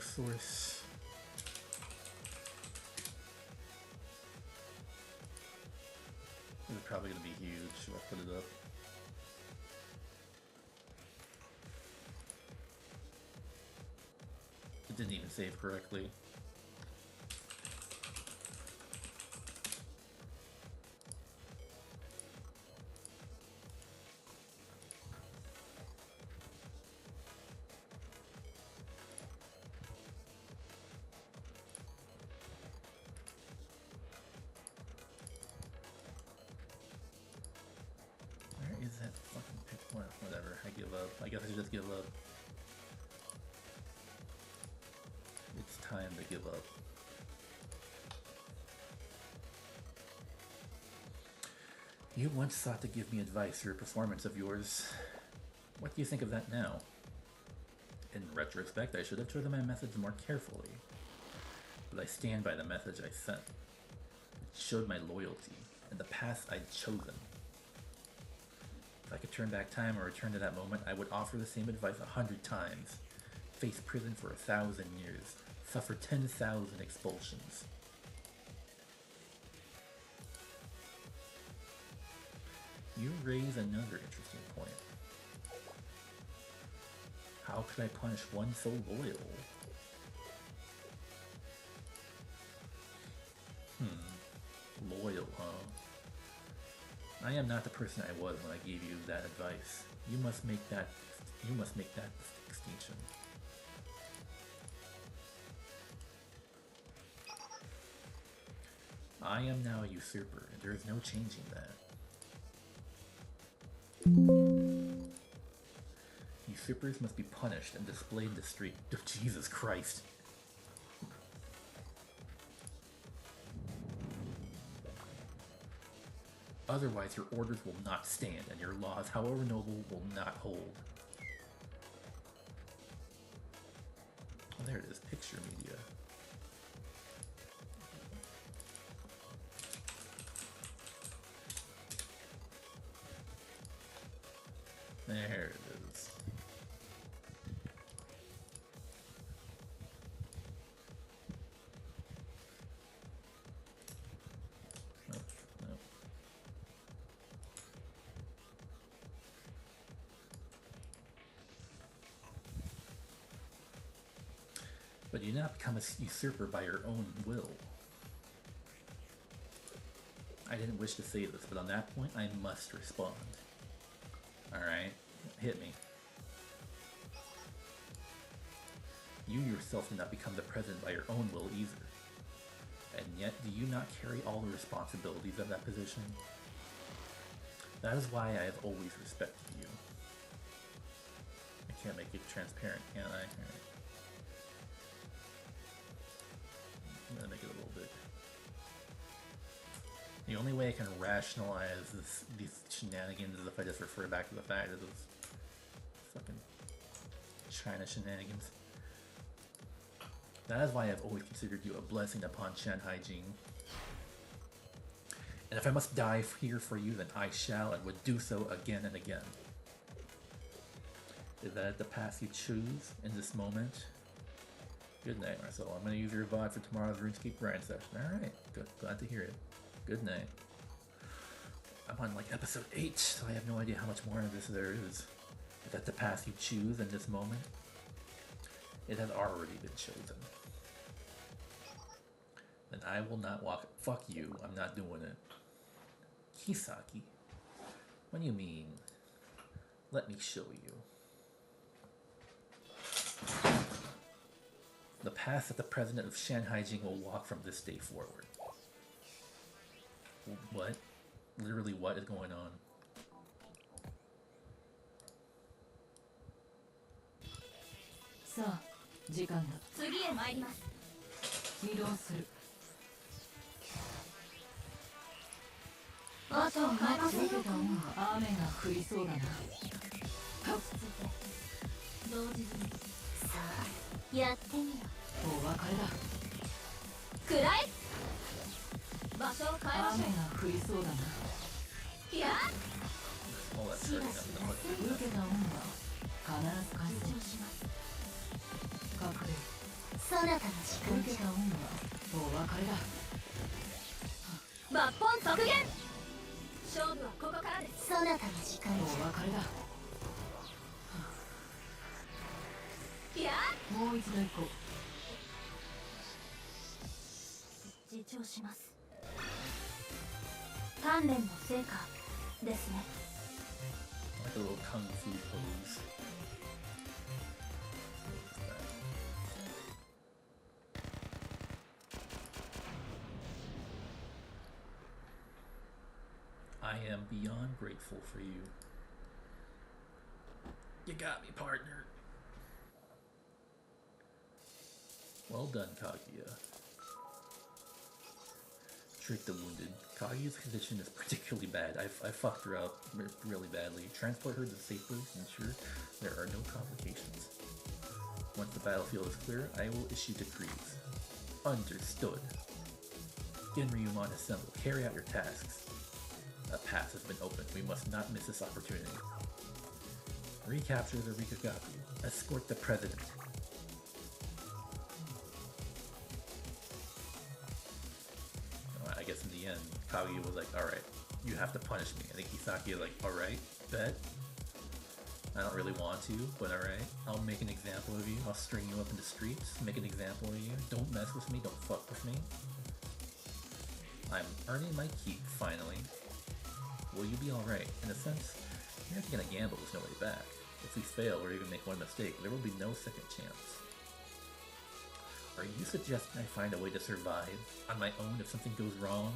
source. This is probably gonna be huge if I put it up. It didn't even save correctly. Where is that fucking pick? Whatever, I give up. I guess I should just give up. It's time to give up. You once sought to give me advice through a performance of yours. What do you think of that now? In retrospect, I should have chosen my methods more carefully. But I stand by the message I sent. It showed my loyalty and the path I'd chosen. If I could turn back time or return to that moment, I would offer the same advice 100 times. Face prison for 1,000 years. Suffer 10,000 expulsions. You raise another interesting point. How could I punish one so loyal? Loyal, huh? I am not the person I was when I gave you that advice. You must make that distinction. I am now a usurper, and there is no changing that. Usurpers must be punished and displayed in the street. Oh, Jesus Christ. Otherwise, your orders will not stand, and your laws, however noble, will not hold. Oh, there it is. Picture media. There it is. Nope, nope. But you do not become a usurper by your own will. I didn't wish to say this, but on that point, I must respond. Alright, hit me. You yourself did not become the president by your own will either. And yet, do you not carry all the responsibilities of that position? That is why I have always respected you. I can't make it transparent, can I? Alright. I'm gonna make it a little bit. The only way I can rationalize these shenanigans is if I just refer back to the fact that those fucking China shenanigans. That is why I've always considered you a blessing upon Shanghai Jing. And if I must die here for you, then I shall and would do so again and again. Is that the path you choose in this moment? Good night, Marcel. I'm going to use your VOD for tomorrow's RuneScape grind session. Alright, good. Glad to hear it. Good night. I'm on like episode 8, so I have no idea how much more of this there is. Is that the path you choose in this moment? It has already been chosen. Then I will not walk. Fuck you, I'm not doing it. Kisaki? What do you mean? Let me show you. The path that the president of Shanghai Jing will walk from this day forward. What? Literally, what is going on? Sa, 時間だ。次へ参ります。移動する。あとを変えませんよ。雨が降りそうだな。落ち着いて。同時に。さあ、やってみろ。お別れだ。くらえ。場所を変えましょう。雨が降りそうだな。いや。All that turning up the button. 受けた恩は必ず返す。隠れる。そなたの時間じゃ。受けた恩はお別れだ。抜本削減。勝負はここからです。そなたの時間おじゃ。別れだ。いやもう一度行こう。自重します。鍛錬の成果ですね。 Like a little kung fu pose. I am beyond grateful for you. You got me, partner. Well done, Kaguya. Treat the wounded. Kaguya's condition is particularly bad. I fucked her up really badly. Transport her to safely, ensure there are no complications. Once the battlefield is clear, I will issue decrees. Understood. Genryumon assemble. Carry out your tasks. A path has been opened. We must not miss this opportunity. Recapture the Rikagaku. Escort the president. I guess in the end, Kaguya was like, alright, you have to punish me. I think Kisaki was like, alright, bet. I don't really want to, but alright. I'll make an example of you. I'll string you up in the streets, make an example of you. Don't mess with me, don't fuck with me. I'm earning my keep, finally. Will you be alright? In a sense, you're not gonna gamble with no way back. If we fail or even make one mistake, there will be no second chance. Are you suggesting I find a way to survive on my own if something goes wrong?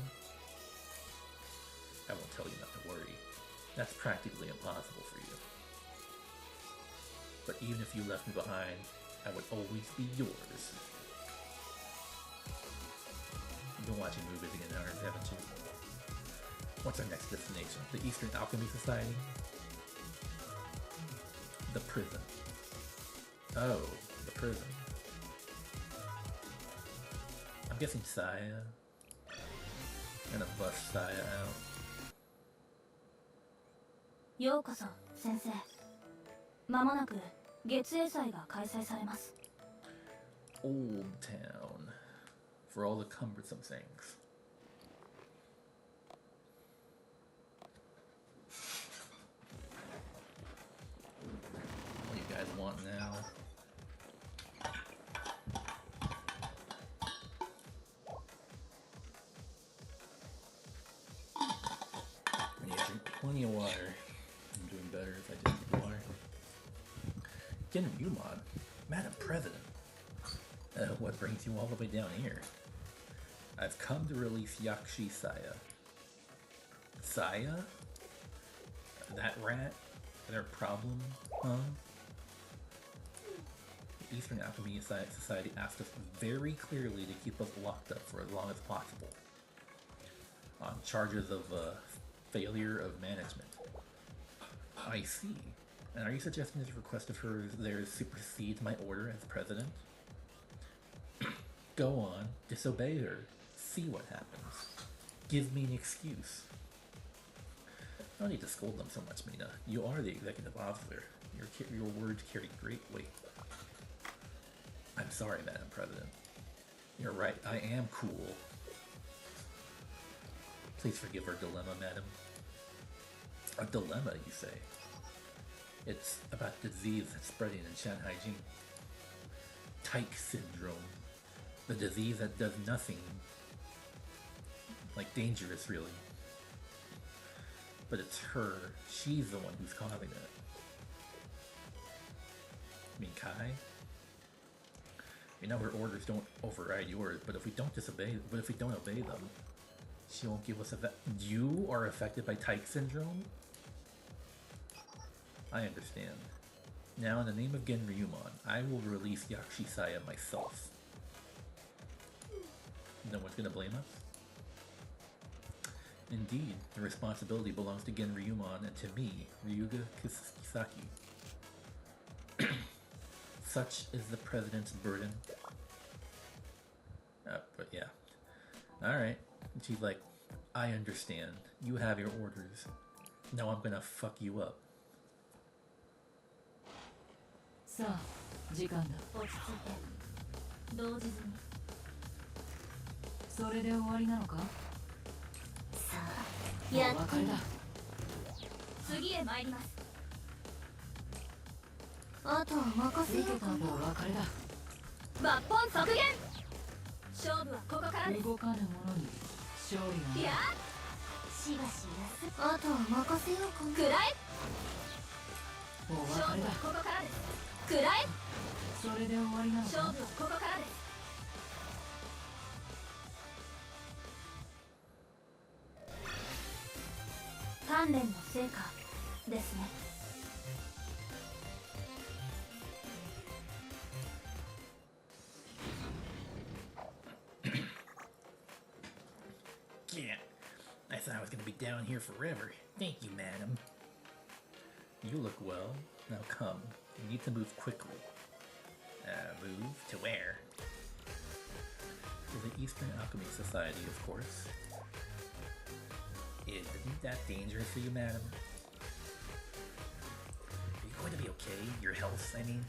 I won't tell you not to worry. That's practically impossible for you. But even if you left me behind, I would always be yours. You've been watching movies again now, haven't you? What's our next destination? The Eastern Alchemy Society? The prison. Oh, the prison. I'm guessing Saya. Gonna bust Saya out. ようこそ先生。まもなく月英祭が開催されます。 Old Town. For all the cumbersome things. What do you guys want now? I need to drink plenty of water. I'm doing better if I drink water. Genryumon, Madam President. What brings you all the way down here? I've come to release Yakshi Saya. Saya? That rat? Their problem? Huh? The Eastern Alchemy Society asked us very clearly to keep us locked up for as long as possible. On charges of failure of management. I see. And are you suggesting this request of hers there supersedes my order as president? Go on, disobey her. See what happens. Give me an excuse. No need to scold them so much, Mina. You are the executive officer. Your words carry great weight. I'm sorry, Madam President. You're right, I am cool. Please forgive our dilemma, madam. A dilemma, you say? It's about disease that's spreading in Shanghai Jing. Tyke syndrome. The disease that does nothing. Like dangerous, really. But it's her. She's the one who's causing it. I mean, Kai? You know her orders don't override yours, but if we don't obey them, she won't give us a You are affected by Tyke syndrome? I understand. Now, in the name of Genryumon, I will release Yakshi Saya myself. No one's gonna blame us? Indeed, the responsibility belongs to Genryumon and to me, Ryuga Kisaki. Such is the president's burden. But yeah. Alright. She's like, I understand. You have your orders. Now I'm gonna fuck you up. さあ、時間だ。落ち着いて。動じずに。それで終わりなのか。さあ、もうやってみるお別れだ。次へ参ります。あとは任せようかもうお別れだ。抜本削減。勝負はここからです。動かぬ者に勝利いやはしばし休あとは任せようかな。くらえ。もうお別れだ。勝負はここからです。くらえ。それで終わりなのか。勝負はここからです。鍛錬の成果ですね。Yeah, I thought I was gonna be down here forever. Thank you, madam. You look well. Now come. You need to move quickly. Move to where? To the Eastern Alchemy Society, of course. Isn't that dangerous for you, madam? Are you going to be okay? Your health, I mean?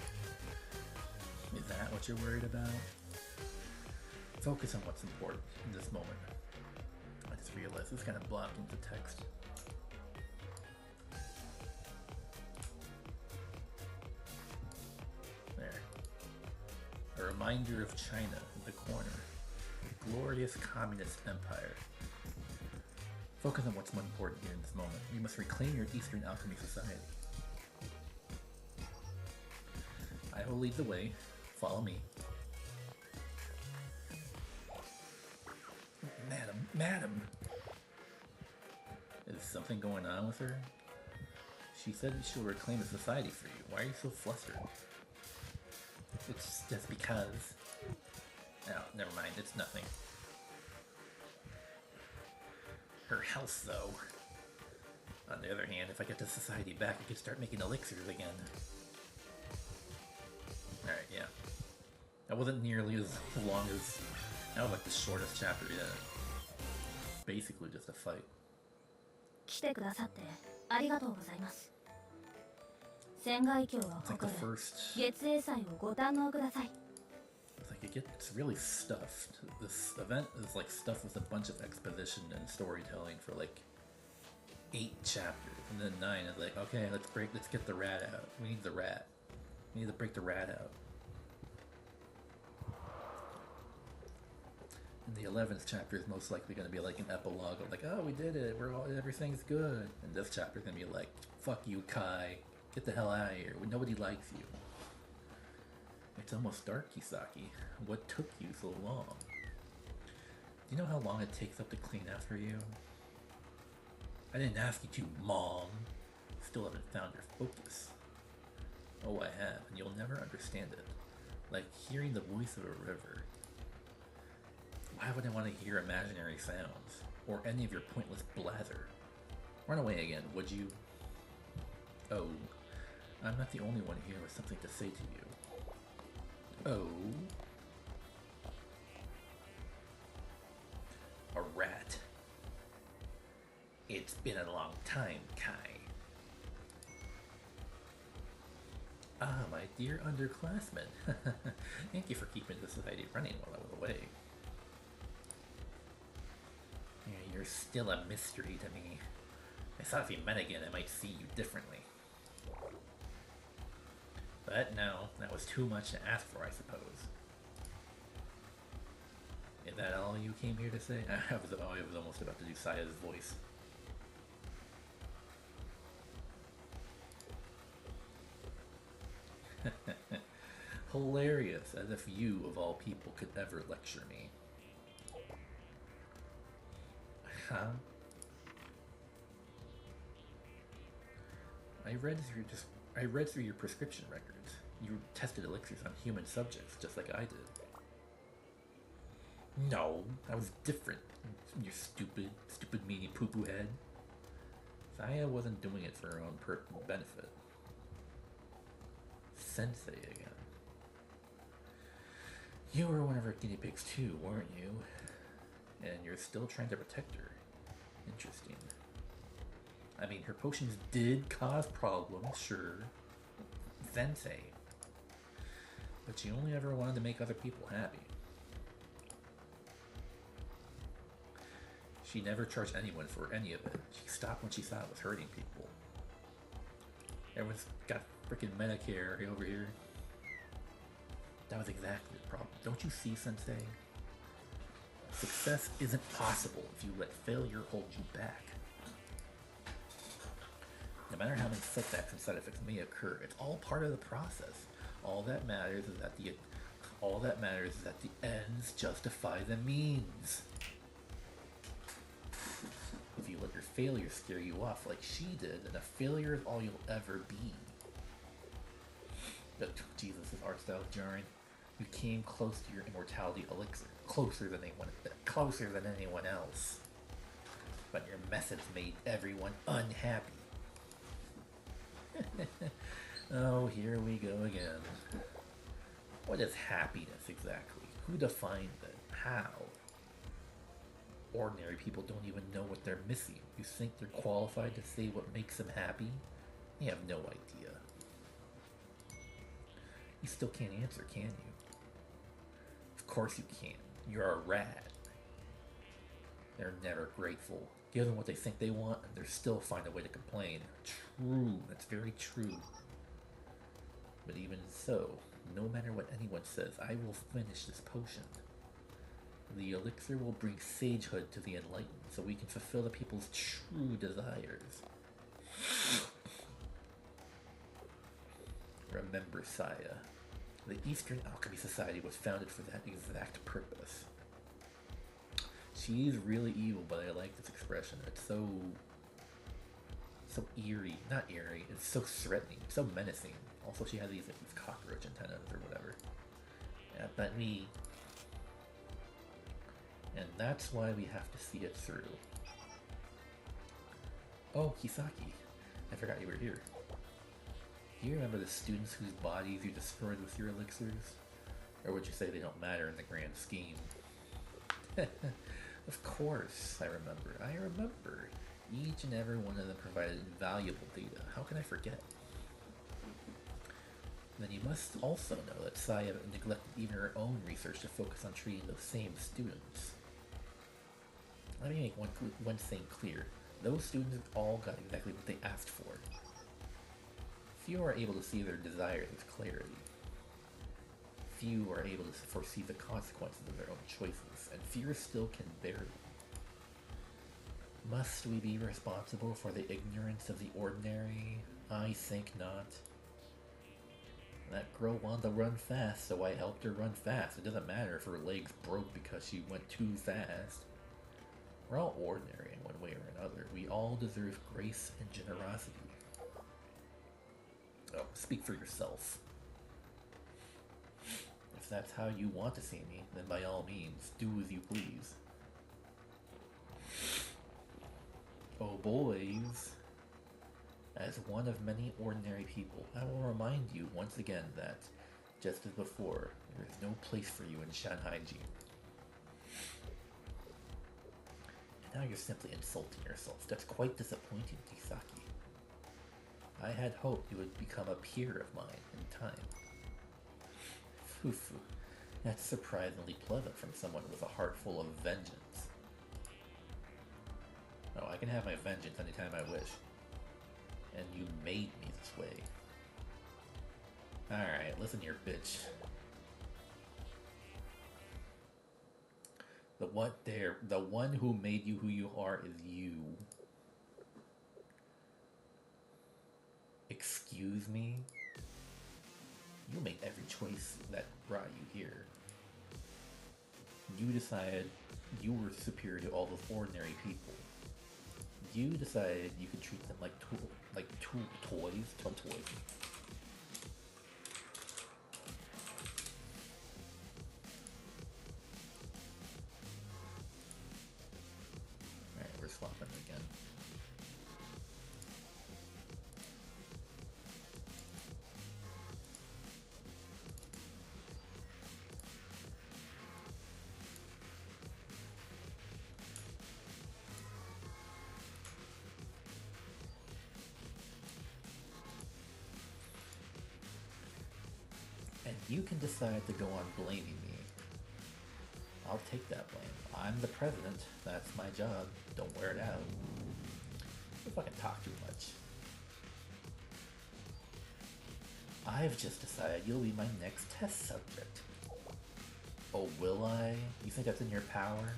Is that what you're worried about? Focus on what's important in this moment. I just realized it's kind of blocking the text. There. A reminder of China in the corner. A glorious communist empire. Focus on what's more important here in this moment. You must reclaim your Eastern Alchemy Society. I will lead the way. Follow me. Madam! Is something going on with her? She said she'll reclaim a society for you. Why are you so flustered? It's just because... Oh, never mind, it's nothing. Her health, though. On the other hand, if I get the society back, I can start making elixirs again. Alright, yeah. That wasn't nearly as long as... That was like the shortest chapter yet. Basically just a fight. 来てくださってありがとうございます。仙外峡は It's like 誇 the る first... 月影祭をご堪能ください。 It's like it's really stuffed. This event is like stuffed with a bunch of exposition and storytelling for like 8 chapters, and then 9 is like, okay, let's get the rat out. We need the rat. We need to break the rat out. And the 11th chapter is most likely going to be like an epilogue of like, oh, we did it. Everything's good. And this chapter is going to be like, fuck you, Kai. Get the hell out of here. Nobody likes you. It's almost dark, Kisaki. What took you so long? Do you know how long it takes up to clean after you? I didn't ask you to, Mom. Still haven't found your focus. Oh, I have, and you'll never understand it. Like hearing the voice of a river. Why would I want to hear imaginary sounds? Or any of your pointless blather? Run away again, would you? Oh, I'm not the only one here with something to say to you. Oh. A rat. It's been a long time, Kai. Ah, my dear underclassmen. Thank you for keeping the society running while I was away. You're still a mystery to me. I thought if we met again, I might see you differently. But no, that was too much to ask for, I suppose. Is that all you came here to say? I was almost about to do Saya's voice. Hilarious, as if you, of all people, could ever lecture me. Huh? I read through your prescription records. You tested elixirs on human subjects, just like I did. No, I was different. You stupid meanie poo-poo head. Saya wasn't doing it for her own benefit. Sensei again. You were one of her guinea pigs too, weren't you? And you're still trying to protect her. Interesting. I mean, her potions did cause problems, sure. Sensei. but she only ever wanted to make other people happy. She never charged anyone for any of it. She stopped when she saw it was hurting people. Everyone's got freaking Medicare over here. That was exactly the problem. Don't you see, Sensei? Success isn't possible if you let failure hold you back. No matter how many setbacks and side effects may occur, it's all part of the process. All that matters is that the ends justify the means. If you let your failure scare you off like she did, then a failure is all you'll ever be. But Jesus, is art style jarring. You came close to your immortality elixir, closer than anyone else. But your methods made everyone unhappy. Oh, here we go again. What is happiness exactly? Who defines it? How? Ordinary people don't even know what they're missing. You think they're qualified to say what makes them happy? They have no idea. You still can't answer, can you? Of course you can. You're a rat. They're never grateful. Give them what they think they want, and they'll still find a way to complain. True. That's very true. But even so, no matter what anyone says, I will finish this potion. The elixir will bring sagehood to the enlightened, so we can fulfill the people's true desires. Remember, Saya, the Eastern Alchemy Society was founded for that exact purpose. She's really evil, but I like this expression. It's so eerie. Not eerie, it's so threatening, so menacing. Also, she has these cockroach antennas or whatever. Yeah, but me. And that's why we have to see it through. Oh, Kisaki. I forgot you were here. Do you remember the students whose bodies you destroyed with your elixirs? Or would you say they don't matter in the grand scheme? Of course, I remember. Each and every one of them provided invaluable data. How can I forget? Then you must also know that Saya neglected even her own research to focus on treating those same students. Let me make one thing clear. Those students all got exactly what they asked for. Few are able to see their desires with clarity. Few are able to foresee the consequences of their own choices, and fewer still can bear them. Must we be responsible for the ignorance of the ordinary? I think not. That girl wanted to run fast, so I helped her run fast. It doesn't matter if her legs broke because she went too fast. We're all ordinary in one way or another. We all deserve grace and generosity. Oh, speak for yourself. If that's how you want to see me, then by all means, do as you please. Oh boys, as one of many ordinary people, I will remind you once again that, just as before, there is no place for you in Shanhaiji. And now you're simply insulting yourself. That's quite disappointing, Kisaki. I had hoped you would become a peer of mine in time. Foo-foo. That's surprisingly pleasant from someone with a heart full of vengeance. Oh, I can have my vengeance anytime I wish. And you made me this way. Alright, listen here, bitch. The one who made you who you are is you. Excuse me? You made every choice that brought you here. You decided you were superior to all those ordinary people. You decided you could treat them like toys. Alright, we're swapping again. You can decide to go on blaming me. I'll take that blame. I'm the president. That's my job. Don't wear it out. You fucking talk too much. I've just decided you'll be my next test subject. Oh, will I? You think that's in your power?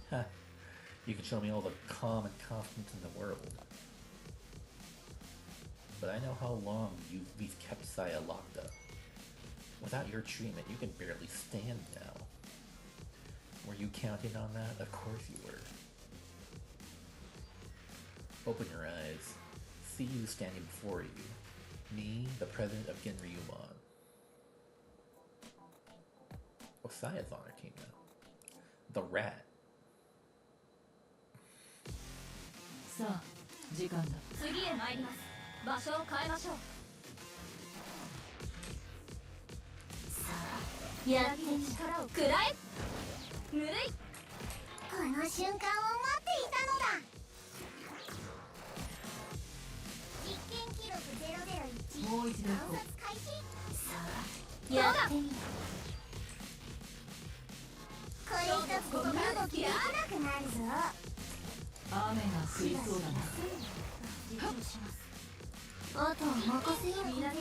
Huh. You can show me all the calm and confidence in the world. But I know how long we've kept Saya locked up. Without your treatment, you can barely stand now. Were you counting on that? Of course you were. Open your eyes. See you standing before you. Me, the president of Genryumon. Oh, Saya's on our team now. The rat. さあ時間だ。次へ参ります。場所を変えましょう。さあやってみ力をくらえ。ぬるい。この瞬間を待っていたのだ。実験記録001。もう一度行こう。観察開始。さあやってみる。これ一つで身動きできなくなるぞ。雨が降りそうだな。あとは任せよう。雨が降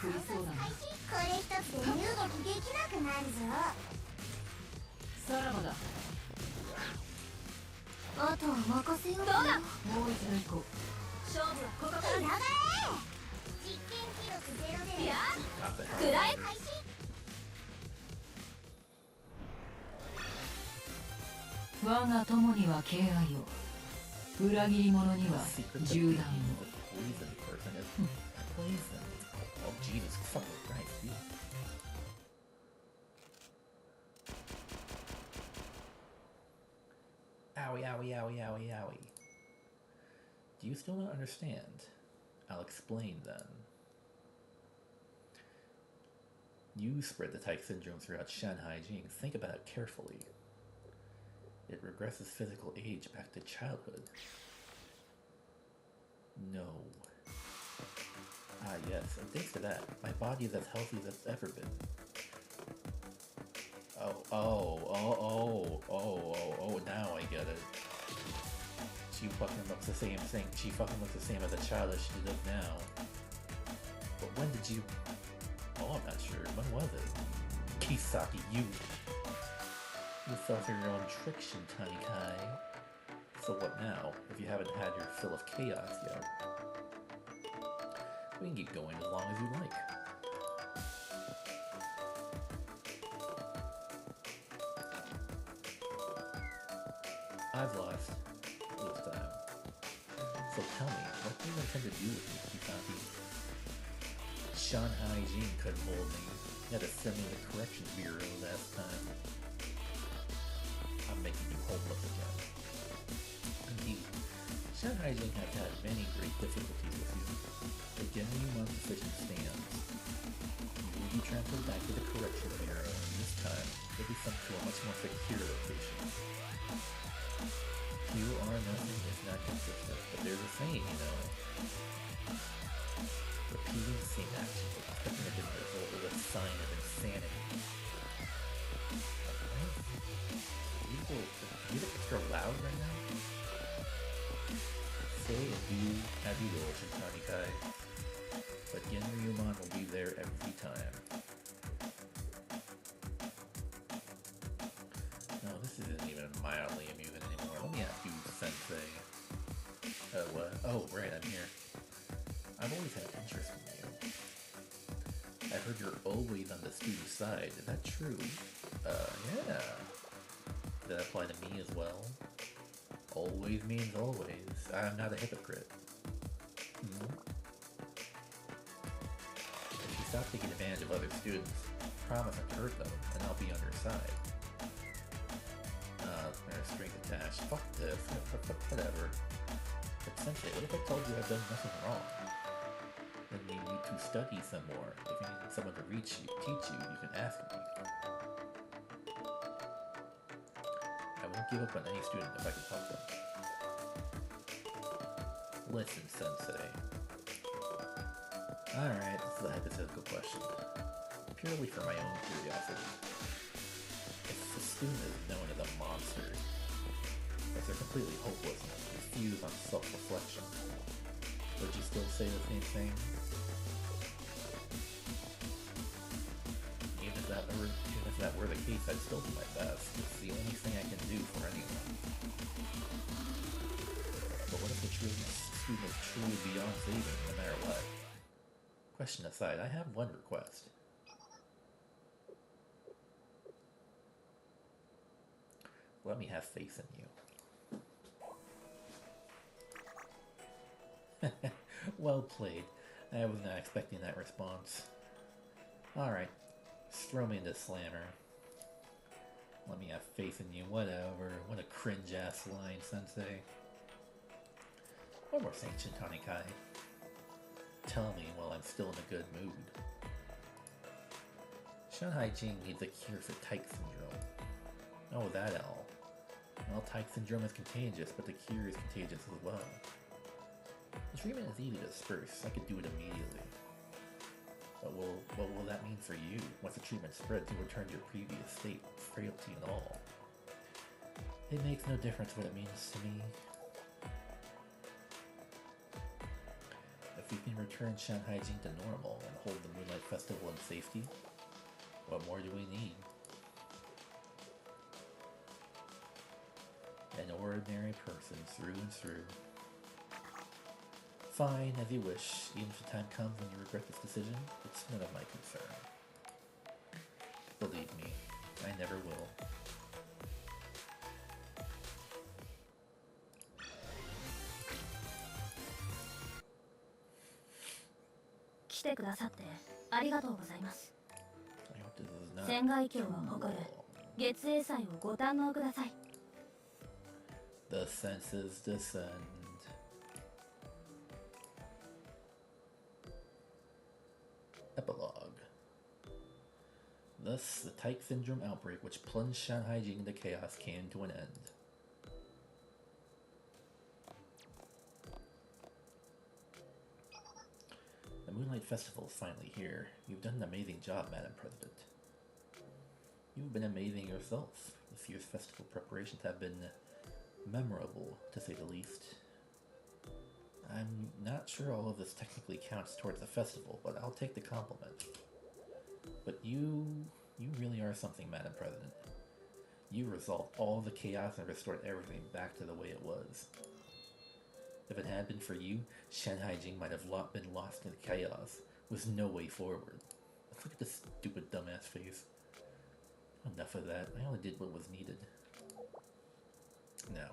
りそうだな。これ一つで身動きできなくなるぞ。さらばだ。あとは任せよう。どうだ。もう一度行こう。勝負はここから。裏返実験記録001。いやくらえ。開始。我が友には敬愛を、裏切り者には銃弾を。 Poison person is poison. Oh Jesus fucking Christ, dude. Owie, owie, owie, owie, owie. Do you still not understand? I'll explain then. You spread the type syndrome throughout Shanghai Jing. Think about it carefully. It regresses physical age back to childhood. No. Ah yes, and thanks to that, my body is as healthy as it's ever been. Oh, now I get it. She fucking looks the same thing. She fucking looks the same as a child as she does now. But when did you... Oh, I'm not sure. When was it? Kisaki, you fell for your own trick, Shintani Kai. So what now, if you haven't had your fill of chaos yet? We can keep going as long as you like. I've lost this time. So tell me, what do you intend to do with me, Kisaki? Shanghai Jin couldn't hold me. You had to send me to the corrections bureau last time. I'm making you homeless again. Indeed, Shanghai Jing has had many great difficulties with you. The Genryumon's decision stands. You will be transferred back to the correction bureau, and this time, you'll be sent to a much more secure location. You are nothing if not consistent, but there's a saying, you know. Repeating the same action with expecting a different result is a sign of insanity. You look extra loud right now? Say and do as you will, Shintani Kai. But Genryumon will be there every time. No, this isn't even mildly amusing anymore. Let me ask you, Sensei. What? Oh, right, I'm here. I've always had interest in you. I heard you're always on the student's side. Is that true? Yeah. Does that apply to me as well? Always means always. I'm not a hypocrite. If you stop taking advantage of other students, promise not to hurt them, and I'll be on your side. There's strings attached. Fuck this. Whatever. But Sensei, what if I told you I've done nothing wrong? Then you need to study some more. If you need someone to teach you, you can ask me. I won't give up on any student if I can help them. Listen, Sensei. Alright, this is a hypothetical question. Purely for my own curiosity. If the student is known as a monster, if they're completely hopeless and refuse on self-reflection, would you still say the same thing? Even if that were the case, I'd still do my best. It's the only thing I can do for anyone. But what if the student is truly beyond saving, no matter what? Question aside, I have one request. Let me have faith in you. Well played. I was not expecting that response. Alright, throw me into slammer. Let me have faith in you, whatever. What a cringe-ass line, sensei. One more thing, Shintomi-kai. Tell me while I'm still in a good mood. Shanghai Jing needs a cure for type syndrome. Oh, that all. Well, type syndrome is contagious, but the cure is contagious as well. The treatment is easy to disperse. I could do it immediately. But what will that mean for you? Once the treatment spreads, you'll return to your previous state, frailty and all. It makes no difference what it means to me. If we can return Shanghai Jing to normal and hold the Moonlight Festival in safety, what more do we need? An ordinary person through and through. Fine, as you wish. Even if the time comes when you regret this decision, it's none of my concern. Believe me, I never will.来てくださってありがとうございます。 I hope this is not 仙外峡を誇る月影祭をご堪能ください。 The senses descend. Epilogue. Thus, the Tyke Syndrome outbreak which plunged Shanghai Jing into chaos came to an end. The Moonlight Festival is finally here. You've done an amazing job, Madam President. You've been amazing yourself. This year's festival preparations have been memorable, to say the least. I'm not sure all of this technically counts towards the festival, but I'll take the compliment. But you really are something, Madam President. You resolved all the chaos and restored everything back to the way it was. If it had been for you, Shanghai Jing might have been lost in the chaos, with no way forward. Look at this stupid dumbass face. Enough of that. I only did what was needed. Now,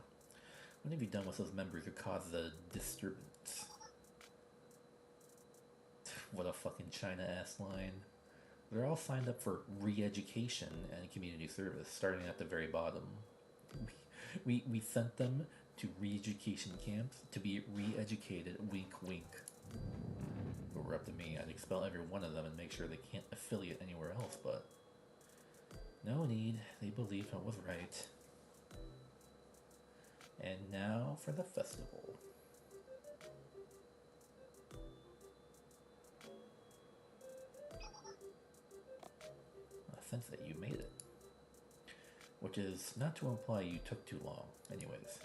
what have you done with those members who caused the disturbance? What a fucking China-ass line. They're all signed up for re-education and community service, starting at the very bottom. We sent them to re-education camps to be re-educated, wink wink. If it were up to me, I'd expel every one of them and make sure they can't affiliate anywhere else, but no need, they believed I was right. And now for the festival. I sense that you made it. Which is not to imply you took too long. Anyways,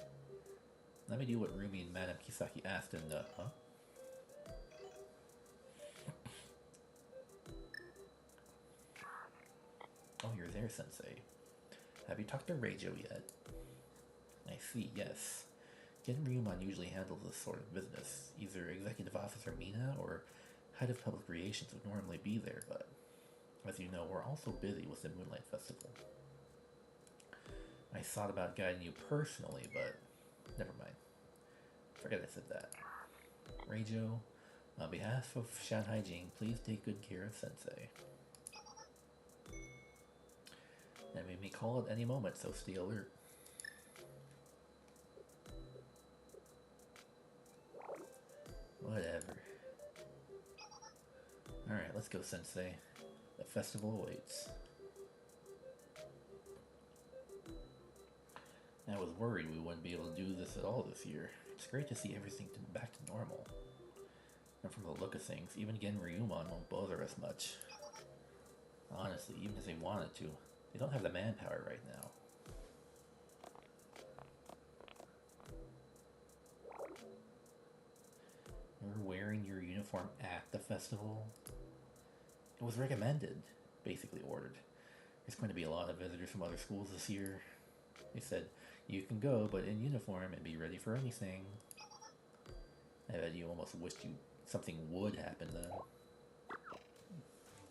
let me do what Rumi and Madame Kisaki asked in the, huh? Oh, you're there, Sensei. Have you talked to Reijo yet? I see, yes. Gen Ryuman usually handles this sort of business. Either Executive Officer Mina or Head of Public Relations would normally be there, but as you know, we're also busy with the Moonlight Festival. I thought about guiding you personally, but never mind. Forget I said that. Reijo, on behalf of Shanghai Jing, please take good care of Sensei. And we may call at any moment, so stay alert. Whatever. Alright, let's go, Sensei. The festival awaits. I was worried we wouldn't be able to do this at all this year. It's great to see everything back to normal. And from the look of things, even Genryuman won't bother us much. Honestly, even if they wanted to, they don't have the manpower right now. You're wearing your uniform at the festival? It was recommended, basically ordered. There's going to be a lot of visitors from other schools this year. They said, you can go, but in uniform and be ready for anything. I bet you almost wished something would happen then.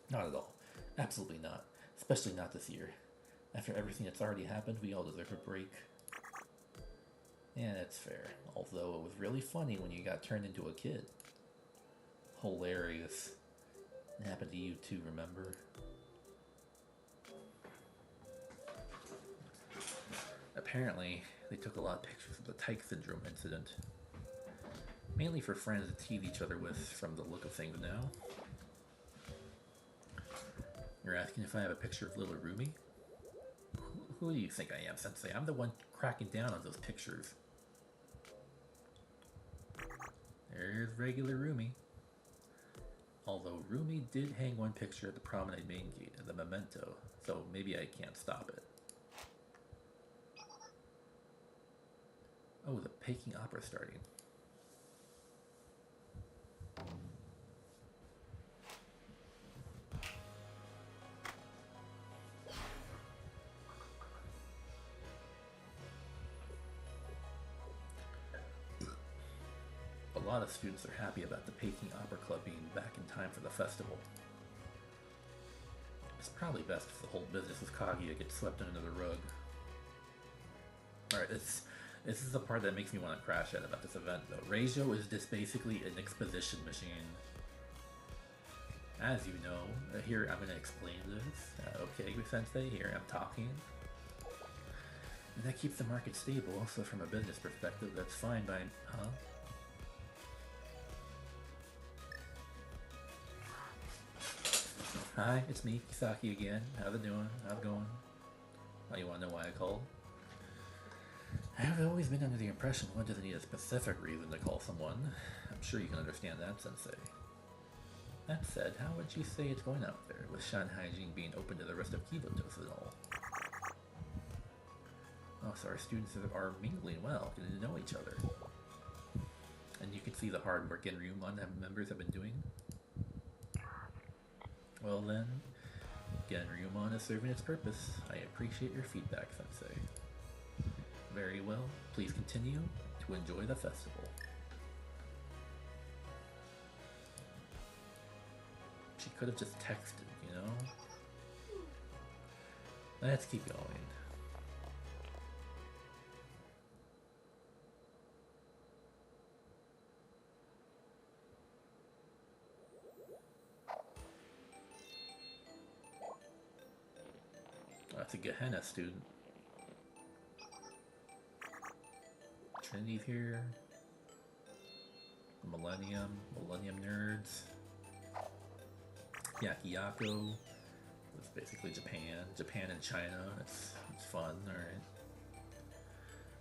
Not at all. Absolutely not. Especially not this year. After everything that's already happened, we all deserve a break. Yeah, that's fair. Although it was really funny when you got turned into a kid. Hilarious. It happened to you too, remember? Apparently, they took a lot of pictures of the Tyke Syndrome incident. Mainly for friends to tease each other with, from the look of things now. You're asking if I have a picture of little Rumi? Who do you think I am, Sensei? I'm the one cracking down on those pictures. There's regular Rumi. Although Rumi did hang one picture at the promenade main gate as a memento, so maybe I can't stop it. Oh, the Peking opera starting. A lot of students are happy about the Peking Opera Club being back in time for the festival. It's probably best if the whole business with Kaguya gets swept under the rug. Alright, this is the part that makes me want to crash out about this event, though. Reijo is just basically an exposition machine. As you know, here I'm going to explain this. Okay, Sensei, here I'm talking. And that keeps the market stable, so from a business perspective, that's fine by... Huh? Hi, it's me, Kisaki again. How's it doing? How's it going? Oh, you want to know why I called? I've always been under the impression one doesn't need a specific reason to call someone. I'm sure you can understand that, Sensei. That said, how would you say it's going out there, with Shanghai being open to the rest of Kibotos and all? Oh, so our students are mingling well, getting to know each other. And you can see the hard work Genryuman members have been doing. Well then, Genryuman is serving its purpose. I appreciate your feedback, Sensei. Very well, please continue to enjoy the festival. She could have just texted, you know? Let's keep going. That's a Gehenna student. Trinity's here. Millennium Nerds. Yakiyako. It's basically Japan and China. It's fun, alright.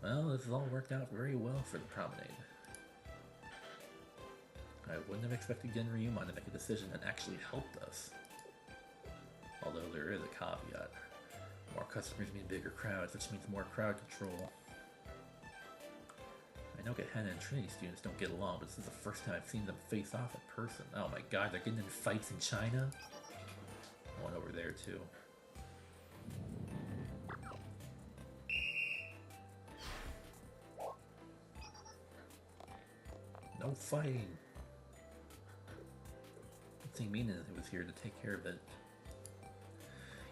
Well, this has all worked out very well for the promenade. I wouldn't have expected Genryuman to make a decision that actually helped us. Although there is a caveat. More customers mean bigger crowds, which means more crowd control. I know Gehenna and Trinity students don't get along, but this is the first time I've seen them face off in person. Oh my god, they're getting in fights in China? One over there too. No fighting. Good thing Mina was here to take care of it.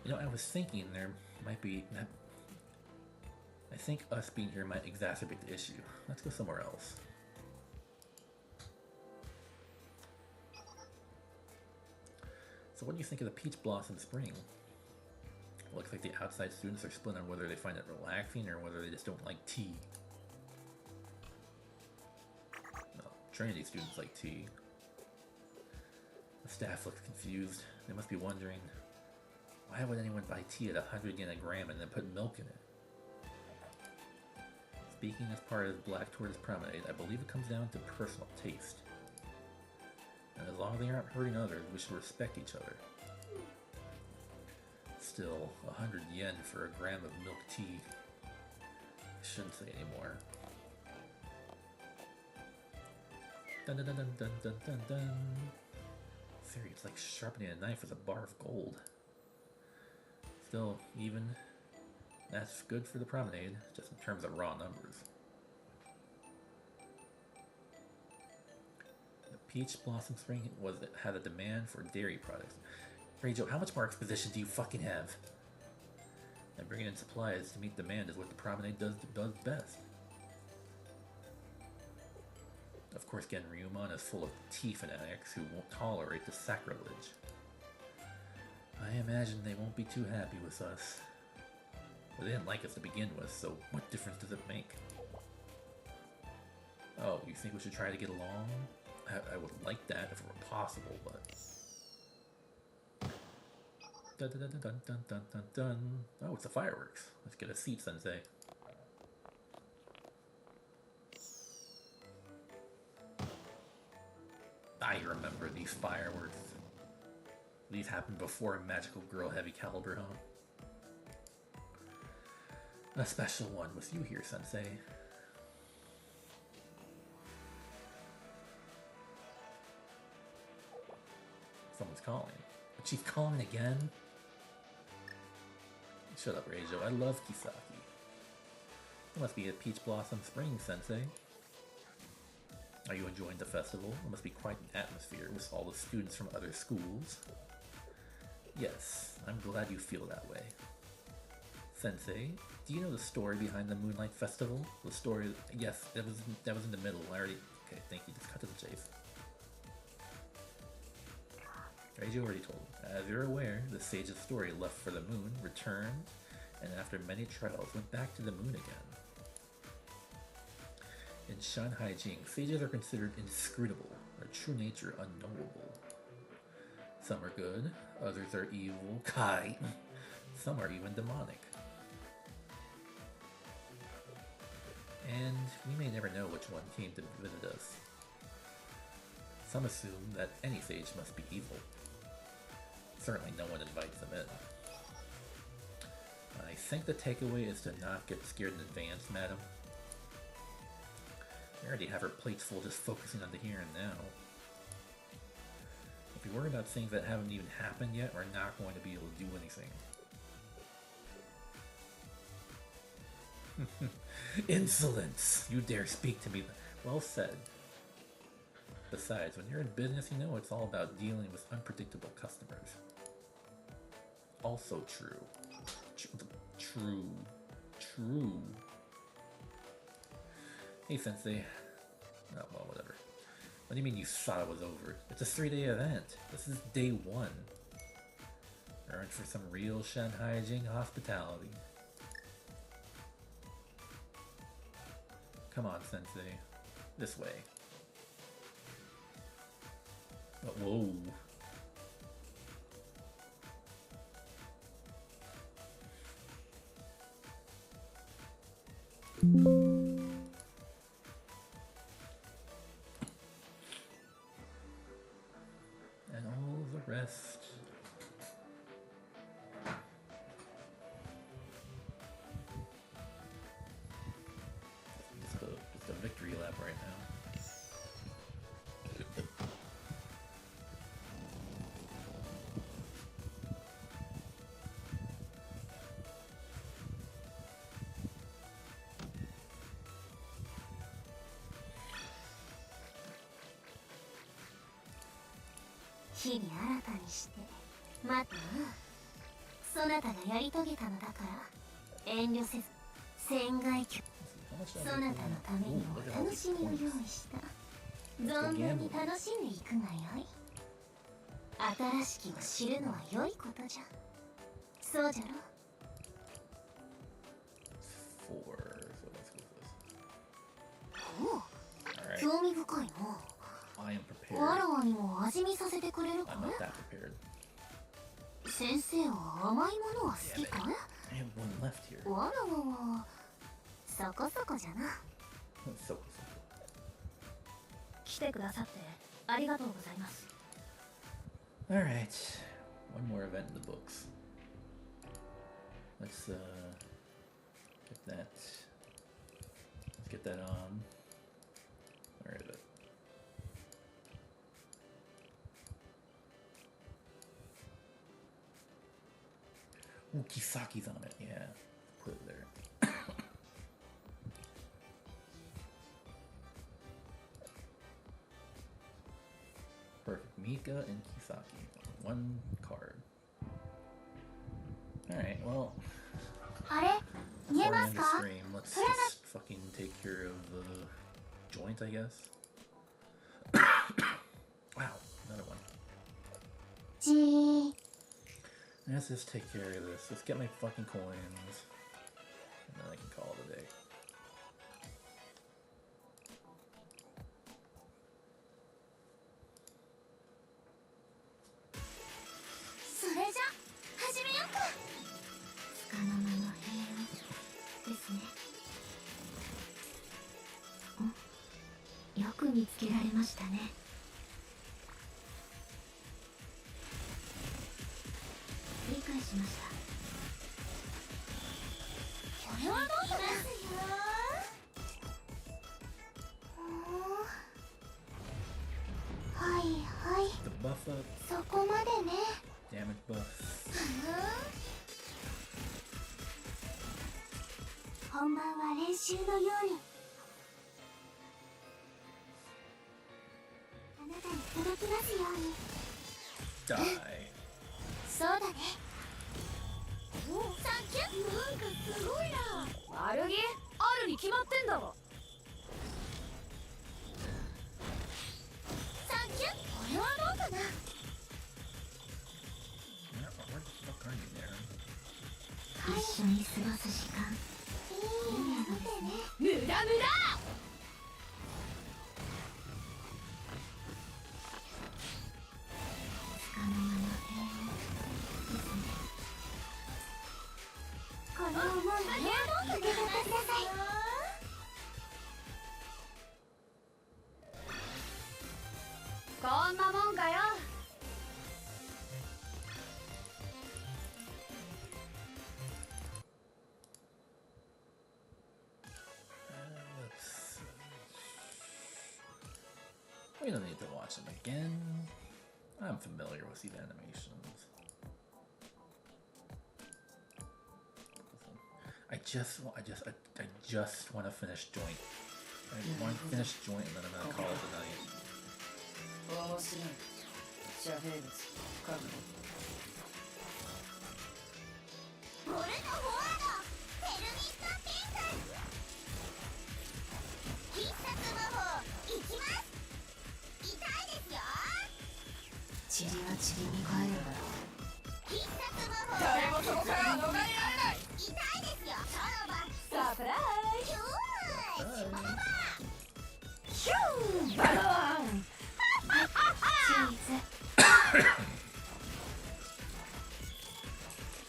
You know, I was thinking there might be... I think us being here might exacerbate the issue. Let's go somewhere else. So what do you think of the Peach Blossom Spring? Looks like the outside students are split on whether they find it relaxing or whether they just don't like tea. No, Trinity students like tea. The staff looks confused. They must be wondering, why would anyone buy tea at 100 yen a gram and then put milk in it? Speaking as part of Black Tortoise Promenade, I believe it comes down to personal taste. And as long as they aren't hurting others, we should respect each other. Still, 100 yen for a gram of milk tea. I shouldn't say anymore. Dun dun dun dun dun dun dun dun. Theory, it's like sharpening a knife with a bar of gold. Still, even that's good for the promenade, just in terms of raw numbers. The Peach Blossom Spring had a demand for dairy products. Rachel, how much more exposition do you fucking have? And bringing in supplies to meet demand is what the promenade does best. Of course, Genryuman is full of tea fanatics who won't tolerate the sacrilege. I imagine they won't be too happy with us. But they didn't like us to begin with, so what difference does it make? Oh, you think we should try to get along? I would like that if it were possible, but... Dun dun dun dun dun dun dun dun. Oh, it's the fireworks. Let's get a seat, Sensei. I remember these fireworks. These happened before Magical Girl Heavy Caliber, huh? A special one with you here, Sensei. Someone's calling. But she's calling again? Shut up, Reijo. I love Kisaki. It must be a Peach Blossom Spring, Sensei. Are you enjoying the festival? It must be quite an atmosphere with all the students from other schools. Yes, I'm glad you feel that way. Sensei, do you know the story behind the Moonlight Festival? The story... Yes, that was in the middle. I already... Okay, thank you. Just cut to the chase. Reijo already told him. As you're aware, the Sage of Story left for the moon, returned, and after many trials went back to the moon again. In Shanghai Jing, sages are considered inscrutable, their true nature unknowable. Some are good, others are evil, Kai. Some are even demonic. And we may never know which one came to visit us. Some assume that any sage must be evil. Certainly no one invites them in. I think the takeaway is to not get scared in advance, madam. We already have our plates full just focusing on the here and now. If we worry about things that haven't even happened yet, we're not going to be able to do anything. Insolence! You dare speak to me? Well said. Besides, when you're in business, you know it's all about dealing with unpredictable customers. Also true. True. Hey, Sensei. Oh, well, whatever. What do you mean you thought it was over? It's a 3-day event. This is day 1. Earned for some real Shanghai Jing hospitality. Come on, Sensei. This way. Whoa. And all the rest. Just a victory lap right now.日々新たにして待ってな。そなたがやり遂げたのだから遠慮せず船外教そなたのためにも楽しみを用意した。存分に楽しんでいくがよい。新しきを知るのは良いことじゃ。そうじゃろ。おう、興味深いな。わらわにも味見させてくれるか？先生は甘いものは好きか？わらわはそこそこじゃな。来てくださってありがとうございます。 Alright, one more event in the books. Let's get that. Let's get that on. Where is it? Ooh, Kisaki's on it. Yeah, put it there. Perfect. Mika and Kisaki. One card. Alright, well. あれ、見え Before ま I す end か？ the stream, let's just fucking take care of the joint, I guess. Wow, another one. じー。 Let's just take care of this. Let's get my fucking coins. And then I can call it a day. それじゃ始めようか。つかの間の平和ですね。よく見つけられましたね。理解しました。これはどうですよ。はいはい。 The buff up, そこまでね。 damage buff. 本番は練習のように。あなたに届きますように。 Die. そうだね。サンキュー。なんかすごいな。悪気あるに決まってんだろ。サンキュー。これはどうかな。 Yeah, where the fuck are you there? 一緒に過ごす時間。いいね。無駄無駄。つかの間の平和ですね。この思いをどうか受け取ってください。こんなもんかよ。 Let's see. We don't need to watch them again. I'm familiar with these animations. I just want to finish joint. I want to finish joint and then I'm gonna call it a night. 面白い。遮蔽物確保。ボルトフォワードヘルミットピンク。必殺魔法いきます。痛いですよ。塵は塵に帰るだろう。必殺魔法誰もそこからは逃れられない。痛いですよ。さらばサプライズ。キューン。ヒューバローン。チーズ。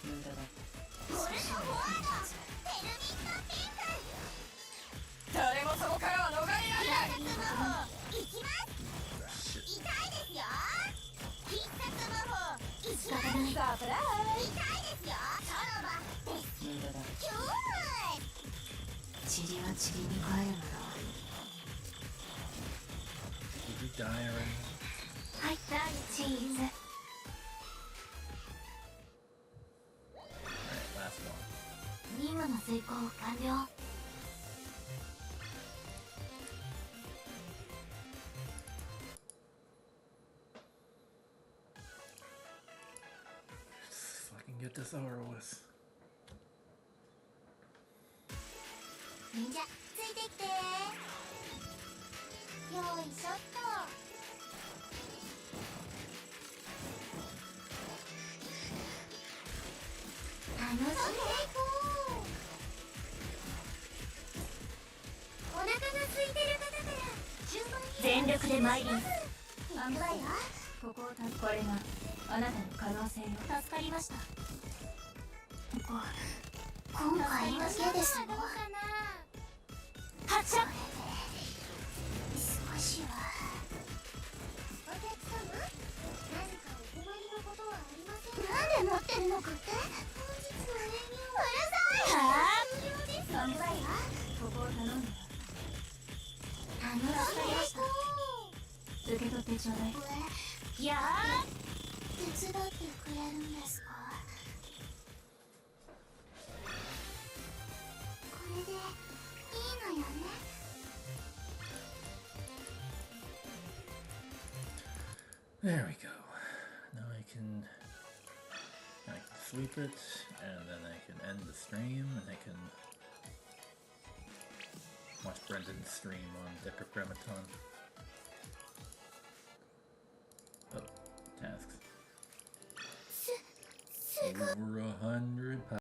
無駄だ。ボルトフォワードヘルミットピンク。誰もそこからは逃れられない。必殺魔法いきます。痛いですよ。必殺魔法いきます。サプライズ。痛いですよ。さらばです。無駄だ。キューン。塵は塵に帰るだろう。 Did you die already? はい、チーズ。 Alright, last one. 任務の遂行完了。 Let's fucking get this over with. 忍者ついてきて。よいしょっと。楽しんでいこう。お腹が空いてる方から順番に全力で参ります。行くわよ。ここをたこれがあなたの可能性よ。助かりました。今回だけですよ。発射。少しはで持ってるのかって。うるさい。それだよ。ここを頼むよ。頼みました。受け取ってちょうだい。いや手伝ってくれるんですか。これでいいのよね。There we go. Now I can sweep it, and then I can end the stream, and I can watch Brendan's stream on Decaphragmaton. Oh, tasks. Over 100